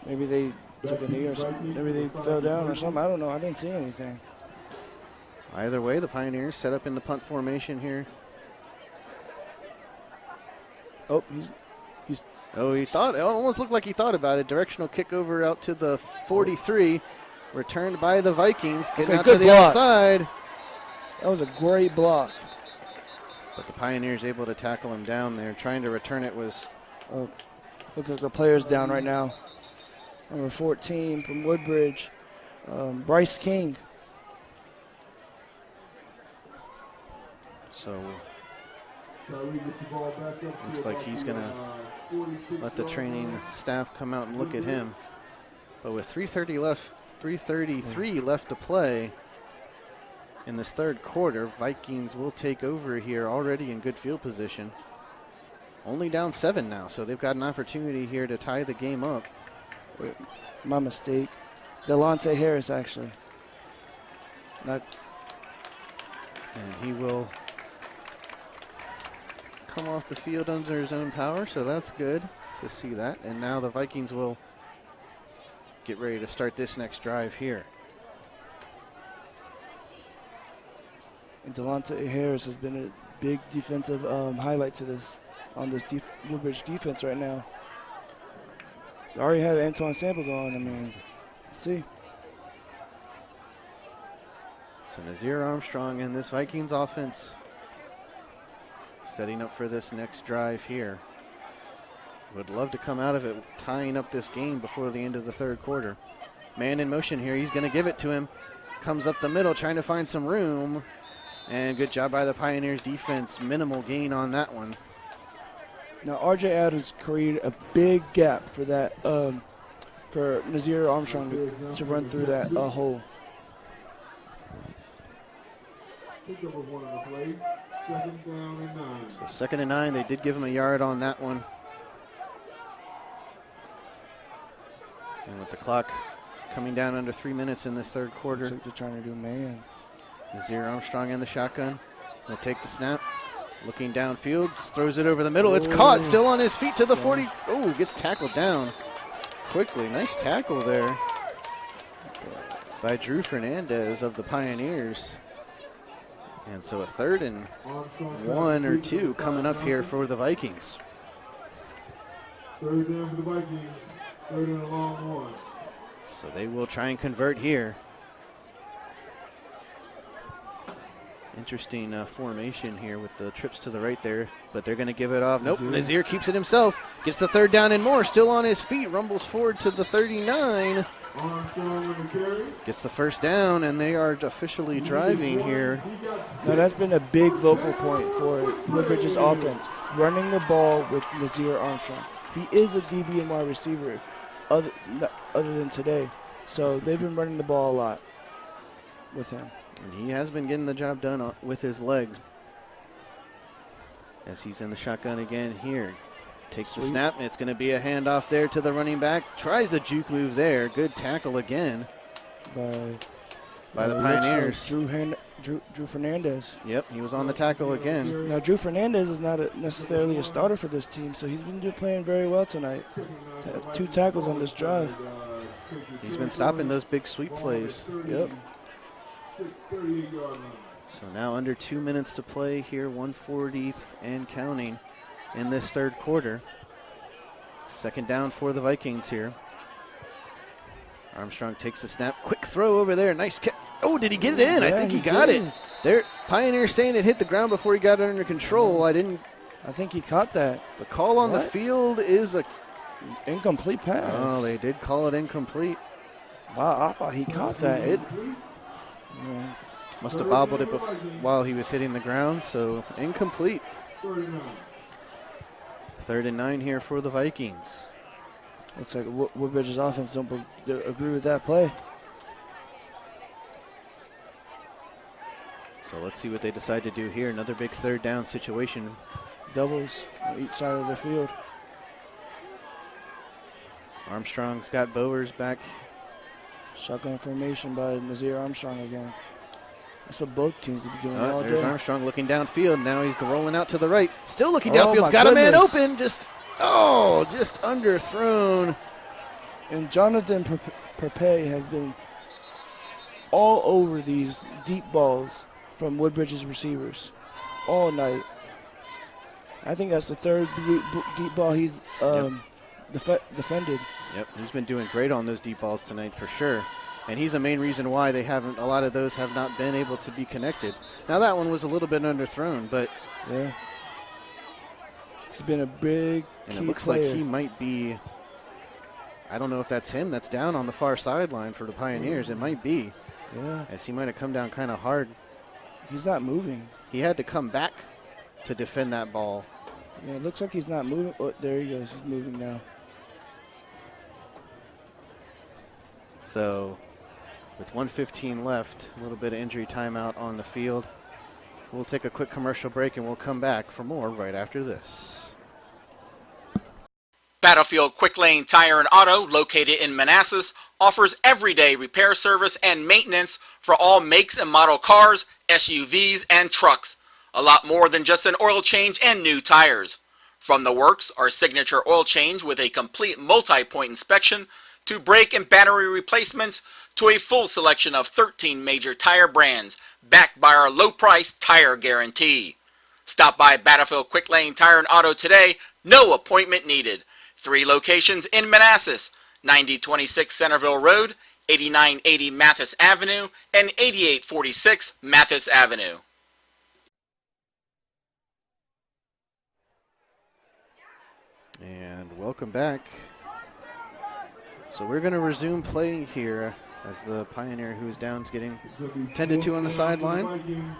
Maybe they took a knee or something. Maybe they fell down or something. I don't know. I didn't see anything. Either way, the Pioneers set up in the punt formation here. Oh, It almost looked like he thought about it. Directional kick over out to the 43. Returned by the Vikings. Getting out to the outside. That was a great block. But the Pioneers able to tackle him down there. Trying to return it was... Looks like the player's down right now. Number 14 from Woodbridge, Bryce King. So looks like he's going to let the training staff come out and look at him. But with 3:33 left to play in this third quarter, Vikings will take over here already in good field position. Only down 7 now, so they've got an opportunity here to tie the game up. Wait, my mistake. Delonte Harris, actually. And he will come off the field under his own power, so that's good to see that. And now the Vikings will get ready to start this next drive here. And Delonte Harris has been a big defensive highlight to this Woodbridge defense right now. They already have Antoine Sample going. I mean, let's see. So Nazir Armstrong and this Vikings offense setting up for this next drive here. Would love to come out of it tying up this game before the end of the third quarter. Man in motion here. He's going to give it to him. Comes up the middle trying to find some room. And good job by the Pioneers defense. Minimal gain on that one. Now, R.J. Adams created a big gap for that, for Nazir Armstrong to run through that hole. So 2nd and 9. They did give him a yard on that one. And with the clock coming down under 3 minutes in this third quarter. Looks like they're trying to do man. Nazir Armstrong in the shotgun. Will take the snap. Looking downfield, throws it over the middle. It's caught, still on his feet to the 40. Oh, gets tackled down quickly. Nice tackle there by Drew Fernandez of the Pioneers. And so a 3rd and 1 or 2 coming up here for the Vikings. 3rd down for the Vikings. 3rd and a long one. So they will try and convert here. Interesting formation here with the trips to the right there, but they're going to give it off. Nope, Nazir keeps it himself. Gets the 3rd down and more, still on his feet. Rumbles forward to the 39. Gets the 1st down, and they are officially driving here. Now that's been a big vocal point for Woodbridge's offense, running the ball with Nazir Armstrong. He is a DB and wide receiver other than today, so they've been running the ball a lot with him. And he has been getting the job done with his legs. As he's in the shotgun again here. Takes the snap, and it's going to be a handoff there to the running back. Tries the juke move there. Good tackle again by the Pioneers. Drew Fernandez. Yep, he was on the tackle again. Now, Drew Fernandez is not necessarily a starter for this team, so he's been playing very well tonight. 2 tackles on this drive. He's been stopping those big sweep plays. Yep. So now under 2 minutes to play here, 1:40 and counting in this third quarter. 2nd down for the Vikings here. Armstrong takes the snap. Quick throw over there. Nice catch. Oh, did he get it in? Yeah, I think he got it. There, Pioneers saying it hit the ground before he got it under control. I think he caught that. The call on the field is a incomplete pass. Oh, they did call it incomplete. Wow, I thought he caught that. It must have bobbled it while he was hitting the ground, so incomplete. 3rd and 9 here for the Vikings. Looks like Woodbridge's offense don't agree with that play. So let's see what they decide to do here. Another big 3rd down situation. Doubles on each side of the field. Armstrong's got Bowers back. Shotgun formation by Nazir Armstrong again. That's what both teams will be doing all day. There's Armstrong looking downfield. Now he's rolling out to the right. Still looking downfield. He's got a man open. Just underthrown. And Jonathan Perpe has been all over these deep balls from Woodbridge's receivers all night. I think that's the third deep ball he's defended. Yep, he's been doing great on those deep balls tonight for sure. And he's the main reason why a lot of those have not been able to be connected. Now that one was a little bit underthrown, but yeah, he's been a big and key it looks player. like he might be, I don't know if that's him that's down on the far sideline for the Pioneers. It might be. Yeah. As he might have come down kind of hard. He's not moving. He had to come back to defend that ball. Yeah, it looks like he's not moving. Oh, there he goes. He's moving now. So with 1:15 left, a little bit of injury timeout on the field. We'll take a quick commercial break and we'll come back for more right after this. Battlefield Quick Lane Tire and Auto, located in Manassas, offers everyday repair service and maintenance for all makes and model cars, SUVs, and trucks. A lot more than just an oil change and new tires. From the works, our signature oil change with a complete multi-point inspection, to brake and battery replacements, to a full selection of 13 major tire brands, backed by our low-price tire guarantee. Stop by Battlefield Quick Lane Tire and Auto today, no appointment needed. 3 locations in Manassas, 9026 Centerville Road, 8980 Mathis Avenue, and 8846 Mathis Avenue. And welcome back. So we're going to resume playing here as the Pioneer who's down is getting tended to on the sideline.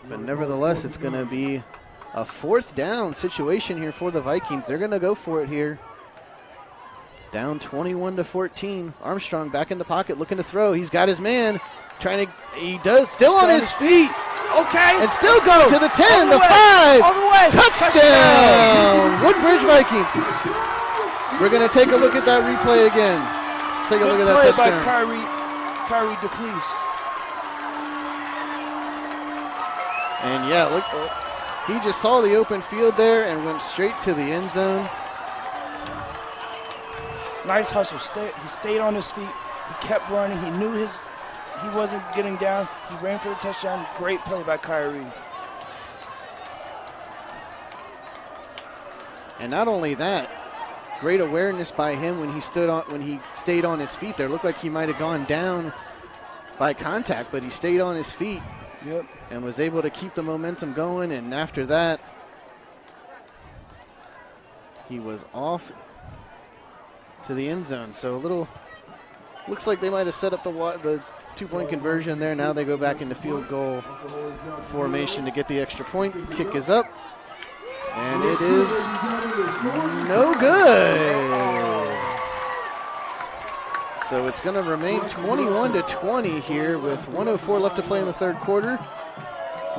But nevertheless, it's going to be a 4th down situation here for the Vikings. They're going to go for it here. Down 21-14. Armstrong back in the pocket looking to throw. He's got his man. He does, still on his feet. Okay. And still going to the 10, the 5. All the way. Touchdown! Woodbridge Vikings. We're going to take a look at that replay again. Take a look at that touchdown. By Kyrie DePlease. And yeah, look, he just saw the open field there and went straight to the end zone. Nice hustle. He stayed on his feet. He kept running. He knew he wasn't getting down. He ran for the touchdown. Great play by Kyrie. And not only that, great awareness by him when he stayed on his feet there. Looked like he might have gone down by contact, but he stayed on his feet. Yep. And was able to keep the momentum going. And after that, he was off to the end zone. So looks like they might have set up the 2-point conversion there. Now they go back into field goal formation to get the extra point. Kick is up. And it is no good. So it's going to remain 21-20 here with 1:04 left to play in the third quarter.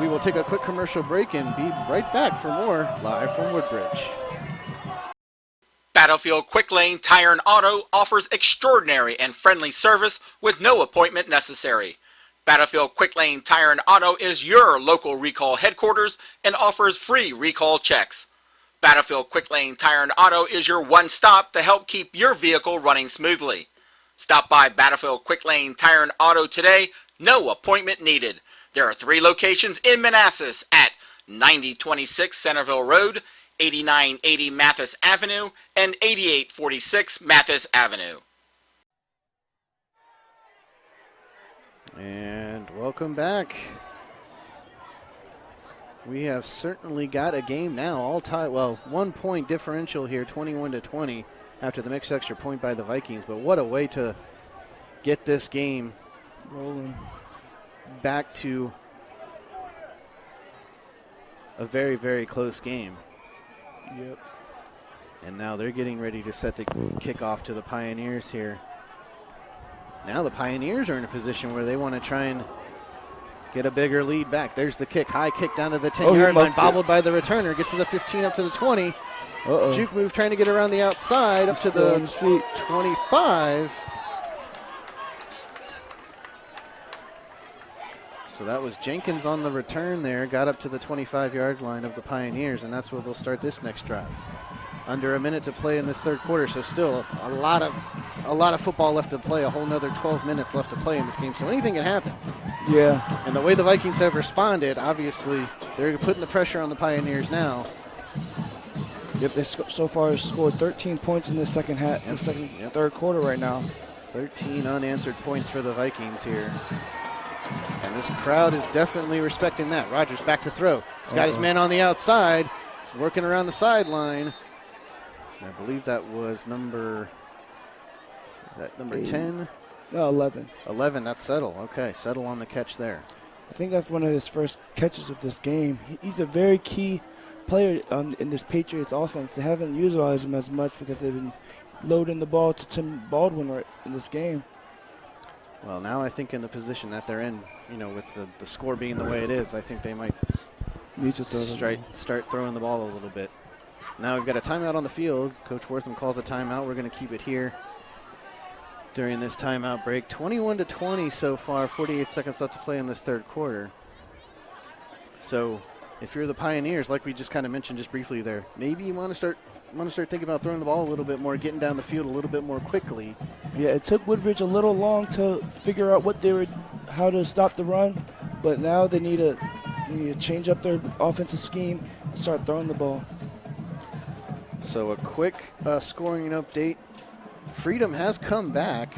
We will take a quick commercial break and be right back for more live from Woodbridge. Battlefield Quick Lane Tire and Auto offers extraordinary and friendly service with no appointment necessary. Battlefield Quick Lane Tire and Auto is your local recall headquarters and offers free recall checks. Battlefield Quick Lane Tire and Auto is your one-stop to help keep your vehicle running smoothly. Stop by Battlefield Quick Lane Tire and Auto today, no appointment needed. There are 3 locations in Manassas at 9026 Centerville Road, 8980 Mathis Avenue, and 8846 Mathis Avenue. And welcome back. We have certainly got a game now, all tied. Well, 1-point differential here, 21-20, after the mixed extra point by the Vikings. But what a way to get this game rolling back to a very, very close game. Yep. And now they're getting ready to set the kickoff to the Pioneers here. Now the Pioneers are in a position where they want to try and get a bigger lead back. There's the kick. High kick down to the 10-yard line. Bobbled by the returner. Gets to the 15, up to the 20. Juke move trying to get around the outside. Up to the 25. So that was Jenkins on the return there. Got up to the 25-yard line of the Pioneers, and that's where they'll start this next drive. Under a minute to play in this third quarter, so still a lot of a lot of football left to play, a whole nother 12 minutes left to play in this game, so anything can happen. Yeah. And the way the Vikings have responded, obviously, they're putting the pressure on the Pioneers now. Yep, they so far have scored 13 points in the second half, third quarter right now. 13 unanswered points for the Vikings here. And this crowd is definitely respecting that. Rogers back to throw. He's got his man on the outside. He's working around the sideline. I believe that was number 10? No, 11. 11, that's Settle. Okay, Settle on the catch there. I think that's one of his first catches of this game. He's a very key player in this Patriots offense. They haven't utilized him as much because they've been loading the ball to Tim Baldwin right in this game. Well, now I think in the position that they're in, with the score being the way it is, I think they might start throwing the ball a little bit. Now we've got a timeout on the field. Coach Wortham calls a timeout. We're going to keep it here during this timeout break. 21-20 so far, 48 seconds left to play in this third quarter. So if you're the Pioneers, like we just kind of mentioned just briefly there, maybe you want to start thinking about throwing the ball a little bit more, getting down the field a little bit more quickly. Yeah, it took Woodbridge a little long to figure out how to stop the run, but now they need to change up their offensive scheme and start throwing the ball. So a quick scoring update. Freedom has come back,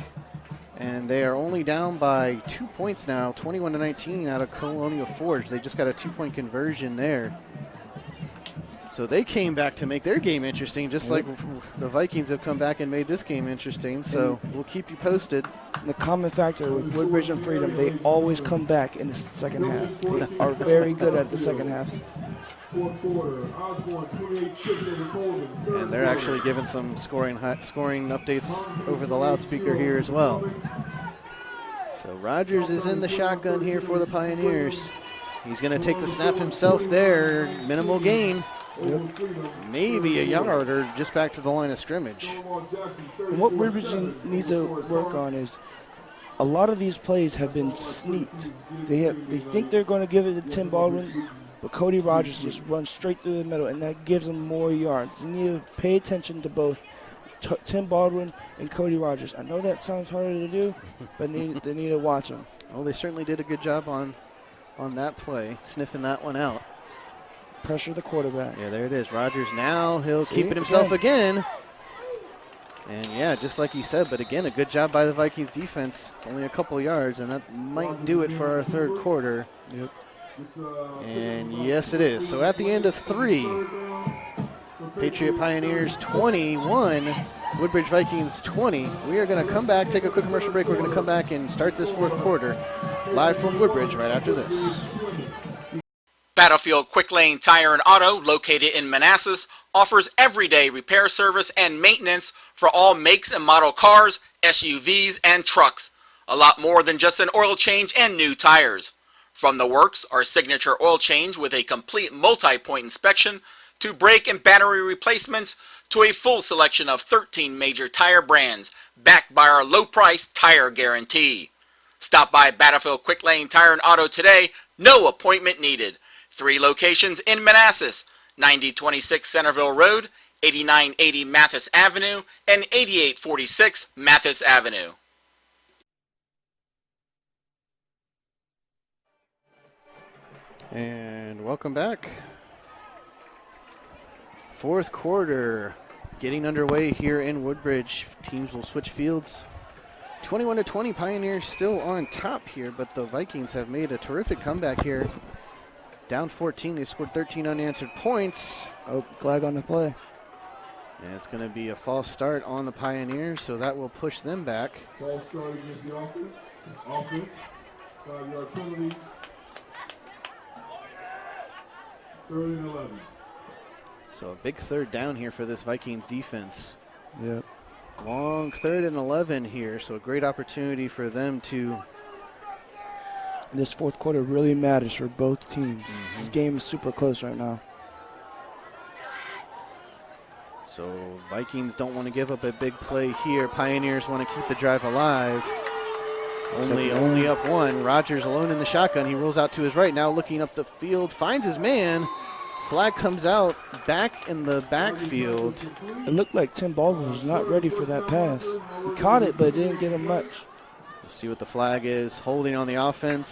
and they are only down by 2 points now, 21-19 out of Colonial Forge. They just got a 2-point conversion there. So they came back to make their game interesting, just like the Vikings have come back and made this game interesting. So we'll keep you posted. The common factor with Woodbridge and Freedom, they always come back in the second half. They are very good at the second half. And they're actually giving some scoring updates over the loudspeaker here as well. So Rogers is in the shotgun here for the Pioneers. He's going to take the snap himself there. Minimal gain. Maybe a yard or just back to the line of scrimmage. And what Woodbridge needs to work on is a lot of these plays have been sneaked. They think they're going to give it to Tim Baldwin, but Cody Rogers just runs straight through the middle, and that gives them more yards. You need to pay attention to both Tim Baldwin and Cody Rogers. I know that sounds harder to do, but they need to watch them. Well, they certainly did a good job on that play, sniffing that one out. Pressure the quarterback. Yeah, there it is. Rogers now, he'll keep it himself again. And, yeah, just like you said, but again, a good job by the Vikings defense. Only a couple yards, and that might do it for our third quarter. Yep. And, yes, it is. So at the end of 3, Patriot Pioneers 21, Woodbridge Vikings 20. We are going to come back, take a quick commercial break. We're going to come back and start this fourth quarter live from Woodbridge right after this. Battlefield Quick Lane Tire and Auto, located in Manassas, offers everyday repair service and maintenance for all makes and model cars, SUVs, and trucks. A lot more than just an oil change and new tires. From the works, our signature oil change with a complete multi-point inspection, to brake and battery replacements, to a full selection of 13 major tire brands, backed by our low-price tire guarantee. Stop by Battlefield Quick Lane Tire and Auto today, no appointment needed. 3 locations in Manassas, 9026 Centerville Road, 8980 Mathis Avenue, and 8846 Mathis Avenue. And welcome back. Fourth quarter getting underway here in Woodbridge. Teams will switch fields. 21-20, Pioneers still on top here, but the Vikings have made a terrific comeback here. Down 14, they scored 13 unanswered points. Oh, flag on the play. And it's going to be a false start on the Pioneers, so that will push them back. False start against the offense. 5-yard penalty. 3rd and 11. So a big third down here for this Vikings defense. Yep. Long 3rd and 11 here, so a great opportunity for them to. This fourth quarter really matters for both teams. This game is super close right now. So Vikings don't want to give up a big play here. Pioneers want to keep the drive alive. Only up 1. Rogers alone in the shotgun. He rolls out to his right. Now looking up the field. Finds his man. Flag comes out back in the backfield. It looked like Tim Baldwin was not ready for that pass. He caught it, but it didn't get him much. We'll see what the flag is. Holding on the offense.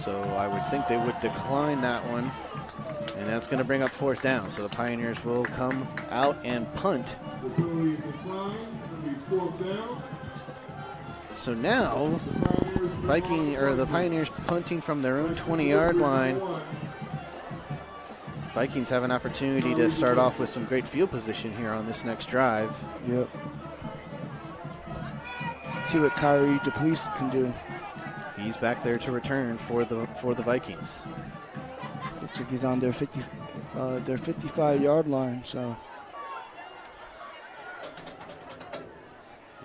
So I would think they would decline that one. And that's going to bring up 4th down. So the Pioneers will come out and punt. So now, the Pioneers punting from their own 20-yard line. Vikings have an opportunity to start off with some great field position here on this next drive. Yep. See what Kyrie DePleece can do. He's back there to return for the Vikings. Looks like he's on their 55-yard line. So.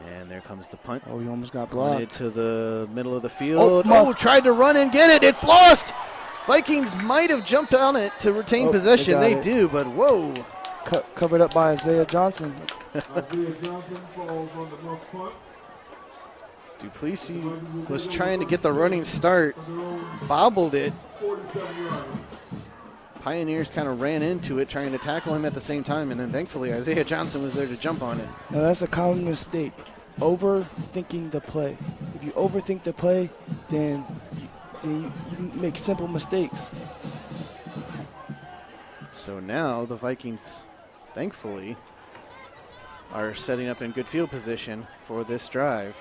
And there comes the punt. Oh, he almost got blocked. Punted to the middle of the field. Oh, tried to run and get it. It's lost. Vikings might have jumped on it to retain possession. They do, but whoa. Covered up by Isaiah Johnson. Duplessis was trying to get the running start, bobbled it. Pioneers kind of ran into it, trying to tackle him at the same time, and then thankfully Isaiah Johnson was there to jump on it. Now that's a common mistake, overthinking the play. If you overthink the play, then you make simple mistakes. So now the Vikings, thankfully, are setting up in good field position for this drive.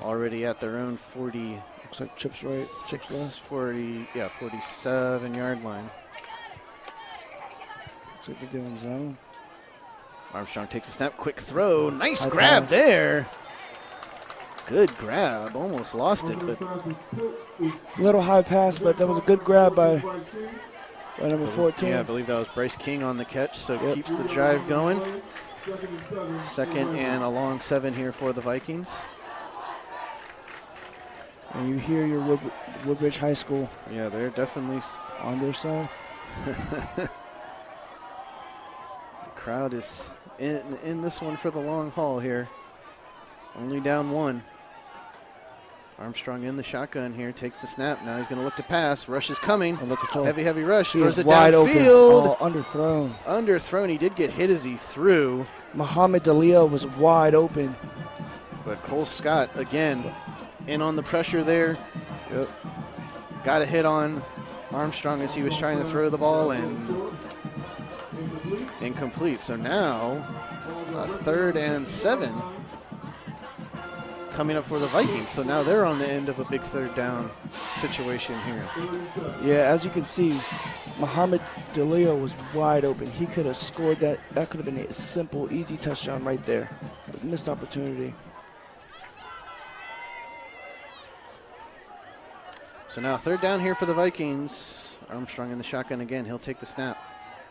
Already at their own 40. Looks like Chip's right. Chip's left. 47-yard line. Looks like they're giving zone. Armstrong takes a snap, quick throw, nice High grab pass. there. Good grab, almost lost it, but Little high pass, but that was a good grab by number 14. yeah, I believe that was Bryce King on the catch, so keeps the drive going. 2nd and a long 7 here for the Vikings. And you hear your Woodbridge High School. Yeah, they're definitely on their side. The crowd is in this one for the long haul here. Only down 1. Armstrong in the shotgun here, takes the snap. Now he's going to look to pass. Rush is coming. Heavy rush. Throws it downfield. Underthrown. Underthrown. He did get hit as he threw. Muhammad Dalia was wide open. But Cole Scott, again, in on the pressure there. Yep. Got a hit on Armstrong as he was trying to throw the ball, and incomplete. So now, a 3rd and 7 coming up for the Vikings. So now they're on the end of a big 3rd down situation here. Yeah, as you can see, Muhammad Dalia was wide open. He could have scored that. That could have been a simple, easy touchdown right there. Missed opportunity. So now 3rd down here for the Vikings. Armstrong in the shotgun again. He'll take the snap.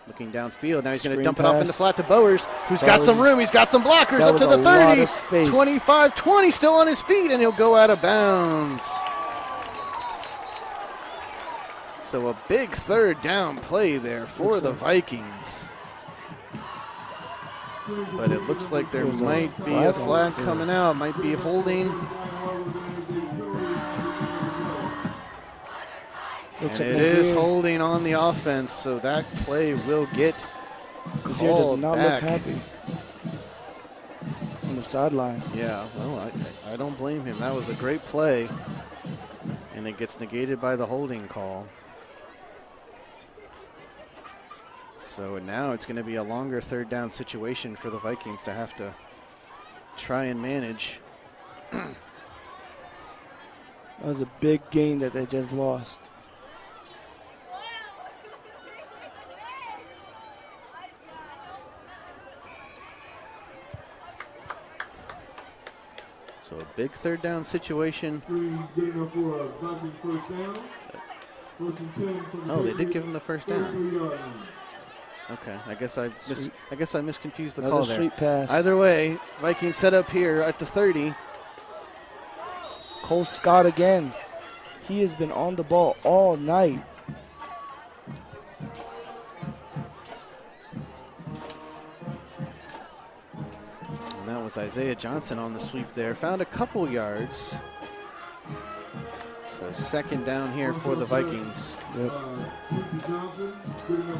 Looking downfield. Now he's going to dump it off in the flat to Bowers, who's got some room. He's got some blockers up to the 30. 25, 20 still on his feet, and he'll go out of bounds. So a big 3rd down play there for the Vikings. But it looks like there might be a flag coming out. Might be holding. And it is holding on the offense, so that play will get called does not back. Look happy on the sideline. Yeah, well, I don't blame him. That was a great play, and it gets negated by the holding call. So now it's going to be a longer 3rd down situation for the Vikings to have to try and manage. That was a big gain that they just lost. So a big 3rd down situation. Oh, they did give him the 1st down. Okay, I guess I misconfused the call there. Sweet pass. Either way, Vikings set up here at the 30. Cole Scott again. He has been on the ball all night. And that was Isaiah Johnson on the sweep there. Found a couple yards. So second down here for the Vikings. Yep.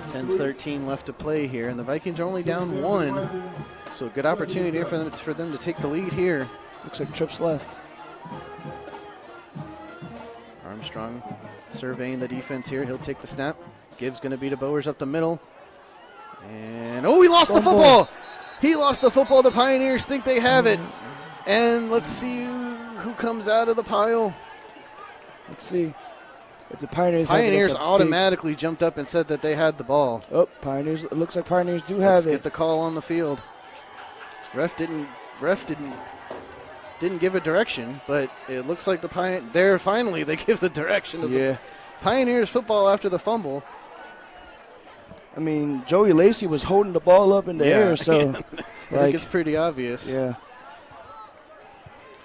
10-13 left to play here, and the Vikings are only down 1. So a good opportunity for them to take the lead here. Looks like trips left. Armstrong surveying the defense here. He'll take the snap. Gibbs going to be to Bowers up the middle. And, he lost the football. He lost the football. The Pioneers think they have it. And let's see who comes out of the pile. Let's see. If the Pioneers automatically jumped up and said that they had the ball. Oh, Pioneers. It looks like Pioneers do have Let's it. get the call on the field. Ref didn't give a direction, but it looks like finally they give the direction of the Pioneers football after the fumble. I mean, Joey Lacey was holding the ball up in the air, so I think it's pretty obvious. Yeah.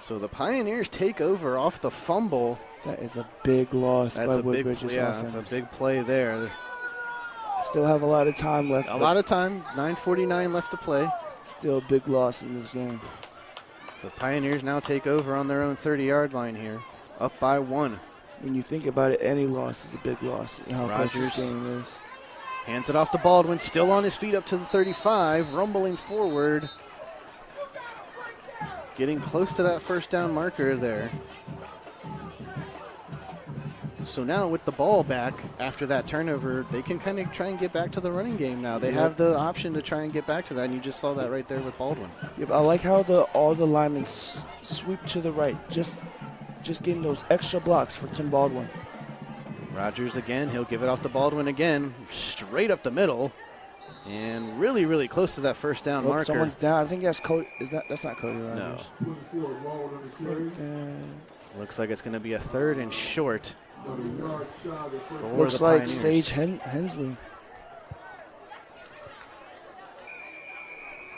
So the Pioneers take over off the fumble. That is a big loss by Woodbridge's offense. That's a big play there. Still have a lot of time left. 9:49 left to play. Still a big loss in this game. The Pioneers now take over on their own 30-yard line here, up by 1. When you think about it, any loss is a big loss. How close this game is. Hands it off to Baldwin, still on his feet up to the 35, rumbling forward. Getting close to that first down marker there. So now with the ball back after that turnover, they can kind of try and get back to the running game now. They have the option to try and get back to that, and you just saw that right there with Baldwin. Yep, I like how all the linemen sweep to the right, just getting those extra blocks for Tim Baldwin. Rogers again, he'll give it off to Baldwin again, straight up the middle, and really, really close to that first down marker. Someone's down. I think that's Cody. That's not Cody Rogers. No. Looks like it's going to be a 3rd and short. Looks like Sage Hensley.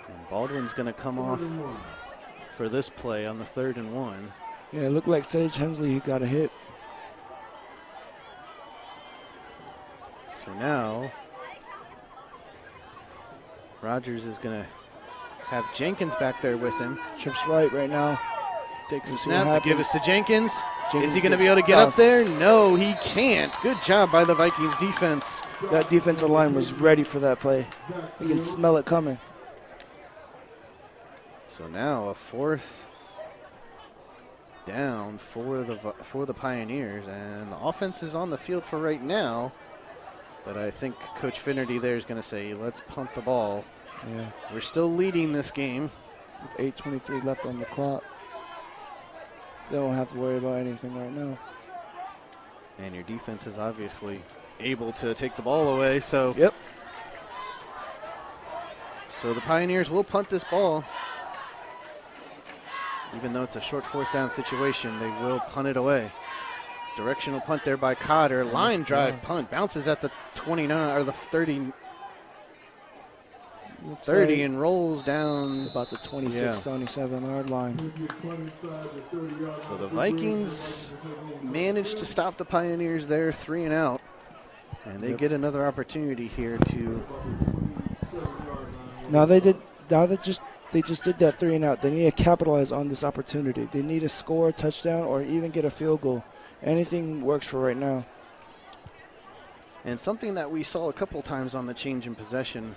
And Baldwin's going to come off for this play on the 3rd and 1. Yeah, it looked like Sage Hensley got a hit. So now Rogers is going to have Jenkins back there with him. Trips right now. Takes the snap. Give us to Jenkins. Is he going to be able to get up there? No, he can't. Good job by the Vikings defense. That defensive line was ready for that play. You can smell it coming. So now a 4th down for the Pioneers, and the offense is on the field for right now. But I think Coach Finnerty there is going to say, let's punt the ball. Yeah. We're still leading this game. With 8:23 left on the clock. They don't have to worry about anything right now. And your defense is obviously able to take the ball away. So, yep. So the Pioneers will punt this ball. Even though it's a short 4th down situation, they will punt it away. Directional punt there by Cotter. Line drive punt. Bounces at the 29 or the 30. 30 and rolls down. About the 26-77-yard line. So the Vikings managed to stop the Pioneers there, 3 and out. And they get another opportunity here to. They just did that 3 and out. They need to capitalize on this opportunity. They need to score a touchdown or even get a field goal. Anything works for right now. And something that we saw a couple times on the change in possession,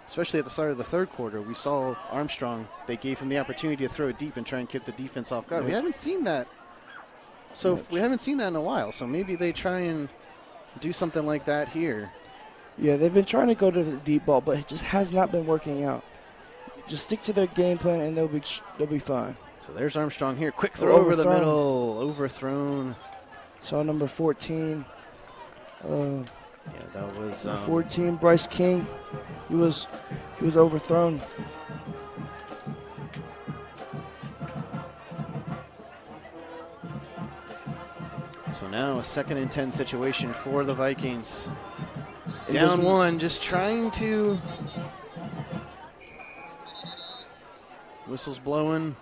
especially at the start of the 3rd quarter, we saw Armstrong. They gave him the opportunity to throw it deep and try and keep the defense off guard. We haven't seen that. We haven't seen that in a while. So maybe they try and do something like that here. Yeah, they've been trying to go to the deep ball, but it just has not been working out. Just stick to their game plan, and they'll be fine. So there's Armstrong here. Quick throw over the middle. Overthrown. Saw number 14. Yeah, that was 14. Bryce King. He was overthrown. So now a 2nd and 10 situation for the Vikings. Down 1, just trying to. Whistles blowing.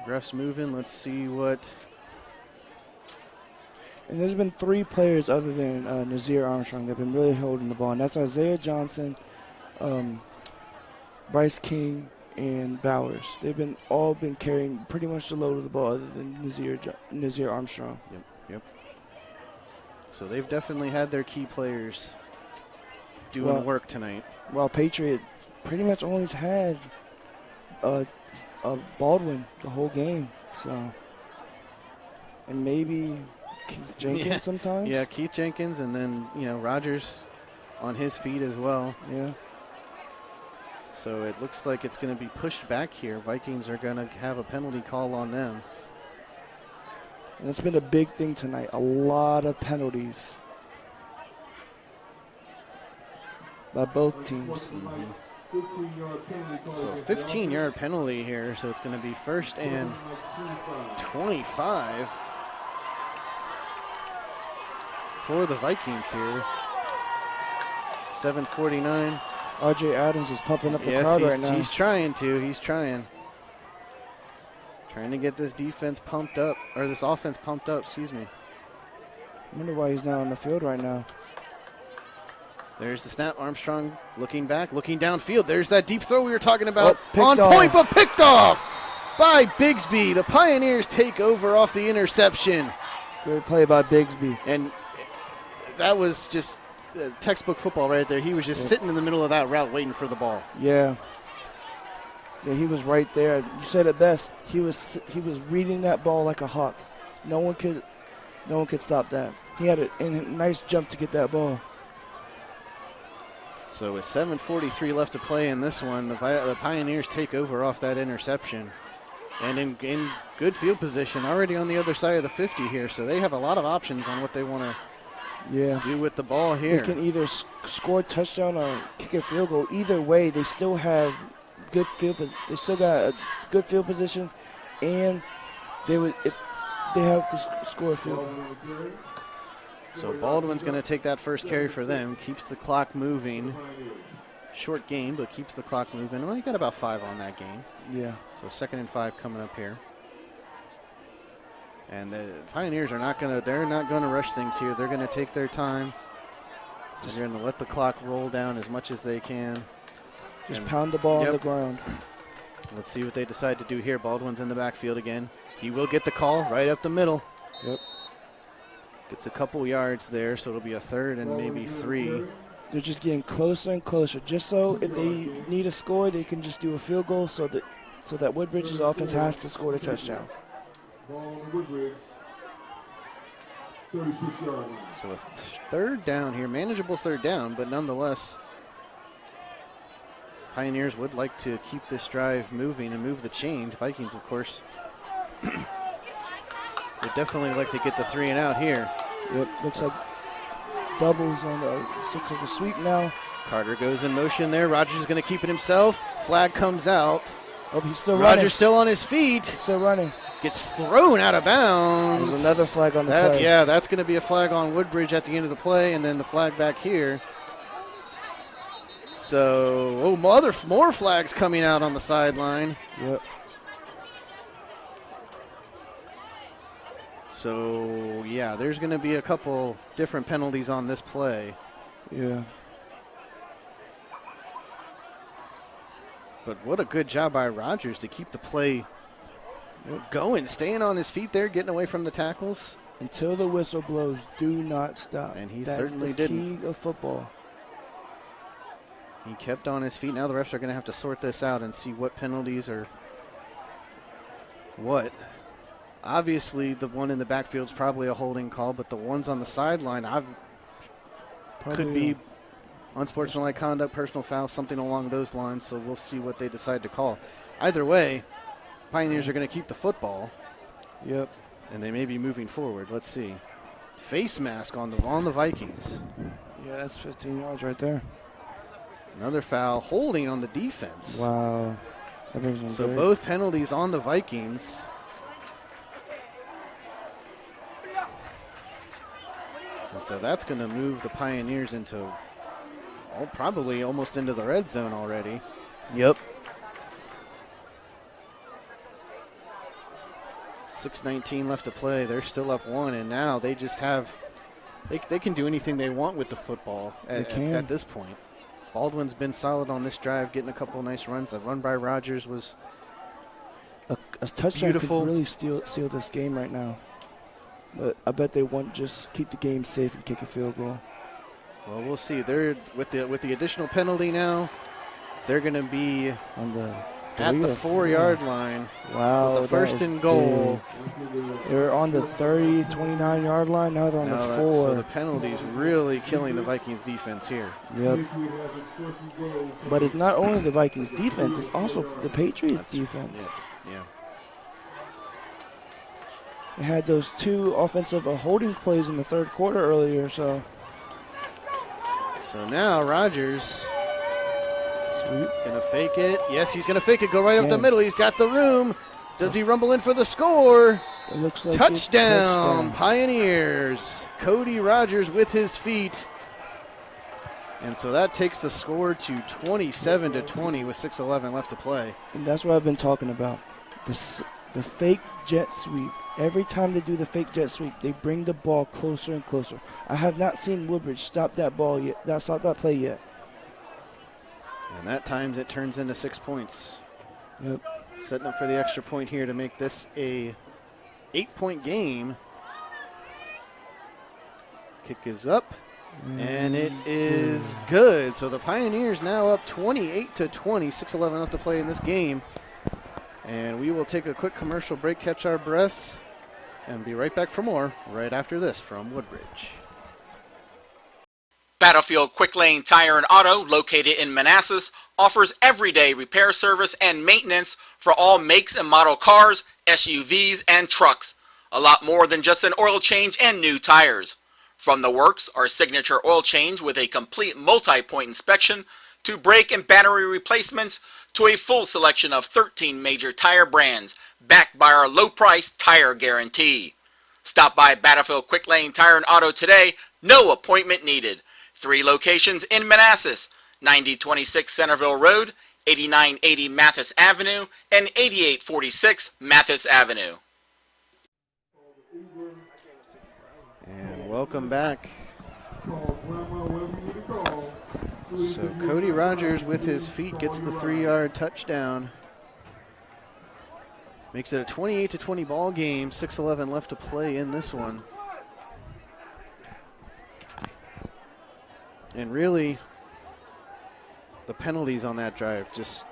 Refs moving. Let's see what. And there's been 3 players other than Nazir Armstrong that have been really holding the ball, and that's Isaiah Johnson, Bryce King, and Bowers. They've all been carrying pretty much the load of the ball other than Nazir Armstrong. Yep. So they've definitely had their key players doing work tonight. While Patriot pretty much always had a Baldwin the whole game. So, and maybe Keith Jenkins sometimes. Yeah, Keith Jenkins, and then Rogers on his feet as well. Yeah. So it looks like it's going to be pushed back here. Vikings are going to have a penalty call on them. And it's been a big thing tonight. A lot of penalties by both teams. So 15-yard penalty here. So it's going to be 1st and 25 for the Vikings here. 7:49. R.J. Adams is pumping up the crowd right now. He's trying to. He's trying to get this defense pumped up, or this offense pumped up, excuse me. I wonder why he's not on the field right now. There's the snap. Armstrong looking back, looking downfield. There's that deep throw we were talking about. On point, but picked off by Bigsby. The Pioneers take over off the interception. Great play by Bigsby. And that was just textbook football right there. He was just sitting in the middle of that route waiting for the ball. Yeah, he was right there. You said it best. He was reading that ball like a hawk. No one could stop that. He had a nice jump to get that ball. So with 7:43 left to play in this one, the Pioneers take over off that interception. And in good field position, already on the other side of the 50 here. So they have a lot of options on what they want to do with the ball here. They can either score a touchdown or kick a field goal. Either way, they still have good field. They still got a good field position, and they have to score a field goal. So Baldwin's going to take that first carry for them. Keeps the clock moving. Short game, but keeps the clock moving. Well, you got about 5 on that game. Yeah. So 2nd and 5 coming up here. And the Pioneers are not going to rush things here. They're going to take their time. They're going to let the clock roll down as much as they can. Just pound the ball on the ground. Let's see what they decide to do here. Baldwin's in the backfield again. He will get the call right up the middle. Yep. Gets a couple yards there, so it'll be a 3rd and maybe 3. They're just getting closer and closer. Just so if they need a score, they can just do a field goal so that Woodbridge's offense has to score the touchdown. Woodbridge, 36 yards. So a 3rd down here, manageable 3rd down, but nonetheless, Pioneers would like to keep this drive moving and move the chain. Vikings, of course, would definitely like to get the 3 and out here. Yep, looks like doubles on the 6 of the sweep now. Carter goes in motion there. Rogers is going to keep it himself. Flag comes out. Oh, he's still running. Rogers still on his feet. Still running. Gets thrown out of bounds. There's another flag on the play. Yeah, that's going to be a flag on Woodbridge at the end of the play, and then the flag back here. So, more flags coming out on the sideline. Yep. So, yeah, there's going to be a couple different penalties on this play. Yeah. But what a good job by Rogers to keep the play going, staying on his feet there, getting away from the tackles. Until the whistle blows, do not stop. And he That's certainly the didn't. key of football. He kept on his feet. Now the refs are going to have to sort this out and see what penalties are what. Obviously, the one in the backfield is probably a holding call, but the ones on the sideline could be unsportsmanlike conduct, personal foul, something along those lines. So we'll see what they decide to call. Either way, Pioneers are going to keep the football. Yep. And they may be moving forward. Let's see. Face mask on the Vikings. Yeah, that's 15 yards right there. Another foul, holding on the defense. Wow. So both penalties on the Vikings. And so that's going to move the Pioneers into, probably almost into the red zone already. Yep. 6:19 left to play. They're still up 1, and now they just have, they can do anything they want with the football at this point. Baldwin's been solid on this drive, getting a couple nice runs. The run by Rogers was A touchdown beautiful. could really seal this game right now. But I bet they want just keep the game safe and kick a field goal. Well, we'll see. They're with the additional penalty now. They're going to be On the at the 4-yard line. Wow. With the first and goal. They're on the 30, 29-yard line. Now they're on the 4. So the penalty's really killing the Vikings defense here. Yep. But it's not only the Vikings defense, it's also the Patriots defense. Yeah. They had those 2 offensive holding plays in the third quarter earlier, so. So now Rogers Sweet. gonna fake it. Yes, he's gonna fake it. Go right up the middle. He's got the room. Does he rumble in for the score? It looks like Touchdown, Pioneers. Cody Rogers with his feet. And so that takes the score to 27-20 with 6:11 left to play. And that's what I've been talking about. The fake jet sweep. Every time they do the fake jet sweep, they bring the ball closer and closer. I have not seen Woodbridge stop that play yet. And that time it turns into 6 points. Yep. Setting up for the extra point here to make this a 8-point game. Kick is up, and it is good. So the Pioneers now up 28-20, 6:11 left to play in this game. And we will take a quick commercial break, catch our breaths, and be right back for more right after this from Woodbridge. Battlefield Quick Lane Tire and Auto, located in Manassas, offers everyday repair service and maintenance for all makes and model cars, SUVs, and trucks. A lot more than just an oil change and new tires. From the works, our signature oil change with a complete multi-point inspection, to brake and battery replacements, to a full selection of 13 major tire brands, backed by our low-price tire guarantee. Stop by Battlefield Quick Lane Tire and Auto today, no appointment needed. 3 locations in Manassas, 9026 Centerville Road, 8980 Mathis Avenue, and 8846 Mathis Avenue. And welcome back. So Cody Rogers with his feet gets the 3-yard touchdown. Makes it a 28-20 ball game, 6:11 left to play in this one. And really, the penalties on that drive just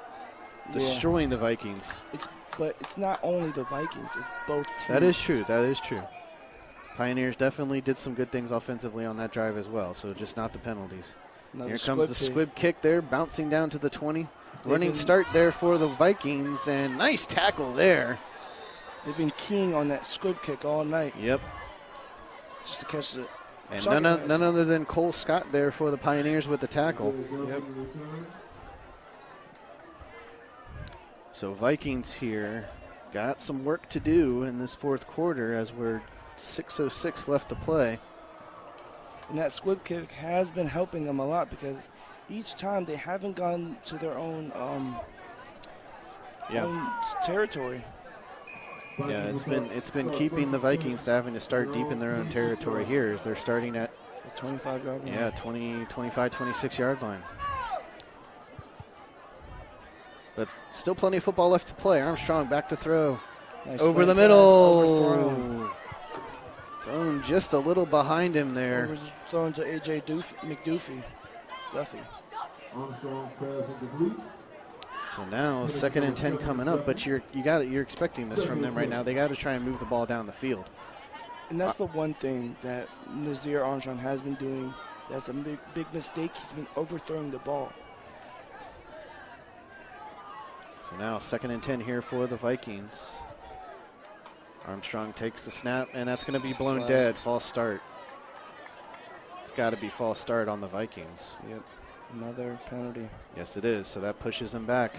destroying the Vikings. But it's not only the Vikings, it's both teams. That is true. That is true. Pioneers definitely did some good things offensively on that drive as well, so just not the penalties. Here comes the squib kick there, bouncing down to the 20. Running start there for the Vikings, and nice tackle there. They've been keying on that squib kick all night. Yep. Just to catch it. And none other than Cole Scott there for the Pioneers with the tackle. Yep. So Vikings here got some work to do in this fourth quarter as we're 6:06 left to play. And that squib kick has been helping them a lot because each time they haven't gone to their own territory. Yeah, it's been keeping the Vikings to having to start deep in their own territory here as they're starting at the 25-yard line. Yeah, 25, 26-yard line. But still plenty of football left to play. Armstrong back to throw. Nice over the middle. Thrown just a little behind him there. Thrown to A.J. McDuffie. Armstrong pass incomplete. So now 2nd and 10 coming up, but you're expecting this from them right now. They got to try and move the ball down the field. And that's the one thing that Nazir Armstrong has been doing. That's a big mistake. He's been overthrowing the ball. So now 2nd and 10 here for the Vikings. Armstrong takes the snap, and that's going to be blown dead. False start. It's got to be false start on the Vikings. Yep. Another penalty. Yes, it is. So that pushes them back.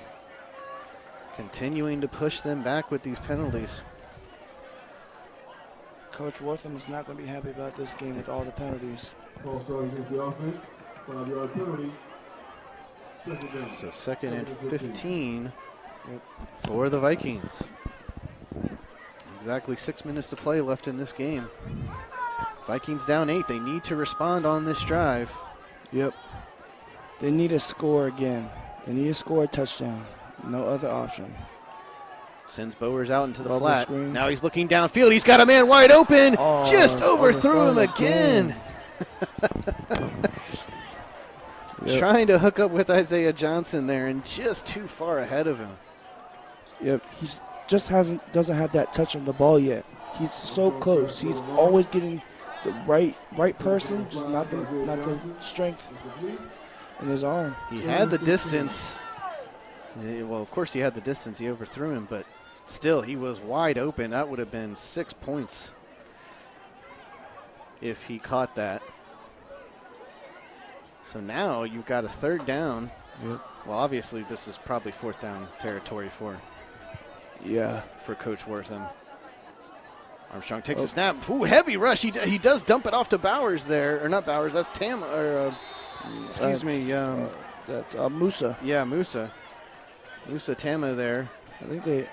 Continuing to push them back with these penalties. Coach Wortham is not going to be happy about this game with all the penalties. False start against the offense. 5-yard penalty. So 2nd and 15 for the Vikings. Exactly 6 minutes to play left in this game. Vikings down 8. They need to respond on this drive. Yep. They need to score again. They need to score a touchdown. No other option. Sends Bowers out into the Bubble flat. screen. Now he's looking downfield. He's got a man wide open. Oh, Just overthrew him again. Yep. Trying to hook up with Isaiah Johnson there and just too far ahead of him. Yep, he's just doesn't have that touch on the ball yet. He's so close. He's always getting the right person, just not the strength in his arm. He had the distance. Well, of course he had the distance. He overthrew him, but still he was wide open. That would have been 6 points if he caught that. So now you've got a third down. Yep. Well, obviously this is probably fourth down territory for Coach Wortham. Armstrong takes a snap. Ooh, heavy rush. He does dump it off to Bowers there. Or not Bowers, that's Tam. Excuse me. That's Musa. Yeah, Musa. Musa Tama there. I think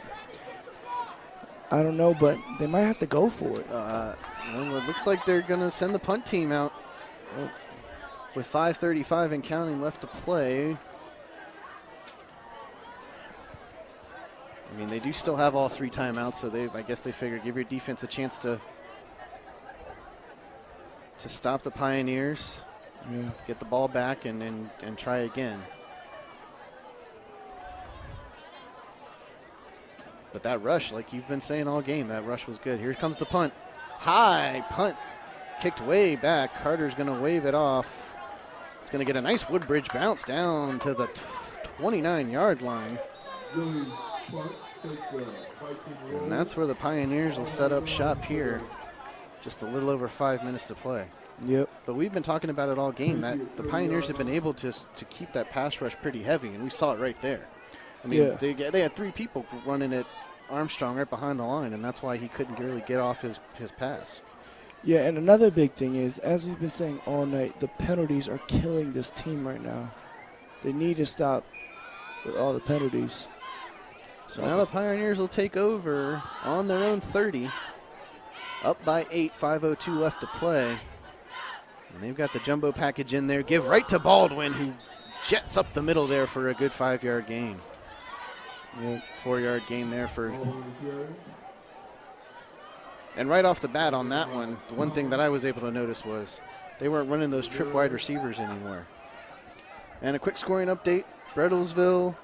I don't know, but they might have to go for it. Well, it looks like they're going to send the punt team out with 5:35 and counting left to play. I mean, they do still have all 3 timeouts, so I guess they figure give your defense a chance to stop the Pioneers, get the ball back, and try again. But that rush, like you've been saying all game, that rush was good. Here comes the punt. High punt. Kicked way back. Carter's going to wave it off. It's going to get a nice Woodbridge bounce down to the 29-yard line. And that's where the Pioneers will set up shop here. Just a little over 5 minutes to play. Yep. But we've been talking about it all game, that the Pioneers have been able to keep that pass rush pretty heavy, and we saw it right there. I mean, they had 3 people running at Armstrong right behind the line, and that's why he couldn't really get off his pass. Yeah, and another big thing is, as we've been saying all night, the penalties are killing this team right now. They need to stop with all the penalties. So now the Pioneers will take over on their own 30. Up by 8, 5:02 left to play. And they've got the jumbo package in there. Give right to Baldwin, who jets up the middle there for a good 5-yard gain. 4-yard gain there for. And right off the bat on that one, the one thing that I was able to notice was they weren't running those trip wide receivers anymore. And a quick scoring update: Brentsville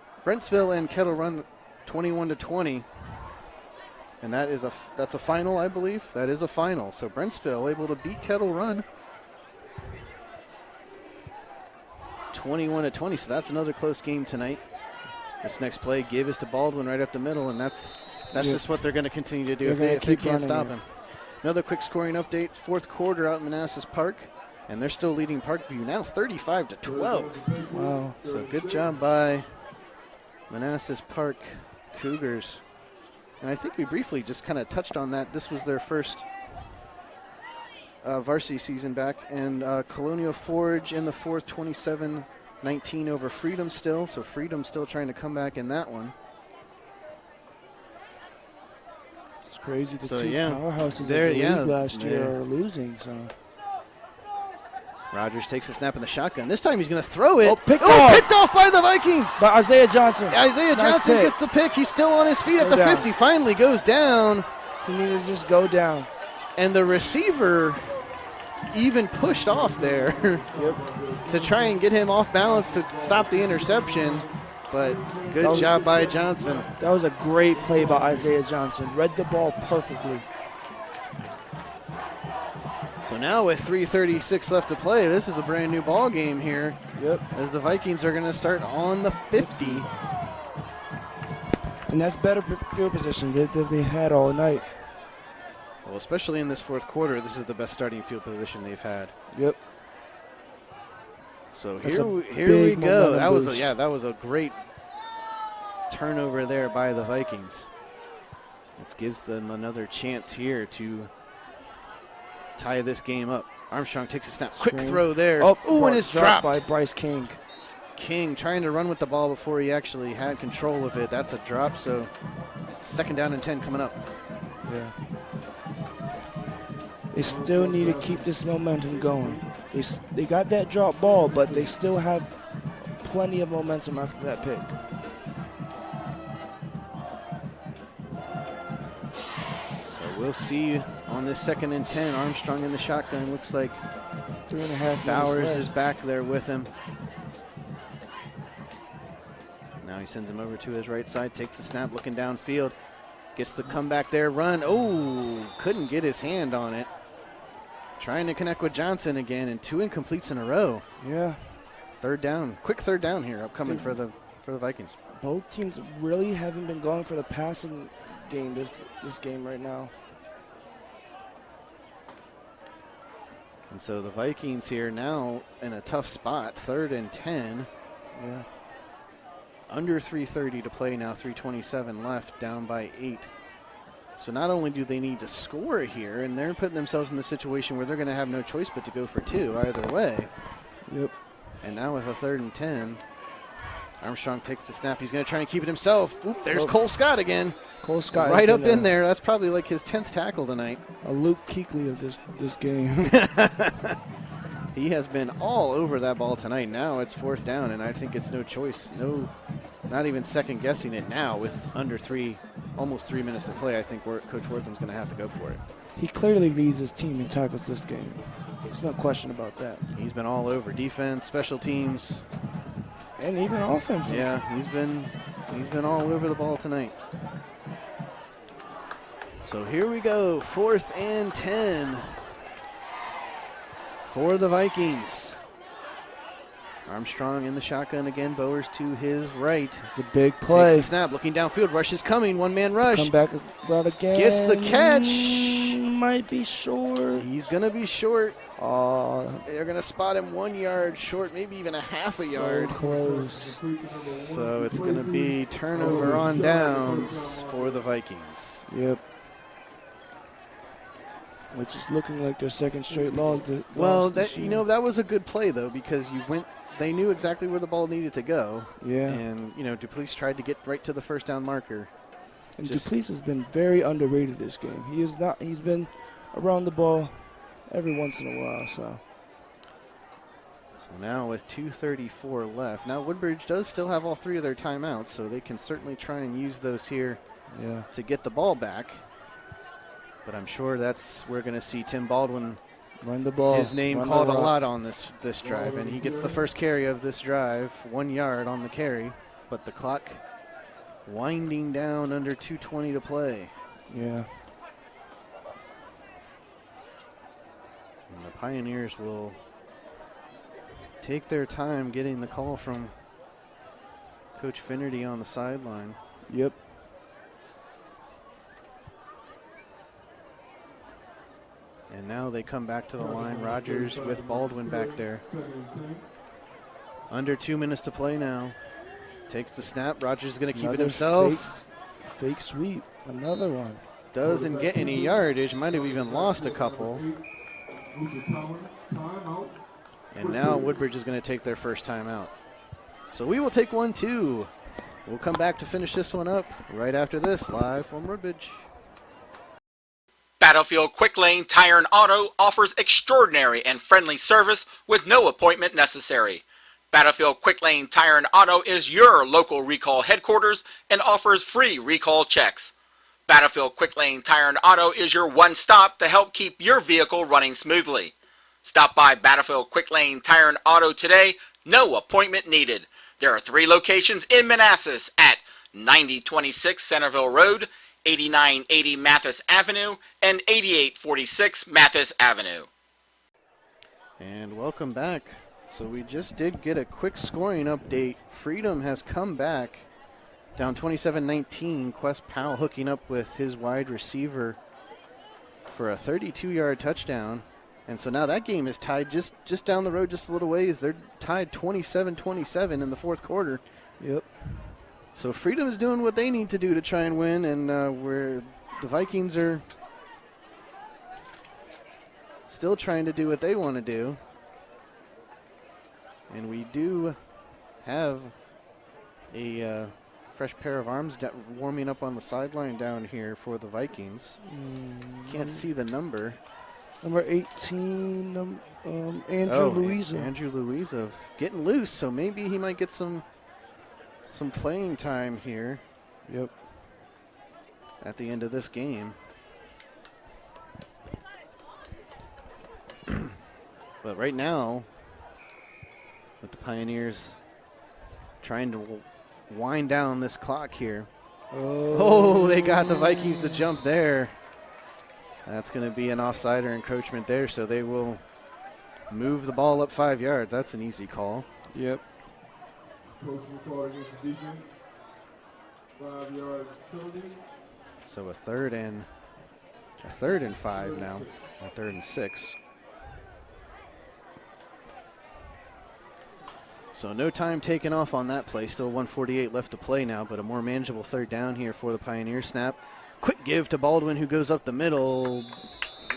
and Kettle Run 21-20. And that's a final, I believe. That is a final. So Brentsville able to beat Kettle Run 21-20. So that's another close game tonight. This next play, give is to Baldwin right up the middle, and that's just what they're going to continue to do if they can't stop him. Another quick scoring update: 4th quarter out in Manassas Park, and they're still leading Parkview now 35-12. Wow! So good job by Manassas Park Cougars. And I think we briefly just kind of touched on that. This was their first varsity season back, and Colonial Forge in the 4th, 27-19 over Freedom still. So Freedom still trying to come back in that one. It's crazy. The so, two yeah, powerhouses there, of the league last year are losing. So Rogers takes a snap in the shotgun. This time he's going to throw it. Picked off by the Vikings. By Isaiah Johnson. Isaiah Johnson gets the pick. He's still on his feet at the 50. Finally goes down. He needed to just go down. And the receiver even pushed off there to try and get him off balance to stop the interception. But good job by Johnson. That was a great play by Isaiah Johnson. Read the ball perfectly. So now with 3:36 left to play, this is a brand new ball game here. Yep. As the Vikings are going to start on the 50. And that's better field position that they had all night. Well, especially in this 4th quarter, this is the best starting field position they've had. Yep. So That's here we go. That was a great turnover there by the Vikings. It gives them another chance here to tie this game up. Armstrong takes a snap. Quick throw there. And it's dropped by Bryce King. King trying to run with the ball before he actually had control of it. That's a drop, so 2nd down and 10 coming up. Yeah. They still need to keep this momentum going. They got that drop ball, but they still have plenty of momentum after that pick. So we'll see on this 2nd and 10. Armstrong in the shotgun. Looks like 3.5 minutes Bowers left. is back there with him. Now he sends him over to his right side, takes the snap, looking downfield. Gets the comeback there, run. Oh, couldn't get his hand on it. Trying to connect with Johnson again, and 2 incompletes in a row. Yeah. 3rd down, quick 3rd down here, upcoming for the Vikings. Both teams really haven't been going for the passing game this game right now. And so the Vikings here now in a tough spot, 3rd and 10. Yeah. Under 3:30 to play now, 3:27 left, down by 8. So not only do they need to score here, and they're putting themselves in the situation where they're going to have no choice but to go for 2 either way. Yep. And now with a 3rd and 10, Armstrong takes the snap. He's going to try and keep it himself. Oop, there's Cole Scott again. Cole Scott. Right up in there. That's probably like his 10th tackle tonight. A Luke Kuechly of this game. He has been all over that ball tonight. Now it's 4th down, and I think it's no choice. Not even second guessing it now with almost 3 minutes to play. I think Coach Wortham's going to have to go for it. He clearly leads his team in tackles this game. There's no question about that. He's been all over defense, special teams, and even offense. Yeah, he's been all over the ball tonight. So here we go, 4th and 10 for the Vikings. Armstrong in the shotgun again, Bowers to his right. It's a big play. Takes the snap, looking downfield, rush is coming, 1-man rush. Come back around again. Gets the catch. Might be short. He's going to be short. Oh, they're going to spot him 1 yard short, maybe even a half a yard. Close. So it's going to be turnover on downs for the Vikings. Yep. Which is looking like their 2nd straight log. Well, that was a good play though, because they knew exactly where the ball needed to go. Yeah. And Duplessis tried to get right to the 1st down marker. And Duplessis has been very underrated this game. He's been around the ball every once in a while. So now with 2:34 left. Now Woodbridge does still have all 3 of their timeouts, so they can certainly try and use those here to get the ball back. But I'm sure we're going to see Tim Baldwin run the ball. His name called a lot on this drive, and he gets the first carry of this drive, 1 yard on the carry, but the clock winding down under 2:20 to play. Yeah. And the Pioneers will take their time getting the call from Coach Finnerty on the sideline. Yep. And now they come back to the line. Rogers with Baldwin back there. Under 2 minutes to play now. Takes the snap. Rogers is going to keep it himself. Fake sweep. Another one. Doesn't get any yardage. Might have even lost a couple. And now Woodbridge is going to take their first timeout. So we will take 1, 2. We'll come back to finish this one up right after this, live from Woodbridge. Battlefield Quick Lane Tire and Auto offers extraordinary and friendly service with no appointment necessary. Battlefield Quick Lane Tire and Auto is your local recall headquarters and offers free recall checks. Battlefield Quick Lane Tire and Auto is your one-stop to help keep your vehicle running smoothly. Stop by Battlefield Quick Lane Tire and Auto today, no appointment needed. There are 3 locations in Manassas at 9026 Centerville Road, 8980 Mathis Avenue, and 8846 Mathis Avenue. And welcome back. So we just did get a quick scoring update. Freedom has come back down 27-19. Quest Powell hooking up with his wide receiver for a 32-yard touchdown. And so now that game is tied just down the road just a little ways. They're tied 27-27 in the 4th quarter. Yep. So Freedom is doing what they need to do to try and win, and where the Vikings are still trying to do what they want to do. And we do have a fresh pair of arms warming up on the sideline down here for the Vikings. Can't see the number. Number 18. Andrew Louisa. Andrew Louisa getting loose, so maybe he might get some playing time here. Yep. At the end of this game. But right now, with the Pioneers trying to wind down this clock here. Oh, they got the Vikings to jump there. That's going to be an offside or encroachment there, so they will move the ball up 5 yards. That's an easy call. Yep. So a third and 5 now, a 3rd and 6. So no time taken off on that play. Still 1:48 left to play now, but a more manageable 3rd down here for the Pioneer snap. Quick give to Baldwin, who goes up the middle.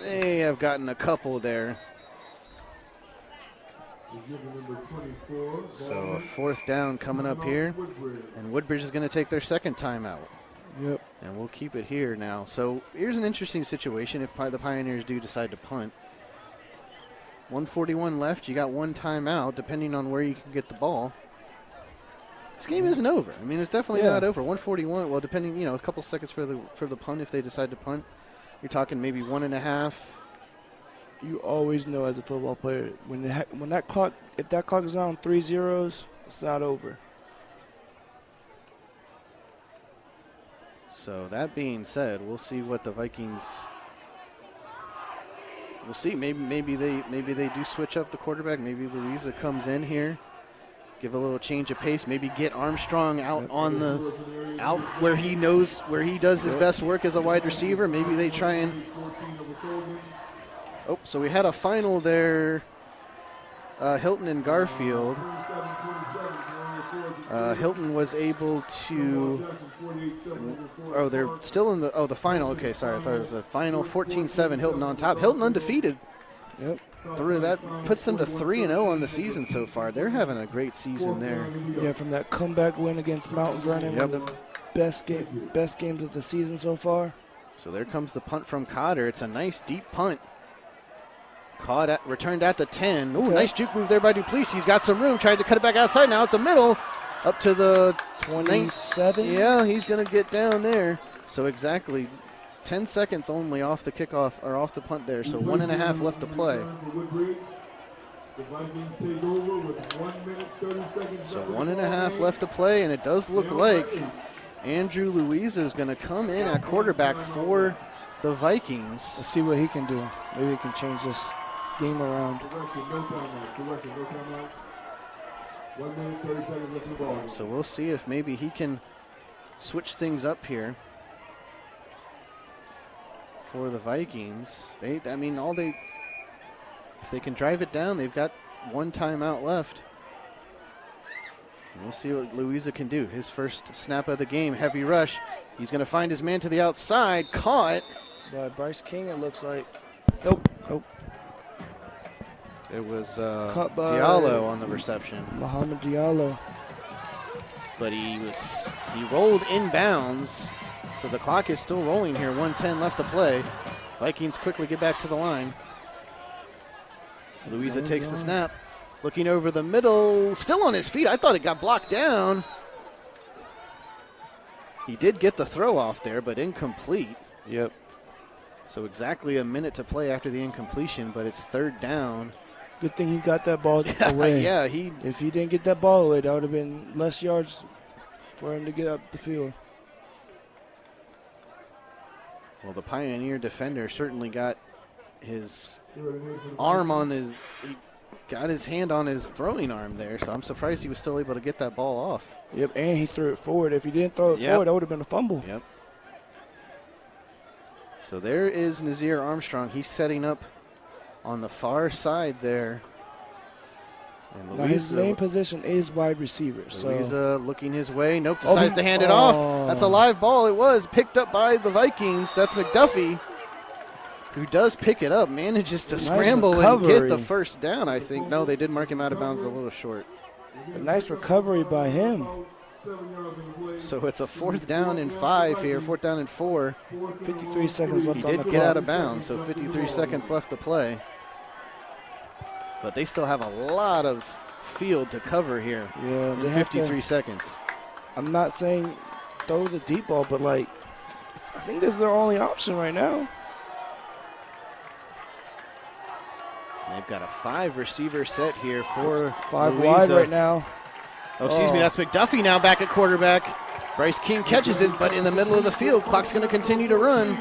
They have gotten a couple there. So a 4th down coming up here, and Woodbridge is going to take their 2nd timeout. Yep. And we'll keep it here now. So here's an interesting situation if the Pioneers do decide to punt. 1:41 left. You got 1 timeout, depending on where you can get the ball. This game isn't over. I mean, it's definitely not over. 1:41. Well, depending, a couple seconds for the punt if they decide to punt. You're talking maybe 1.5. You always know as a football player when that clock, if that clock is on 3 zeros, it's not over. So that being said, we'll see what the Vikings. We'll see. Maybe they do switch up the quarterback. Maybe Louisa comes in here, give a little change of pace. Maybe get Armstrong out where he does his best work as a wide receiver. Maybe they try and. Oh, so we had a final there. Hilton and Garfield. Hilton was able to. Oh, they're still in the final. Okay, sorry. I thought it was a final 14-7. Hilton on top. Hilton undefeated. Yep. That puts them to 3-0 on the season so far. They're having a great season there. Yeah, from that comeback win against Mountain Vernon, one of the best games of the season so far. So there comes the punt from Cotter. It's a nice deep punt. Returned at the 10. Ooh, nice juke move there by Duplessis. He's got some room. Tried to cut it back outside. Now at the middle. Up to the 27. Yeah, he's going to get down there. So exactly 10 seconds only off the kickoff, or off the punt there. So 1.5 left to play. So 1.5 left to play, and it does look like Andrew Louisa is going to come in at quarterback for the Vikings. Let's see what he can do. Maybe he can change this game around. So we'll see if maybe he can switch things up here for the Vikings. If they can drive it down, they've got 1 timeout left. And we'll see what Louisa can do. His first snap of the game, heavy rush. He's going to find his man to the outside. Caught by Bryce King, it looks like. Nope. It was Diallo on the reception. Muhammad Diallo. But he rolled inbounds, so the clock is still rolling here. 1:10 left to play. Vikings quickly get back to the line. Louisa takes the snap. Looking over the middle, still on his feet. I thought it got blocked down. He did get the throw off there, but incomplete. Yep. So exactly a minute to play after the incompletion, but it's 3rd down. Good thing he got that ball away. Yeah, if he didn't get that ball away, that would have been less yards for him to get up the field. Well, the Pioneer defender certainly got his arm on his. He got his hand on his throwing arm there, so I'm surprised he was still able to get that ball off. Yep, and he threw it forward. If he didn't throw it forward, that would have been a fumble. Yep. So there is Nazir Armstrong. He's setting up on the far side there. And now his main position is wide receiver. Louisa looking his way. Nope, decides to hand it off. That's a live ball. It was picked up by the Vikings. That's McDuffie, who does pick it up, manages to scramble and get the first down, I think. No, they did mark him out of bounds a little short. A nice recovery by him. So it's a 4th down and 5 here, 4th down and 4. 53 seconds left on the clock. He did get out of bounds, so 53 seconds left to play. But they still have a lot of field to cover here. Yeah, in they have 53 seconds. I'm not saying throw the deep ball, but like I think this is their only option right now. They've got a 5-receiver set here for 5 Louisa. wide right now. Oh, excuse me, that's McDuffie now back at quarterback. Bryce King catches it, but in the middle of the field, clock's going to continue to run.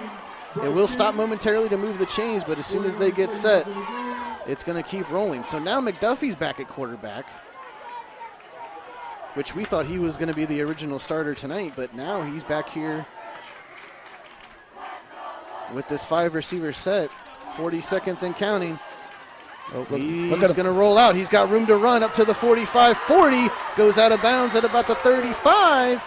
It will stop momentarily to move the chains, but as soon as they get set, it's going to keep rolling. So now McDuffie's back at quarterback, which we thought he was going to be the original starter tonight, but now he's back here with this 5-receiver set, 40 seconds and counting. Oh, He's going to roll out. He's got room to run up to the 45, 40, goes out of bounds at about the 35.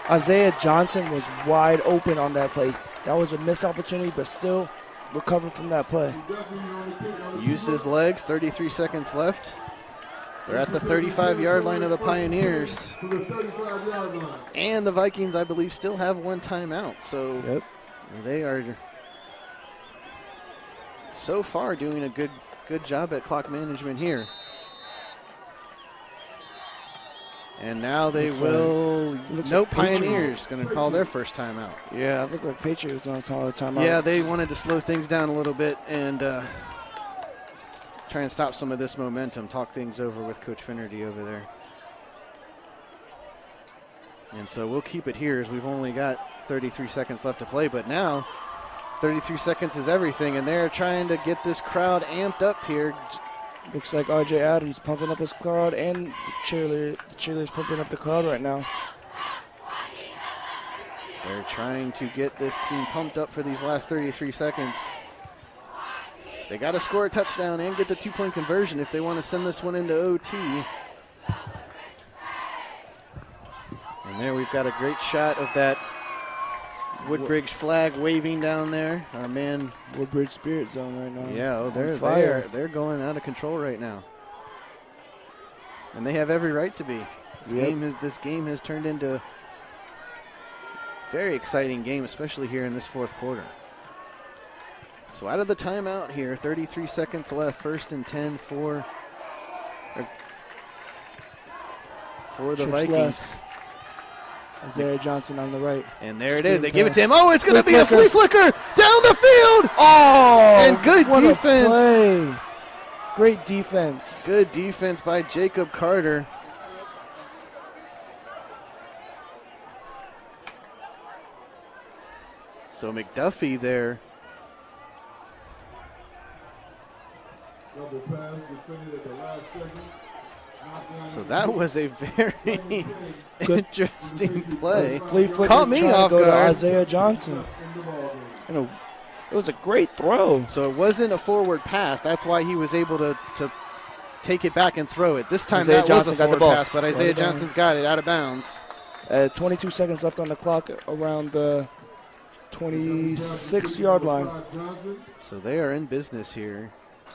Isaiah Johnson was wide open on that play. That was a missed opportunity, but still recovered from that play. Used his legs, 33 seconds left. They're at the 35-yard line of the Pioneers. And the Vikings, I believe, still have 1 timeout. So they are so far doing a good job at clock management here. And now they will. Nope, Pioneers going to call their first timeout. Yeah, I think like Patriots going to call a timeout. Yeah, they wanted to slow things down a little bit and try and stop some of this momentum, talk things over with Coach Finnerty over there. And so we'll keep it here as we've only got 33 seconds left to play, but now 33 seconds is everything, and they're trying to get this crowd amped up here. Looks like R.J. Adams pumping up his crowd, and the cheerleaders pumping up the crowd right now. They're trying to get this team pumped up for these last 33 seconds. They got to score a touchdown and get the 2-point conversion if they want to send this one into OT. And there we've got a great shot of that Woodbridge flag waving down there. Our man Woodbridge Spirit Zone right now. Yeah, they're going out of control right now. And they have every right to be. This game has turned into a very exciting game, especially here in this fourth quarter. So out of the timeout here, 33 seconds left, 1st and 10 for the Vikings. Left. Isaiah Johnson on the right. And there it is. They give it to him. Oh, it's going to be a flea flicker down the field. Oh, and good defense. Great defense. Good defense by Jacob Carter. So McDuffie there. Double pass defended at the last second. So that was a very interesting play. Flea flicker Caught me off guard. guard. Isaiah Johnson. It was a great throw. So it wasn't a forward pass. That's why he was able to take it back and throw it. This time Isaiah that Johnson was a got the forward ball. pass, but Isaiah Johnson's got it out of bounds. 22 seconds left on the clock around the 26-yard line. So they are in business here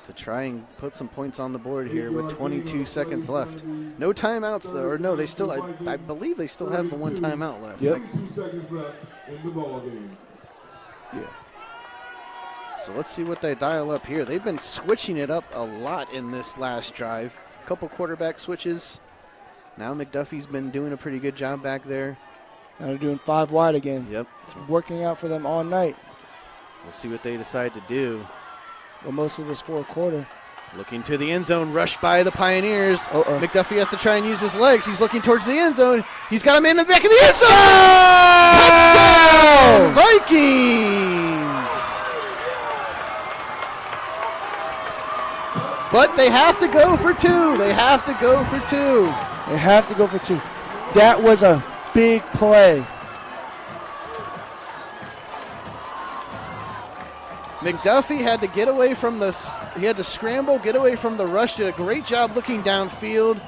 to try and put some points on the board here with 22 seconds left. No timeouts, though. Or no, they still, I believe they still have the 1 timeout left. Yep. 2 seconds left in the ball game. Yeah. So let's see what they dial up here. They've been switching it up a lot in this last drive. A couple quarterback switches. Now McDuffie's been doing a pretty good job back there. Now they're doing 5 wide again. Yep. It's working out for them all night. We'll see what they decide to do. Well, most of this fourth quarter. Looking to the end zone, rushed by the Pioneers. Uh-oh. McDuffie has to try and use his legs. He's looking towards the end zone. He's got a man in the back of the end zone. Touchdown, Vikings! But they have to go for 2. They have to go for 2. They have to go for 2. That was a big play. McDuffie had to get away from he had to scramble, get away from the rush. Did a great job looking downfield.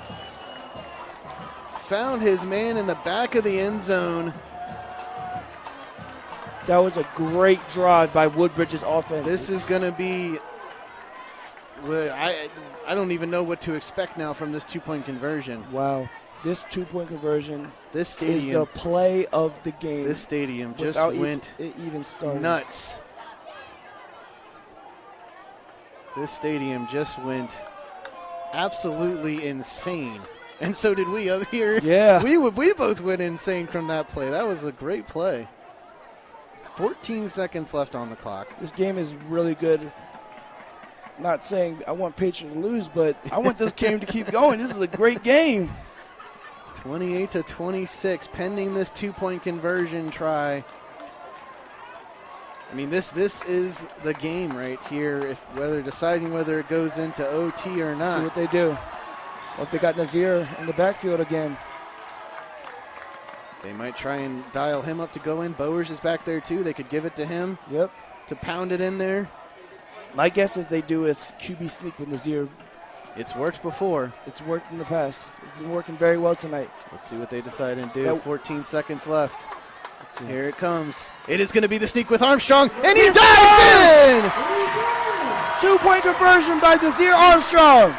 Found his man in the back of the end zone. That was a great drive by Woodbridge's offense. This is going to be, I don't even know what to expect now from this 2-point conversion. Wow. This 2-point conversion This stadium, is the play of the game. This stadium just went it even started. Nuts. This stadium just went absolutely insane. And so did we up here. Yeah. We both went insane from that play. That was a great play. 14 seconds left on the clock. This game is really good. Not saying I want Patriot to lose, but I want this game to keep going. This is a great game. 28-26, pending this 2-point conversion try. I mean, this is the game right here. Deciding whether it goes into OT or not. See what they do. Well, they got Nazir in the backfield again. They might try and dial him up to go in. Bowers is back there too. They could give it to him. Yep. To pound it in there. My guess is they do is QB sneak with Nazir. It's worked before. It's worked in the past. It's been working very well tonight. Let's see what they decide and do. Yep. 14 seconds left. Here it comes. It is going to be the sneak with Armstrong, and he dives in! 2-point conversion by Nazir Armstrong.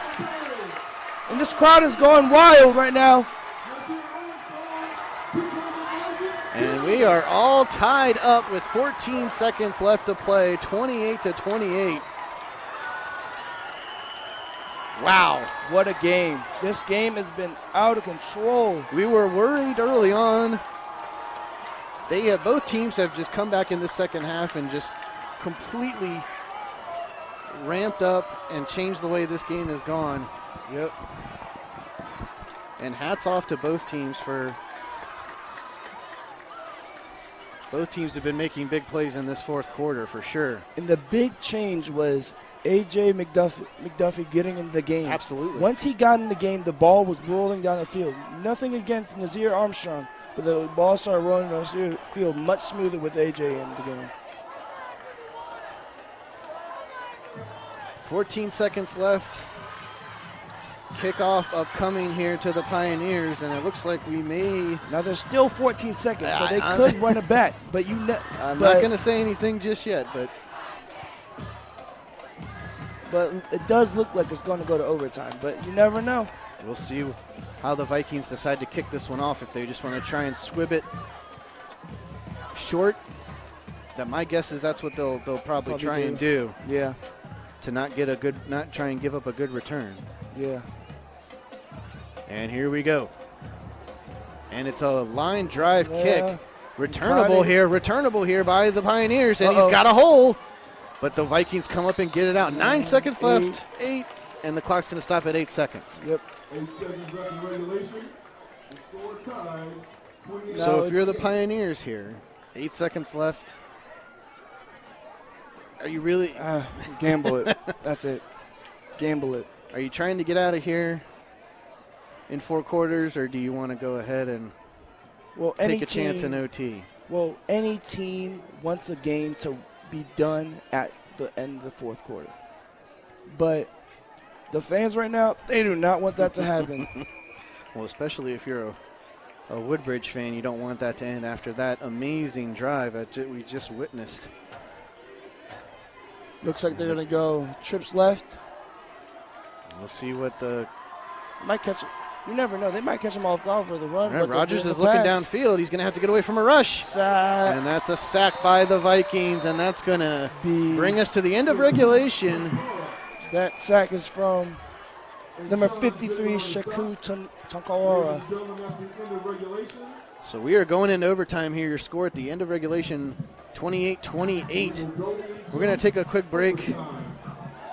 And this crowd is going wild right now. And we are all tied up with 14 seconds left to play, 28-28. Wow. What a game. This game has been out of control. We were worried early on. Both teams have just come back in the second half and just completely ramped up and changed the way this game has gone. Yep. And hats off to both teams for both teams have been making big plays in this fourth quarter for sure. And the big change was A.J. McDuffie getting in the game. Absolutely. Once he got in the game, the ball was rolling down the field. Nothing against Nazir Armstrong, but the ball started rolling down the field much smoother with A.J. in the game. 14 seconds left. Kickoff upcoming here to the Pioneers, and it looks like we may. Now there's still 14 seconds, so they could run it back. But I'm not going to say anything just yet, but it does look like it's going to go to overtime. But you never know. We'll see how the Vikings decide to kick this one off. If they just want to try and swib it short, that my guess is that's what they'll probably try and do. Yeah. To not try and give up a good return. Yeah. And here we go. And it's a line drive kick. Returnable here by the Pioneers, and he's got a hole. But the Vikings come up and get it out. 9 seconds left, 8, and the clock's going to stop at 8 seconds. Yep. 8 seconds left in regulation. The score tied. So if you're the Pioneers here, 8 seconds left. Are you really? Gamble it. That's it. Gamble it. Are you trying to get out of here in 4 quarters, or do you want to go ahead and take a chance in OT? Well, any team wants a game to be done at the end of the fourth quarter. But the fans right now, they do not want that to happen. Well, especially if you're a Woodbridge fan, you don't want that to end after that amazing drive that we just witnessed. Looks like they're going to go trips left. We'll see what the... Might catch it. You never know. They might catch him off guard for the run. Right, Rogers is looking downfield. He's going to have to get away from a rush. Sack. And that's a sack by the Vikings, and that's going to bring us to the end of regulation. That sack is from number 53, Shaku Tankawara. So we are going into overtime here. Your score at the end of regulation, 28-28. We're going to take a quick break.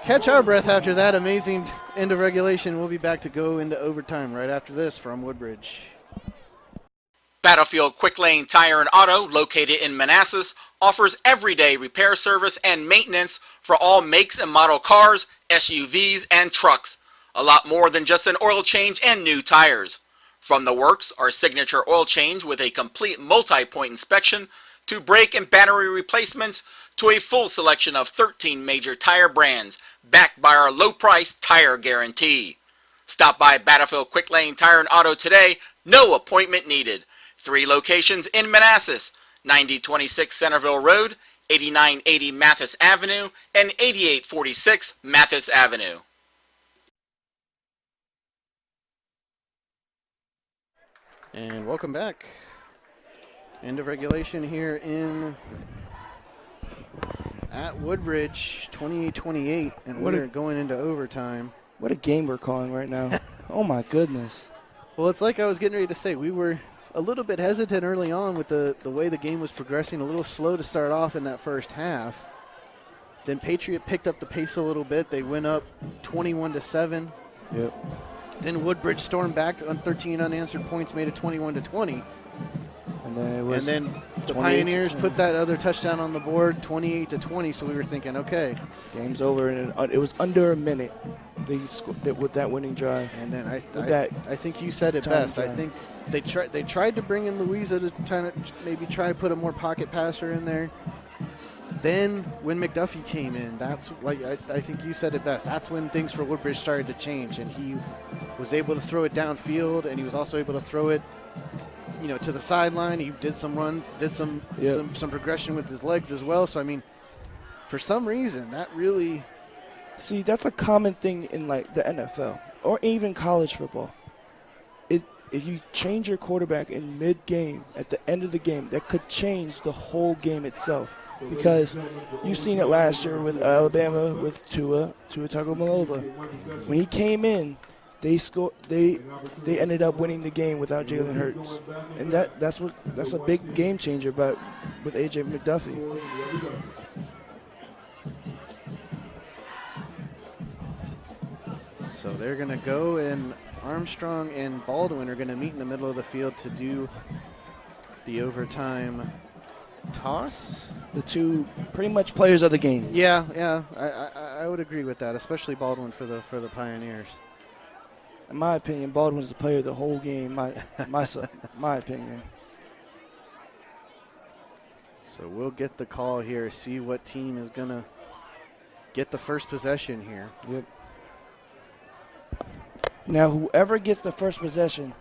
Catch our breath after that amazing end of regulation. We'll be back to go into overtime right after this from Woodbridge. Battlefield Quick Lane Tire and Auto, located in Manassas, offers everyday repair service and maintenance for all makes and model cars, SUVs, and trucks. A lot more than just an oil change and new tires. From the works, our signature oil change with a complete multi-point inspection, to brake and battery replacements, to a full selection of 13 major tire brands, backed by our low-price tire guarantee. Stop by Battlefield Quick Lane Tire and Auto today, no appointment needed. 3 locations in Manassas, 9026 Centerville Road, 8980 Mathis Avenue, and 8846 Mathis Avenue. And welcome back. End of regulation here at Woodbridge, 28-28, and we're going into overtime. What a game we're calling right now. Oh, my goodness. Well, it's like I was getting ready to say. We were a little bit hesitant early on with the way the game was progressing, a little slow to start off in that first half. Then Patriot picked up the pace a little bit. They went up 21-7. Yep. Then Woodbridge stormed back on 13 unanswered points, made it 21-20. And then the Pioneers put that other touchdown on the board, 28-20. So we were thinking, okay, game's over, and it was under a minute. They scored with that winning drive. And then I think you said it best. I think they tried to bring in Louisa to maybe try to put a more pocket passer in there. Then when McDuffie came in, that's like I think you said it best. That's when things for Woodbridge started to change, and he was able to throw it downfield, and he was also able to throw it, to the sideline. He did some runs, did some progression with his legs as well. So I mean, for some reason, that really. See, that's a common thing in like the NFL or even college football. If you change your quarterback in mid-game, at the end of the game, that could change the whole game itself. Because you've seen it last year with Alabama with Tua Tagovailoa. When he came in, they ended up winning the game without Jalen Hurts, and that's a big game changer. But with AJ McDuffie. So they're going to go, and Armstrong and Baldwin are going to meet in the middle of the field to do the overtime toss. The two pretty much players of the game. Yeah, I would agree with that, especially Baldwin for the Pioneers. In my opinion, Baldwin's the player of the whole game. My opinion. So we'll get the call here, see what team is going to get the first possession here. Yep. Now, whoever gets the first possession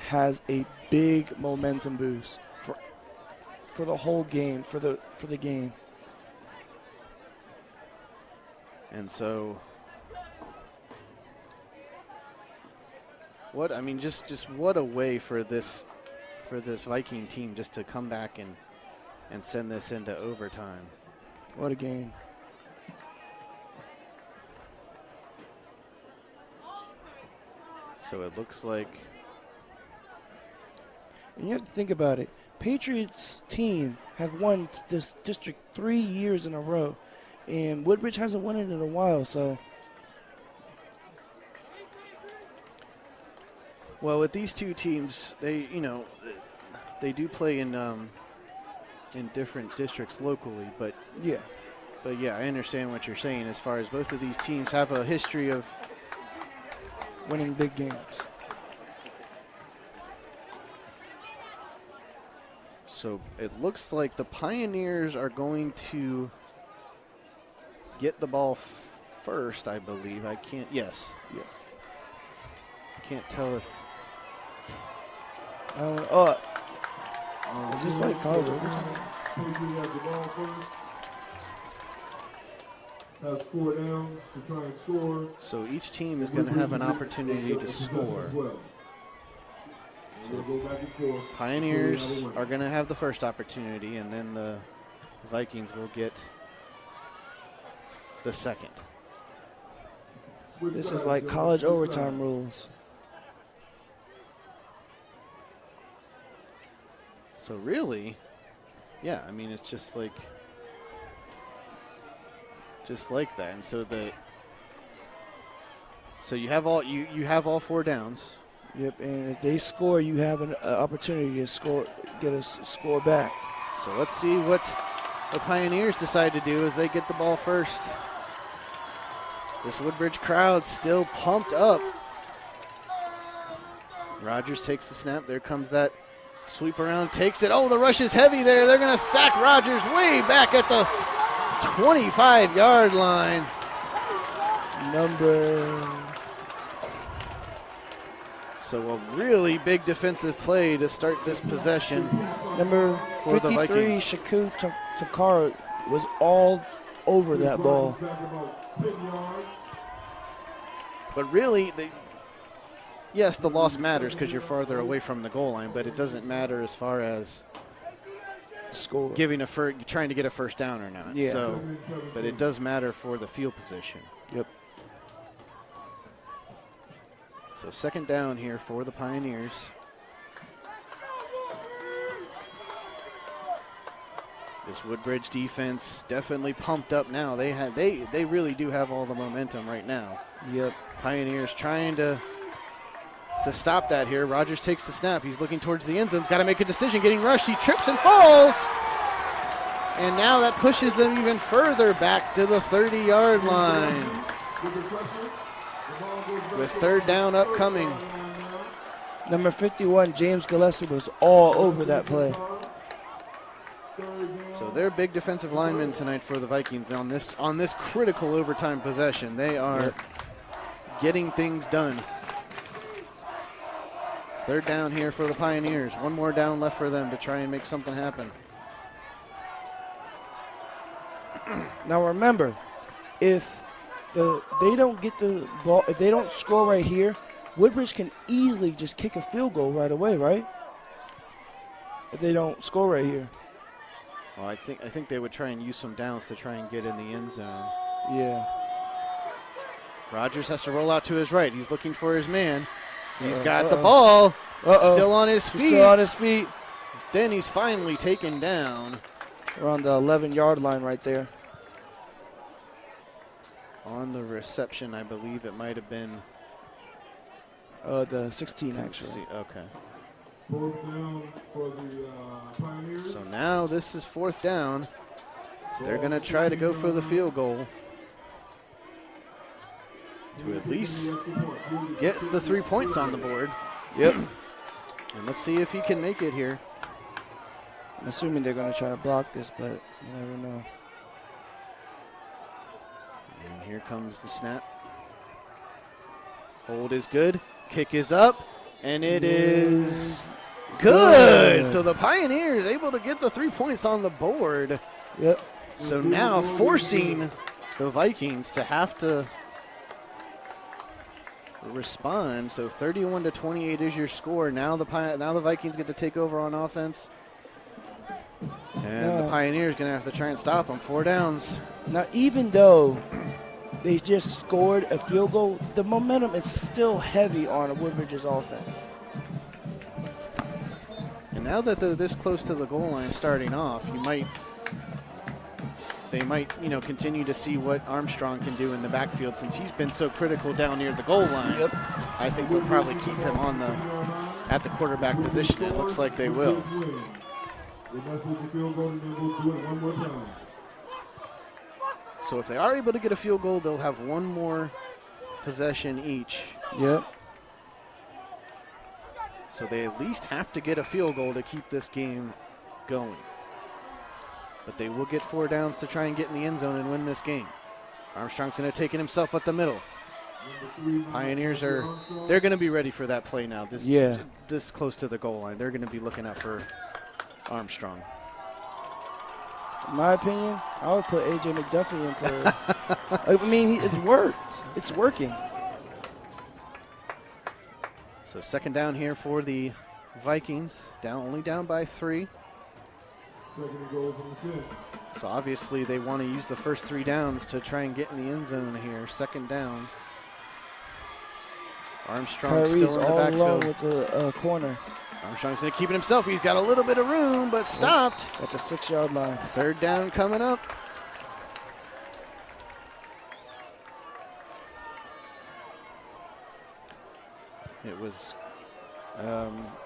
has a big momentum boost for the whole game, for the game. And so, just what a way for this Viking team just to come back and send this into overtime. What a game. So it looks like. And you have to think about it. Patriots team have won this district 3 years in a row, and Woodbridge hasn't won it in a while. So, well, with these two teams, they do play in different districts locally, but yeah, I understand what you're saying as far as both of these teams have a history of winning big games. So it looks like the Pioneers are going to get the ball first, I believe. Yes. I can't tell if. Is this like college overtime? Has 4 downs to try and score. So each team is going to have an opportunity to score. So Pioneers are going to have the first opportunity, and then the Vikings will get the second. This is like college overtime rules. So really, yeah, it's just like that. And so you have all 4 downs. Yep, and if they score, you have an opportunity to get a score back. So let's see what the Pioneers decide to do as they get the ball first. This Woodbridge crowd still pumped up. Rogers takes the snap. There comes that sweep around, takes it. Oh, the rush is heavy there. They're going to sack Rogers way back at the 25-yard line. So a really big defensive play to start this possession. Number for 53, the Vikings. Shaku Takara was all over that ball. But really, yes, the loss matters because you're farther away from the goal line, but it doesn't matter as far as score, trying to get a first down or not. Yeah. So, but it does matter for the field position. Yep. So second down here for the Pioneers. This Woodbridge defense definitely pumped up now. They really do have all the momentum right now. Yep. Pioneers trying to stop that here. Rogers takes the snap. He's looking towards the end zone. He's got to make a decision. Getting rushed. He trips and falls. And now that pushes them even further back to the 30-yard line. With third down upcoming. Number 51, James Gillespie, was all over that play. So they're big defensive linemen tonight for the Vikings on this critical overtime possession. They are getting things done. Third down here for the Pioneers. One more down left for them to try and make something happen. Now remember, if they don't get the ball, if they don't score right here, Woodbridge can easily just kick a field goal right away, right? If they don't score right here. Well, I think they would try and use some downs to try and get in the end zone. Yeah. Rogers has to roll out to his right. He's looking for his man. He's got the ball. Still on his feet. Still on his feet. Then he's finally taken down. Around the 11-yard line right there. On the reception, I believe it might have been. The 16, actually. Okay. Fourth down for the Pioneers. So now this is fourth down. They're going to try to go for the field goal to at least get the 3 points on the board. Yep. And let's see if he can make it here. I'm assuming they're going to try to block this, but you never know. And here comes the snap. Hold is good. Kick is up. And it is good. So the Pioneers able to get the 3 points on the board. Yep. So now forcing the Vikings to have to respond. So 31-28 is your score. Now the Vikings get to take over on offense. And the Pioneers going to have to try and stop them. 4 downs. Now, even though they just scored a field goal, the momentum is still heavy on Woodbridge's offense. And now that they're this close to the goal line starting off, they might continue to see what Armstrong can do in the backfield since he's been so critical down near the goal line. Yep. I think they'll probably keep him at the quarterback position. It looks like they will. So if they are able to get a field goal, they'll have one more possession each. Yep. So they at least have to get a field goal to keep this game going. But they will get 4 downs to try and get in the end zone and win this game. Armstrong's going to take it himself at the middle. Pioneers they're going to be ready for that play now. This close to the goal line. They're going to be looking out for Armstrong. In my opinion, I would put A.J. McDuffie in for I mean, it's worked. It's working. So second down here for the Vikings. Only down by 3. So obviously they want to use the first 3 downs to try and get in the end zone here. Second down. Armstrong still in the backfield. All alone with the corner. Armstrong's going to keep it himself. He's got a little bit of room, but stopped. At the 6-yard line. Third down coming up. It was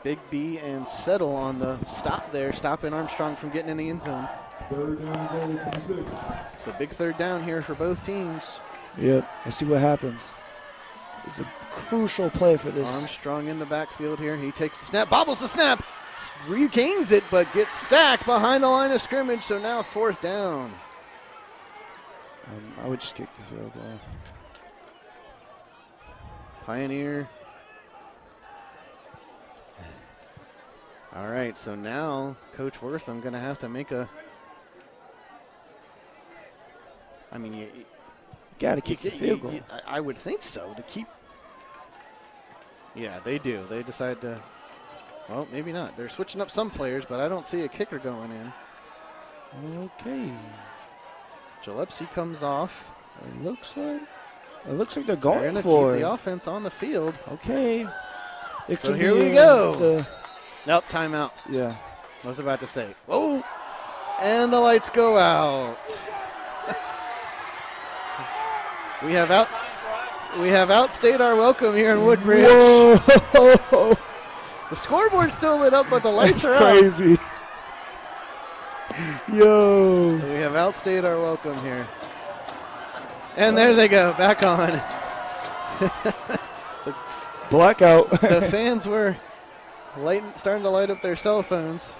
Big B and Settle on the stop there, stopping Armstrong from getting in the end zone. Third down, so big third down here for both teams. Yep. Let's see what happens. It's a crucial play for this. Armstrong in the backfield here. He takes the snap, bobbles the snap, regains it, but gets sacked behind the line of scrimmage. So now 4th down. I would just kick the field goal. Pioneer. All right, so now Coach Wortham going to have to make a. I mean, you got to kick the field goal. I would think so to keep. Yeah, they do. They decide to. Well, maybe not. They're switching up some players, but I don't see a kicker going in. Okay. Gillespie comes off. It looks like. It looks like they're They're going going to for keep it. the offense on the field. Okay. It So could here be we go. the- Nope, timeout. yeah. I was about to say. Oh, and the lights go out. We have outstayed our welcome here in Woodbridge. Whoa. The scoreboard's still lit up, but the lights That's are out. crazy. Yo. We have outstayed our welcome here. And there they go, back on. Blackout. The fans were starting to light up their cell phones.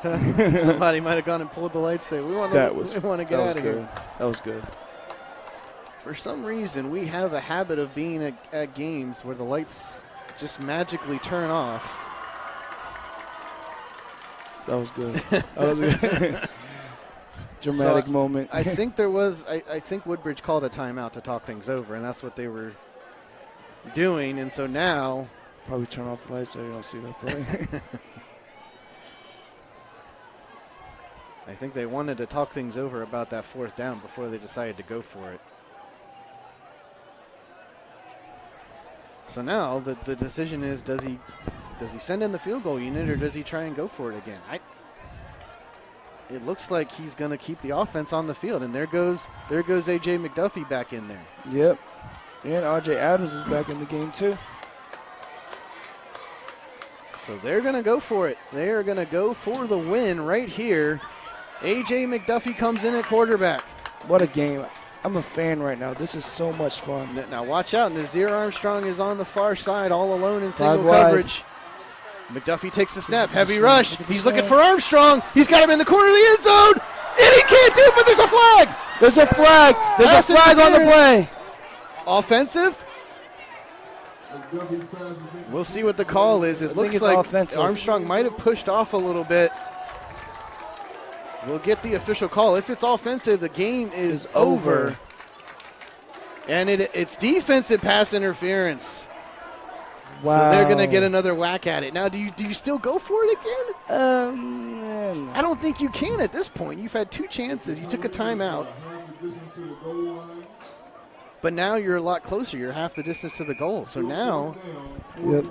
Somebody might have gone and pulled the lights. Say, we want to get out of here. That was good. For some reason, we have a habit of being at games where the lights just magically turn off. That was good. That was good. Dramatic moment. I think there was. I think Woodbridge called a timeout to talk things over, and that's what they were doing. And so now, probably turn off the lights so you don't see that play. I think they wanted to talk things over about that fourth down before they decided to go for it. So now the decision is: does he send in the field goal unit, or does he try and go for it again? It looks like he's going to keep the offense on the field, and there goes A.J. McDuffie back in there. Yep, and R.J. Adams is back in the game too. So they're going to go for it. They are going to go for the win right here. A.J. McDuffie comes in at quarterback. What a game! I'm a fan right now. This is so much fun. Now watch out. Nazir Armstrong is on the far side, all alone in single wide. coverage. McDuffie takes the snap. Heavy rush. He's looking for Armstrong. He's got him in the corner of the end zone. And he can't do it, but there's a flag. There's a flag. There's Pass a flag on the interference. play. Offensive. We'll see what the call is. It think looks it's like offensive. Armstrong might have pushed off a little bit. We'll get the official call. If it's offensive, the game is over. And it's defensive pass interference. Wow. So they're going to get another whack at it. Now, do you still go for it again? I don't think you can at this point. You've had two chances. You took a timeout. But now you're a lot closer. You're half the distance to the goal. So now, Yep.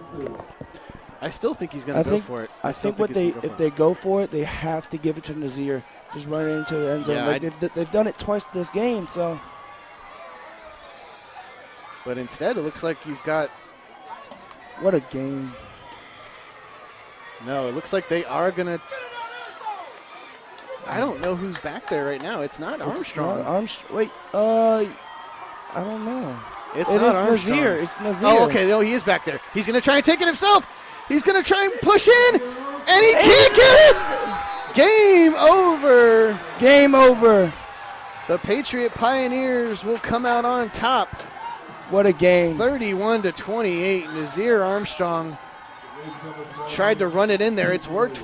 I still think he's going to go for it. I think if they go for it, they have to give it to Nazir. Just run it into the end zone. Yeah, they've done it twice this game. So. But instead, it looks like you've got. What a game. No, it looks like they are going to. I don't know who's back there right now. It's not Armstrong. Wait, I don't know. It's not Armstrong. Nazir. It's Nazir. Oh, okay. No, he is back there. He's going to try and take it himself. He's going to try and push in, and he can't get it. Game over. Game over. The Patriot Pioneers will come out on top. What a game. 31-28. Nazir Armstrong tried to run it in there. It worked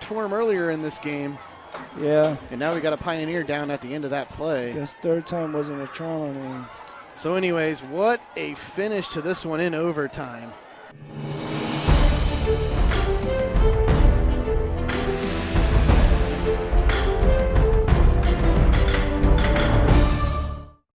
for him earlier in this game. Yeah. And now we got a Pioneer down at the end of that play. Guess third time wasn't a charm. So anyways, what a finish to this one in overtime.